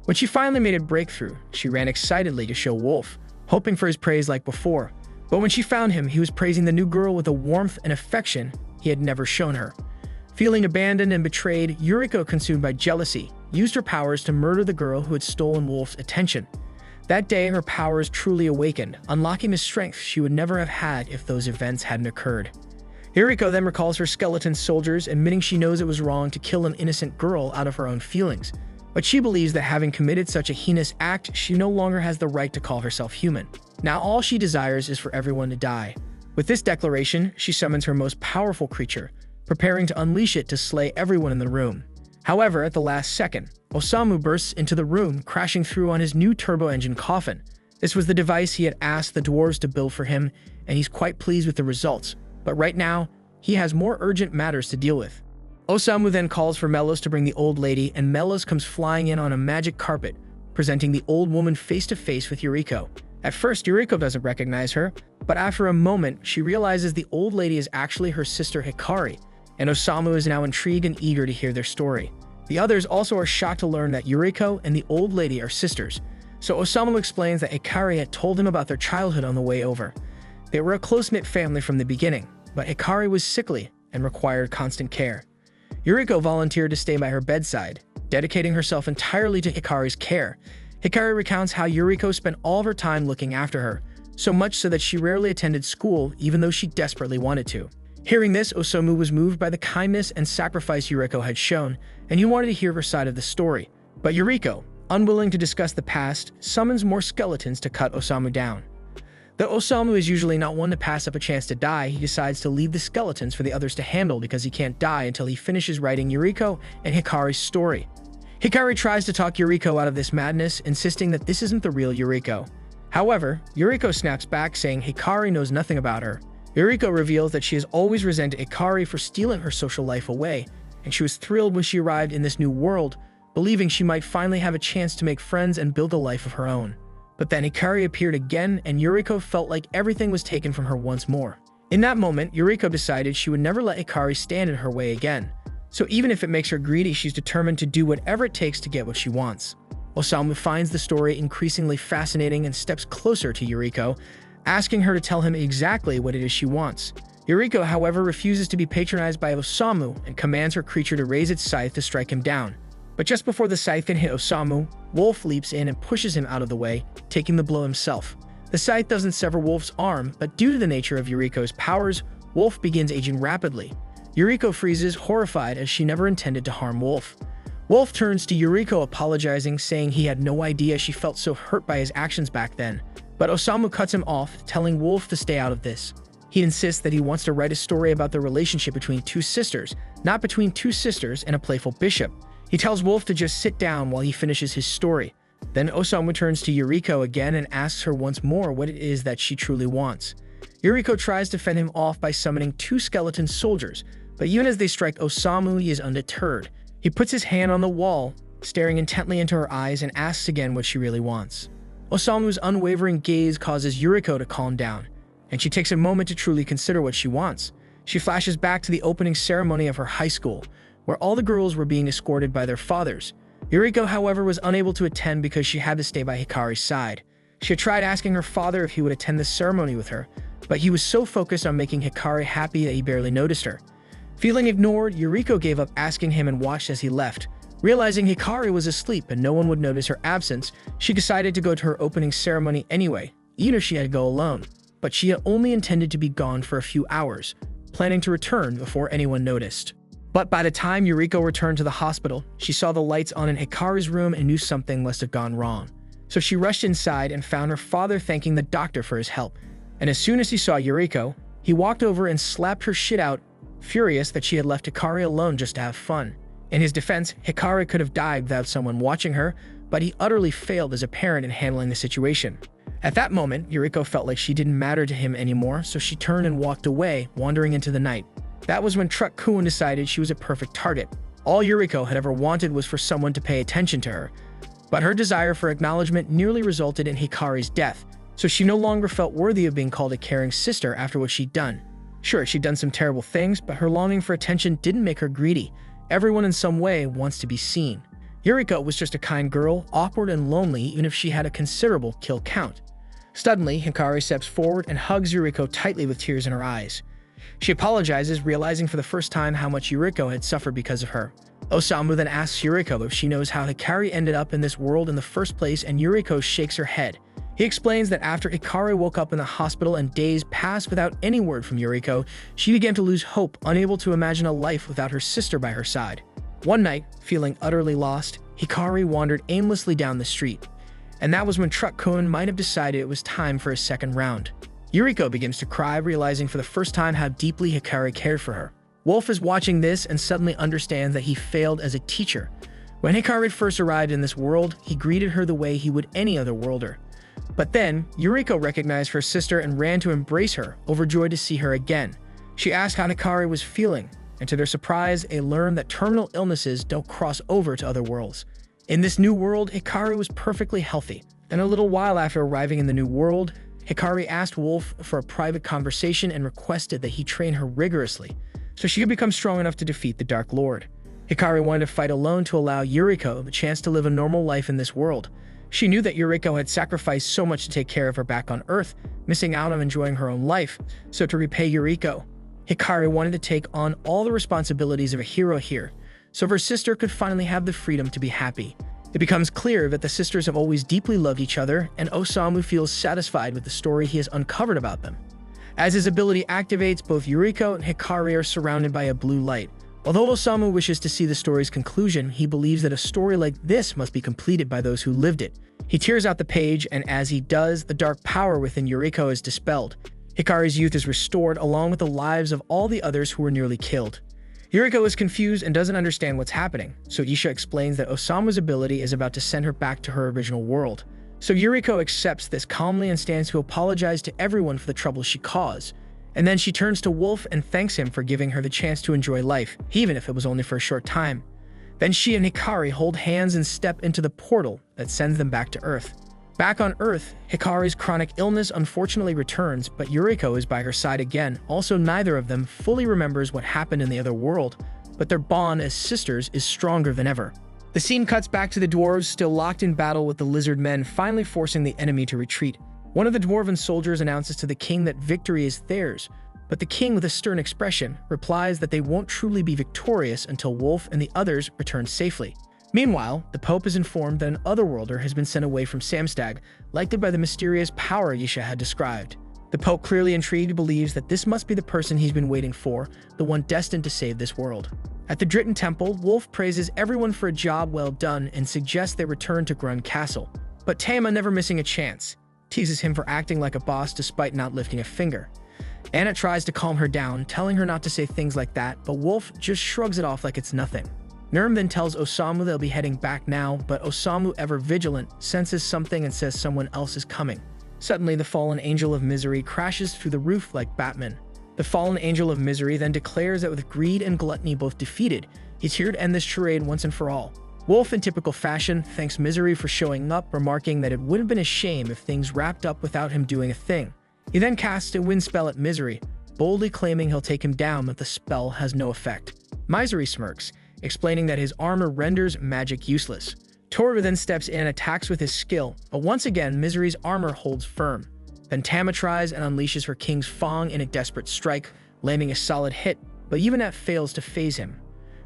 A: When she finally made a breakthrough, she ran excitedly to show Wolf, hoping for his praise like before. But when she found him, he was praising the new girl with a warmth and affection he had never shown her. Feeling abandoned and betrayed, Yuriko, consumed by jealousy, used her powers to murder the girl who had stolen Wolf's attention. That day, her powers truly awakened, unlocking the strength she would never have had if those events hadn't occurred. Yuriko then recalls her skeleton soldiers, admitting she knows it was wrong to kill an innocent girl out of her own feelings. But she believes that having committed such a heinous act, she no longer has the right to call herself human. Now all she desires is for everyone to die. With this declaration, she summons her most powerful creature, preparing to unleash it to slay everyone in the room. However, at the last second, Osamu bursts into the room, crashing through on his new turbo-engine coffin. This was the device he had asked the dwarves to build for him, and he's quite pleased with the results. But right now, he has more urgent matters to deal with. Osamu then calls for Melos to bring the old lady, and Melos comes flying in on a magic carpet, presenting the old woman face to face with Yuriko. At first, Yuriko doesn't recognize her, but after a moment, she realizes the old lady is actually her sister Hikari, and Osamu is now intrigued and eager to hear their story. The others also are shocked to learn that Yuriko and the old lady are sisters, so Osamu explains that Hikari had told him about their childhood on the way over. They were a close-knit family from the beginning, but Hikari was sickly and required constant care. Yuriko volunteered to stay by her bedside, dedicating herself entirely to Hikari's care. Hikari recounts how Yuriko spent all of her time looking after her, so much so that she rarely attended school even though she desperately wanted to. Hearing this, Osamu was moved by the kindness and sacrifice Yuriko had shown, and he wanted to hear her side of the story. But Yuriko, unwilling to discuss the past, summons more skeletons to cut Osamu down. Though Osamu is usually not one to pass up a chance to die, he decides to leave the skeletons for the others to handle because he can't die until he finishes writing Yuriko and Hikari's story. Hikari tries to talk Yuriko out of this madness, insisting that this isn't the real Yuriko. However, Yuriko snaps back, saying Hikari knows nothing about her. Yuriko reveals that she has always resented Hikari for stealing her social life away, and she was thrilled when she arrived in this new world, believing she might finally have a chance to make friends and build a life of her own. But then Hikari appeared again, and Yuriko felt like everything was taken from her once more. In that moment, Yuriko decided she would never let Hikari stand in her way again. So even if it makes her greedy, she's determined to do whatever it takes to get what she wants. Osamu finds the story increasingly fascinating and steps closer to Yuriko, asking her to tell him exactly what it is she wants. Yuriko, however, refuses to be patronized by Osamu and commands her creature to raise its scythe to strike him down. But just before the scythe can hit Osamu, Wolf leaps in and pushes him out of the way, taking the blow himself. The scythe doesn't sever Wolf's arm, but due to the nature of Yuriko's powers, Wolf begins aging rapidly. Yuriko freezes, horrified, as she never intended to harm Wolf. Wolf turns to Yuriko apologizing, saying he had no idea she felt so hurt by his actions back then. But Osamu cuts him off, telling Wolf to stay out of this. He insists that he wants to write a story about the relationship between two sisters, not between two sisters and a playful bishop. He tells Wolf to just sit down while he finishes his story. Then Osamu turns to Yuriko again and asks her once more what it is that she truly wants. Yuriko tries to fend him off by summoning two skeleton soldiers, but even as they strike Osamu, he is undeterred. He puts his hand on the wall, staring intently into her eyes, and asks again what she really wants. Osamu's unwavering gaze causes Yuriko to calm down, and she takes a moment to truly consider what she wants. She flashes back to the opening ceremony of her high school, where all the girls were being escorted by their fathers. Yuriko, however, was unable to attend because she had to stay by Hikari's side. She had tried asking her father if he would attend the ceremony with her, but he was so focused on making Hikari happy that he barely noticed her. Feeling ignored, Yuriko gave up asking him and watched as he left. Realizing Hikari was asleep and no one would notice her absence, she decided to go to her opening ceremony anyway, even if she had to go alone. But she had only intended to be gone for a few hours, planning to return before anyone noticed. But by the time Yuriko returned to the hospital, she saw the lights on in Hikari's room and knew something must have gone wrong. So she rushed inside and found her father thanking the doctor for his help. And as soon as he saw Yuriko, he walked over and slapped her shit out, furious that she had left Hikari alone just to have fun. In his defense, Hikari could have died without someone watching her, but he utterly failed as a parent in handling the situation. At that moment, Yuriko felt like she didn't matter to him anymore, so she turned and walked away, wandering into the night. That was when Truck Kun decided she was a perfect target. All Yuriko had ever wanted was for someone to pay attention to her. But her desire for acknowledgement nearly resulted in Hikari's death, so she no longer felt worthy of being called a caring sister after what she'd done. Sure, she'd done some terrible things, but her longing for attention didn't make her greedy. Everyone in some way wants to be seen. Yuriko was just a kind girl, awkward and lonely even if she had a considerable kill count. Suddenly, Hikari steps forward and hugs Yuriko tightly with tears in her eyes. She apologizes, realizing for the first time how much Yuriko had suffered because of her. Osamu then asks Yuriko if she knows how Hikari ended up in this world in the first place, and Yuriko shakes her head. He explains that after Hikari woke up in the hospital and days passed without any word from Yuriko, she began to lose hope, unable to imagine a life without her sister by her side. One night, feeling utterly lost, Hikari wandered aimlessly down the street. And that was when Truck Kun might have decided it was time for a second round. Yuriko begins to cry, realizing for the first time how deeply Hikari cared for her. Wolf is watching this and suddenly understands that he failed as a teacher. When Hikari first arrived in this world, he greeted her the way he would any other worlder. But then, Yuriko recognized her sister and ran to embrace her, overjoyed to see her again. She asked how Hikari was feeling, and to their surprise, they learned that terminal illnesses don't cross over to other worlds. In this new world, Hikari was perfectly healthy. And a little while after arriving in the new world, Hikari asked Wolf for a private conversation and requested that he train her rigorously, so she could become strong enough to defeat the Dark Lord. Hikari wanted to fight alone to allow Yuriko the chance to live a normal life in this world. She knew that Yuriko had sacrificed so much to take care of her back on Earth, missing out on enjoying her own life. So to repay Yuriko, Hikari wanted to take on all the responsibilities of a hero here, so her sister could finally have the freedom to be happy. It becomes clear that the sisters have always deeply loved each other, and Osamu feels satisfied with the story he has uncovered about them. As his ability activates, both Yuriko and Hikari are surrounded by a blue light. Although Osamu wishes to see the story's conclusion, he believes that a story like this must be completed by those who lived it. He tears out the page, and as he does, the dark power within Yuriko is dispelled. Hikari's youth is restored, along with the lives of all the others who were nearly killed. Yuriko is confused and doesn't understand what's happening, so Isha explains that Osamu's ability is about to send her back to her original world. So Yuriko accepts this calmly and stands to apologize to everyone for the trouble she caused. And then she turns to Wolf and thanks him for giving her the chance to enjoy life, even if it was only for a short time. Then she and Hikari hold hands and step into the portal that sends them back to Earth. Back on Earth, Hikari's chronic illness unfortunately returns, but Yuriko is by her side again. Also, neither of them fully remembers what happened in the other world, but their bond as sisters is stronger than ever. The scene cuts back to the dwarves still locked in battle with the lizard men, finally forcing the enemy to retreat. One of the dwarven soldiers announces to the king that victory is theirs, but the king, with a stern expression, replies that they won't truly be victorious until Wolf and the others return safely. Meanwhile, the Pope is informed that an otherworlder has been sent away from Samstag, lighted by the mysterious power Yisha had described. The Pope, clearly intrigued, believes that this must be the person he's been waiting for, the one destined to save this world. At the Dritten Temple, Wolf praises everyone for a job well done and suggests they return to Grun Castle. But Tama, never missing a chance, teases him for acting like a boss despite not lifting a finger. Annette tries to calm her down, telling her not to say things like that, but Wolf just shrugs it off like it's nothing. Nurm then tells Osamu they'll be heading back now, but Osamu, ever vigilant, senses something and says someone else is coming. Suddenly, the fallen angel of misery crashes through the roof like Batman. The fallen angel of misery then declares that with greed and gluttony both defeated, he's here to end this charade once and for all. Wolf, in typical fashion, thanks Misery for showing up, remarking that it would have been a shame if things wrapped up without him doing a thing. He then casts a wind spell at Misery, boldly claiming he'll take him down, but the spell has no effect. Misery smirks, explaining that his armor renders magic useless. Toru then steps in and attacks with his skill, but once again, Misery's armor holds firm. Then Tama tries and unleashes her King's Fong in a desperate strike, landing a solid hit, but even that fails to phase him.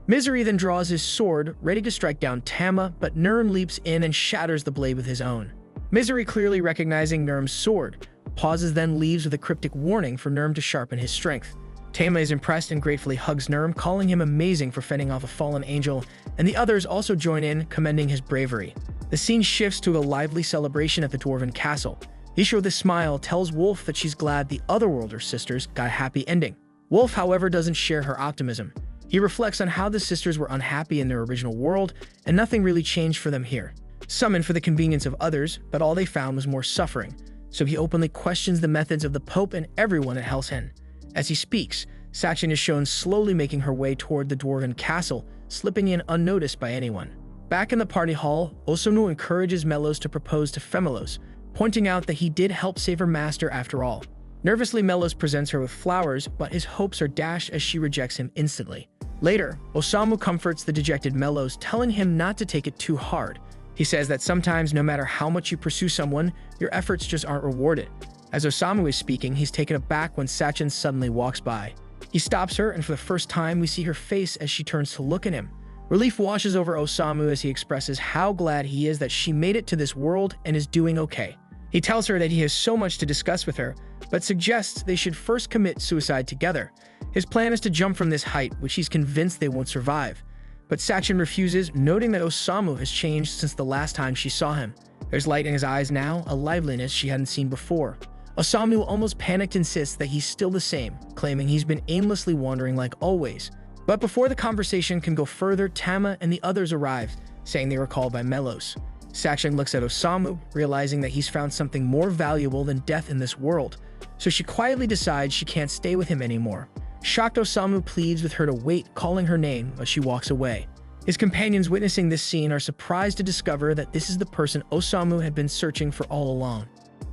A: Misery then draws his sword, ready to strike down Tama, but Nurm leaps in and shatters the blade with his own. Misery, clearly recognizing Nurm's sword, pauses, then leaves with a cryptic warning for Nurm to sharpen his strength. Tama is impressed and gratefully hugs Nurm, calling him amazing for fending off a fallen angel, and the others also join in, commending his bravery. The scene shifts to a lively celebration at the Dwarven Castle. Isha, with a smile, tells Wolf that she's glad the Otherworlder sisters got a happy ending. Wolf, however, doesn't share her optimism. He reflects on how the sisters were unhappy in their original world, and nothing really changed for them here. Summoned for the convenience of others, but all they found was more suffering, so he openly questions the methods of the Pope and everyone at Hell's Hen. As he speaks, Sacchan is shown slowly making her way toward the Dwarven Castle, slipping in unnoticed by anyone. Back in the party hall, Osamu encourages Melos to propose to Femelos, pointing out that he did help save her master after all. Nervously, Melos presents her with flowers, but his hopes are dashed as she rejects him instantly. Later, Osamu comforts the dejected Melos, telling him not to take it too hard. He says that sometimes, no matter how much you pursue someone, your efforts just aren't rewarded. As Osamu is speaking, he's taken aback when Sacchan suddenly walks by. He stops her, and for the first time, we see her face as she turns to look at him. Relief washes over Osamu as he expresses how glad he is that she made it to this world and is doing okay. He tells her that he has so much to discuss with her, but suggests they should first commit suicide together. His plan is to jump from this height, which he's convinced they won't survive. But Sacchan refuses, noting that Osamu has changed since the last time she saw him. There's light in his eyes now, a liveliness she hadn't seen before. Osamu, almost panicked, insists that he's still the same, claiming he's been aimlessly wandering like always. But before the conversation can go further, Tama and the others arrive, saying they were called by Melos. Sacchan looks at Osamu, realizing that he's found something more valuable than death in this world, so she quietly decides she can't stay with him anymore. Shocked, Osamu pleads with her to wait, calling her name, but she walks away. His companions witnessing this scene are surprised to discover that this is the person Osamu had been searching for all along.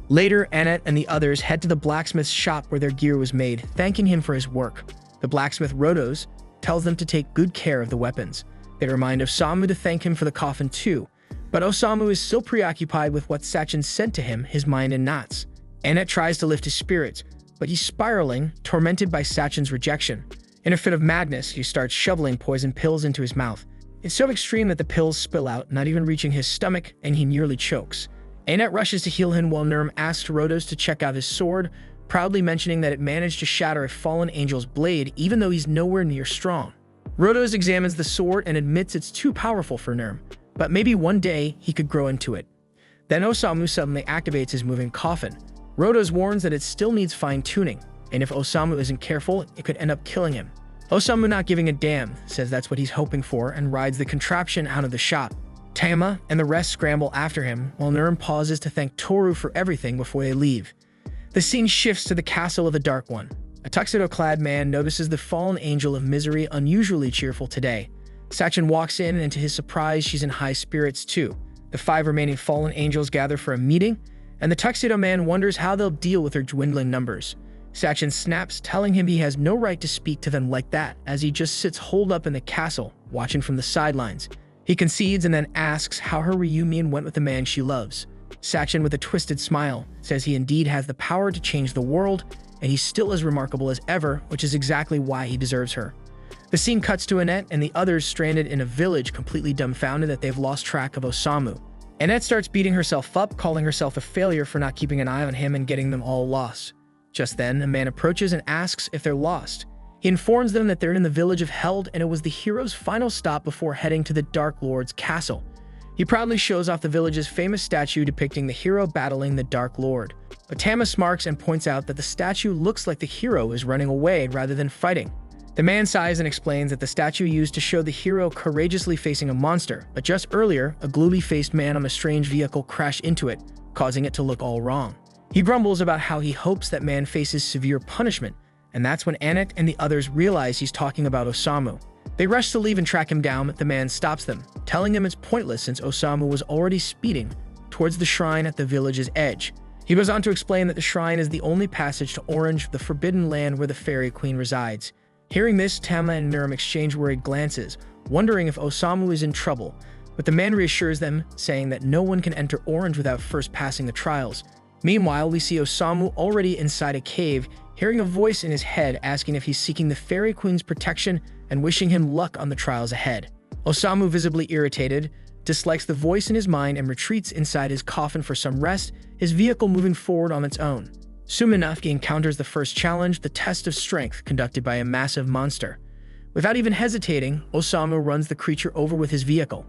A: Later, Annette and the others head to the blacksmith's shop where their gear was made, thanking him for his work. The blacksmith, Rodos, tells them to take good care of the weapons. They remind Osamu to thank him for the coffin too, but Osamu is still preoccupied with what Sacchan said to him, his mind in knots. Annette tries to lift his spirits, but he's spiraling, tormented by Sacchan's rejection. In a fit of madness, he starts shoveling poison pills into his mouth. It's so extreme that the pills spill out, not even reaching his stomach, and he nearly chokes. Annette rushes to heal him while Nurm asks Rhodos to check out his sword, proudly mentioning that it managed to shatter a fallen angel's blade even though he's nowhere near strong. Rhodos examines the sword and admits it's too powerful for Nurm, but maybe one day he could grow into it. Then Osamu suddenly activates his moving coffin. Rhodos warns that it still needs fine-tuning, and if Osamu isn't careful, it could end up killing him. Osamu, not giving a damn, says that's what he's hoping for and rides the contraption out of the shop. Tama and the rest scramble after him, while Nurm pauses to thank Toru for everything before they leave. The scene shifts to the castle of the Dark One. A tuxedo-clad man notices the fallen angel of misery unusually cheerful today. Sacchan walks in, and to his surprise, she's in high spirits too. The 5 remaining fallen angels gather for a meeting, and the tuxedo man wonders how they'll deal with their dwindling numbers. Sacchan snaps, telling him he has no right to speak to them like that, as he just sits holed up in the castle, watching from the sidelines. He concedes and then asks how her reunion went with the man she loves. Sacchan, with a twisted smile, says he indeed has the power to change the world, and he's still as remarkable as ever, which is exactly why he deserves her. The scene cuts to Annette and the others stranded in a village, completely dumbfounded that they've lost track of Osamu. Annette starts beating herself up, calling herself a failure for not keeping an eye on him and getting them all lost. Just then, a man approaches and asks if they're lost. He informs them that they're in the village of Held, and it was the hero's final stop before heading to the Dark Lord's castle. He proudly shows off the village's famous statue depicting the hero battling the Dark Lord. But Tama smirks and points out that the statue looks like the hero is running away rather than fighting. The man sighs and explains that the statue used to show the hero courageously facing a monster, but just earlier, a gloomy-faced man on a strange vehicle crashed into it, causing it to look all wrong. He grumbles about how he hopes that man faces severe punishment, and that's when Annette and the others realize he's talking about Osamu. They rush to leave and track him down, but the man stops them, telling them it's pointless since Osamu was already speeding towards the shrine at the village's edge. He goes on to explain that the shrine is the only passage to Orange, the forbidden land where the fairy queen resides. Hearing this, Tama and Nurm exchange worried glances, wondering if Osamu is in trouble, but the man reassures them, saying that no one can enter Orange without first passing the trials. Meanwhile, we see Osamu already inside a cave, hearing a voice in his head asking if he's seeking the fairy queen's protection and wishing him luck on the trials ahead. Osamu, visibly irritated, dislikes the voice in his mind and retreats inside his coffin for some rest, his vehicle moving forward on its own. Soon enough, he encounters the first challenge, the test of strength, conducted by a massive monster. Without even hesitating, Osamu runs the creature over with his vehicle.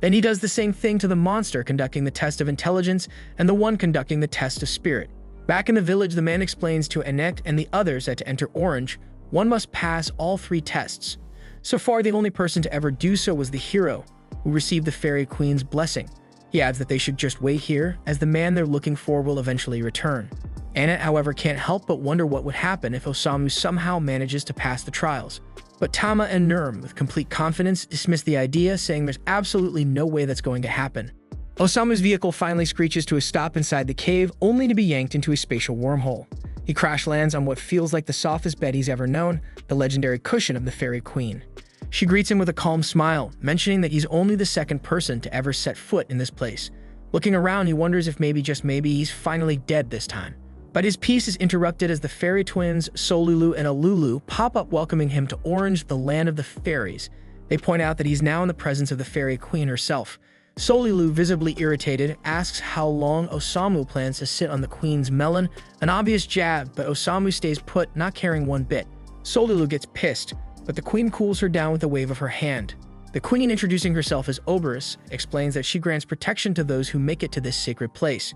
A: Then he does the same thing to the monster, conducting the test of intelligence and the one conducting the test of spirit. Back in the village, the man explains to Annette and the others that to enter Orange, one must pass all 3 tests. So far, the only person to ever do so was the hero, who received the fairy queen's blessing. He adds that they should just wait here, as the man they're looking for will eventually return. Annette, however, can't help but wonder what would happen if Osamu somehow manages to pass the trials. But Tama and Nurm, with complete confidence, dismiss the idea, saying there's absolutely no way that's going to happen. Osamu's vehicle finally screeches to a stop inside the cave, only to be yanked into a spatial wormhole. He crash lands on what feels like the softest bed he's ever known, the legendary cushion of the fairy queen. She greets him with a calm smile, mentioning that he's only the second person to ever set foot in this place. Looking around, he wonders if maybe, just maybe, he's finally dead this time. But his peace is interrupted as the fairy twins, Solulu and Alulu, pop up welcoming him to Orange, the land of the fairies. They point out that he's now in the presence of the fairy queen herself. Solulu, visibly irritated, asks how long Osamu plans to sit on the queen's melon, an obvious jab, but Osamu stays put, not caring one bit. Solulu gets pissed, but the queen cools her down with a wave of her hand. The queen, introducing herself as Oberus, explains that she grants protection to those who make it to this sacred place.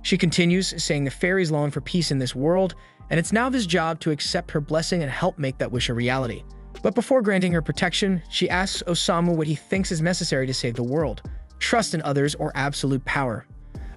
A: She continues, saying the fairies long for peace in this world, and it's now this job to accept her blessing and help make that wish a reality. But before granting her protection, she asks Osamu what he thinks is necessary to save the world: trust in others or absolute power.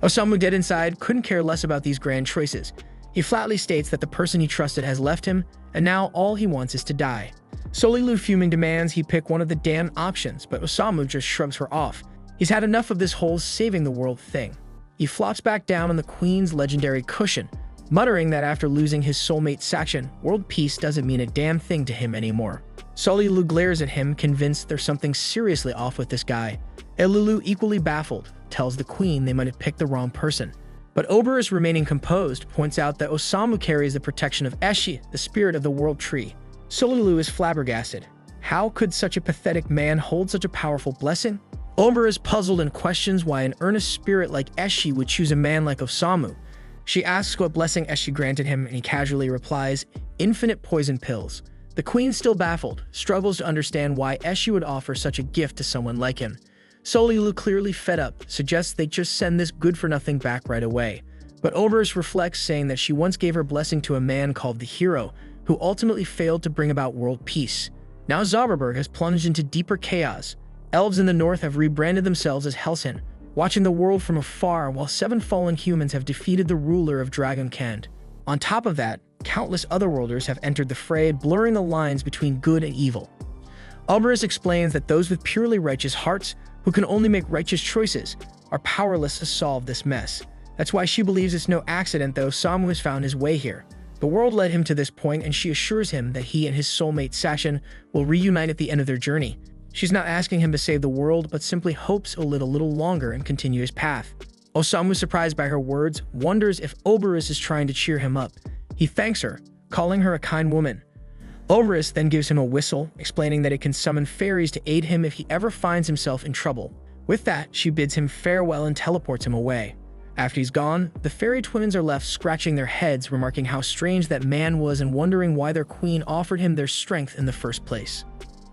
A: Osamu, dead inside, couldn't care less about these grand choices. He flatly states that the person he trusted has left him, and now all he wants is to die. Solulu, fuming, demands he pick one of the damn options, but Osamu just shrugs her off. He's had enough of this whole saving the world thing. He flops back down on the queen's legendary cushion, muttering that after losing his soulmate Sacchan, world peace doesn't mean a damn thing to him anymore. Solulu glares at him, convinced there's something seriously off with this guy. Elulu, equally baffled, tells the queen they might have picked the wrong person. But Oberus, remaining composed, points out that Osamu carries the protection of Eshi, the spirit of the world tree. Solulu is flabbergasted. How could such a pathetic man hold such a powerful blessing? Ober is puzzled and questions why an earnest spirit like Eshi would choose a man like Osamu. She asks what blessing Eshi granted him, and he casually replies, infinite poison pills. The queen, still baffled, struggles to understand why Eshi would offer such a gift to someone like him. Solulu, clearly fed up, suggests they just send this good-for-nothing back right away. But Oberus reflects, saying that she once gave her blessing to a man called the Hero, who ultimately failed to bring about world peace. Now Zauberberg has plunged into deeper chaos. Elves in the north have rebranded themselves as Helsin, watching the world from afar, while 7 fallen humans have defeated the ruler of Dragonkand. On top of that, countless otherworlders have entered the fray, blurring the lines between good and evil. Oberus explains that those with purely righteous hearts, who can only make righteous choices, are powerless to solve this mess. That's why she believes it's no accident that Osamu has found his way here. The world led him to this point, and she assures him that he and his soulmate Sacchan will reunite at the end of their journey. She's not asking him to save the world, but simply hopes he'll live a little longer and continue his path. Osamu, surprised by her words, wonders if Oberus is trying to cheer him up. He thanks her, calling her a kind woman. Oberus then gives him a whistle, explaining that it can summon fairies to aid him if he ever finds himself in trouble. With that, she bids him farewell and teleports him away. After he's gone, the fairy twins are left scratching their heads, remarking how strange that man was and wondering why their queen offered him their strength in the first place.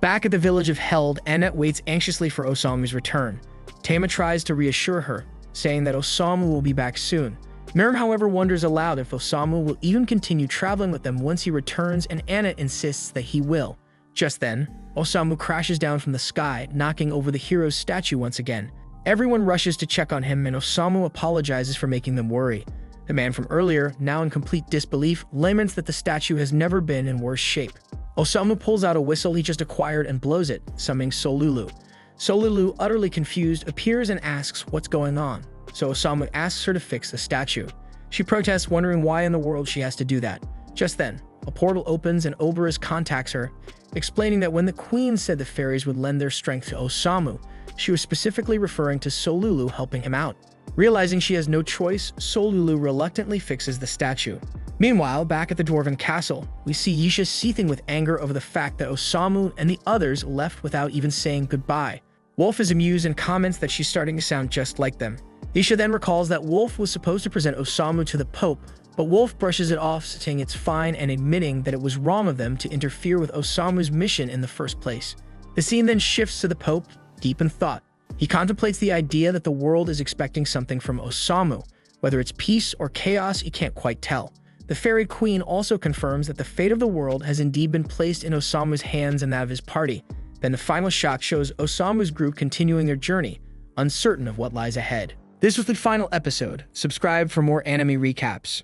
A: Back at the village of Held, Annette waits anxiously for Osamu's return. Tama tries to reassure her, saying that Osamu will be back soon. Miriam, however, wonders aloud if Osamu will even continue traveling with them once he returns, and Annette insists that he will. Just then, Osamu crashes down from the sky, knocking over the hero's statue once again. Everyone rushes to check on him, and Osamu apologizes for making them worry. The man from earlier, now in complete disbelief, laments that the statue has never been in worse shape. Osamu pulls out a whistle he just acquired and blows it, summoning Solulu. Solulu, utterly confused, appears and asks what's going on, so Osamu asks her to fix the statue. She protests, wondering why in the world she has to do that. Just then, a portal opens and Oberus contacts her, explaining that when the queen said the fairies would lend their strength to Osamu, she was specifically referring to Solulu helping him out. Realizing she has no choice, Solulu reluctantly fixes the statue. Meanwhile, back at the Dwarven Castle, we see Yisha seething with anger over the fact that Osamu and the others left without even saying goodbye. Wolf is amused and comments that she's starting to sound just like them. Yisha then recalls that Wolf was supposed to present Osamu to the Pope, but Wolf brushes it off, saying it's fine and admitting that it was wrong of them to interfere with Osamu's mission in the first place. The scene then shifts to the Pope, deep in thought. He contemplates the idea that the world is expecting something from Osamu. Whether it's peace or chaos, he can't quite tell. The Fairy Queen also confirms that the fate of the world has indeed been placed in Osamu's hands and that of his party. Then the final shot shows Osamu's group continuing their journey, uncertain of what lies ahead. This was the final episode. Subscribe for more anime recaps.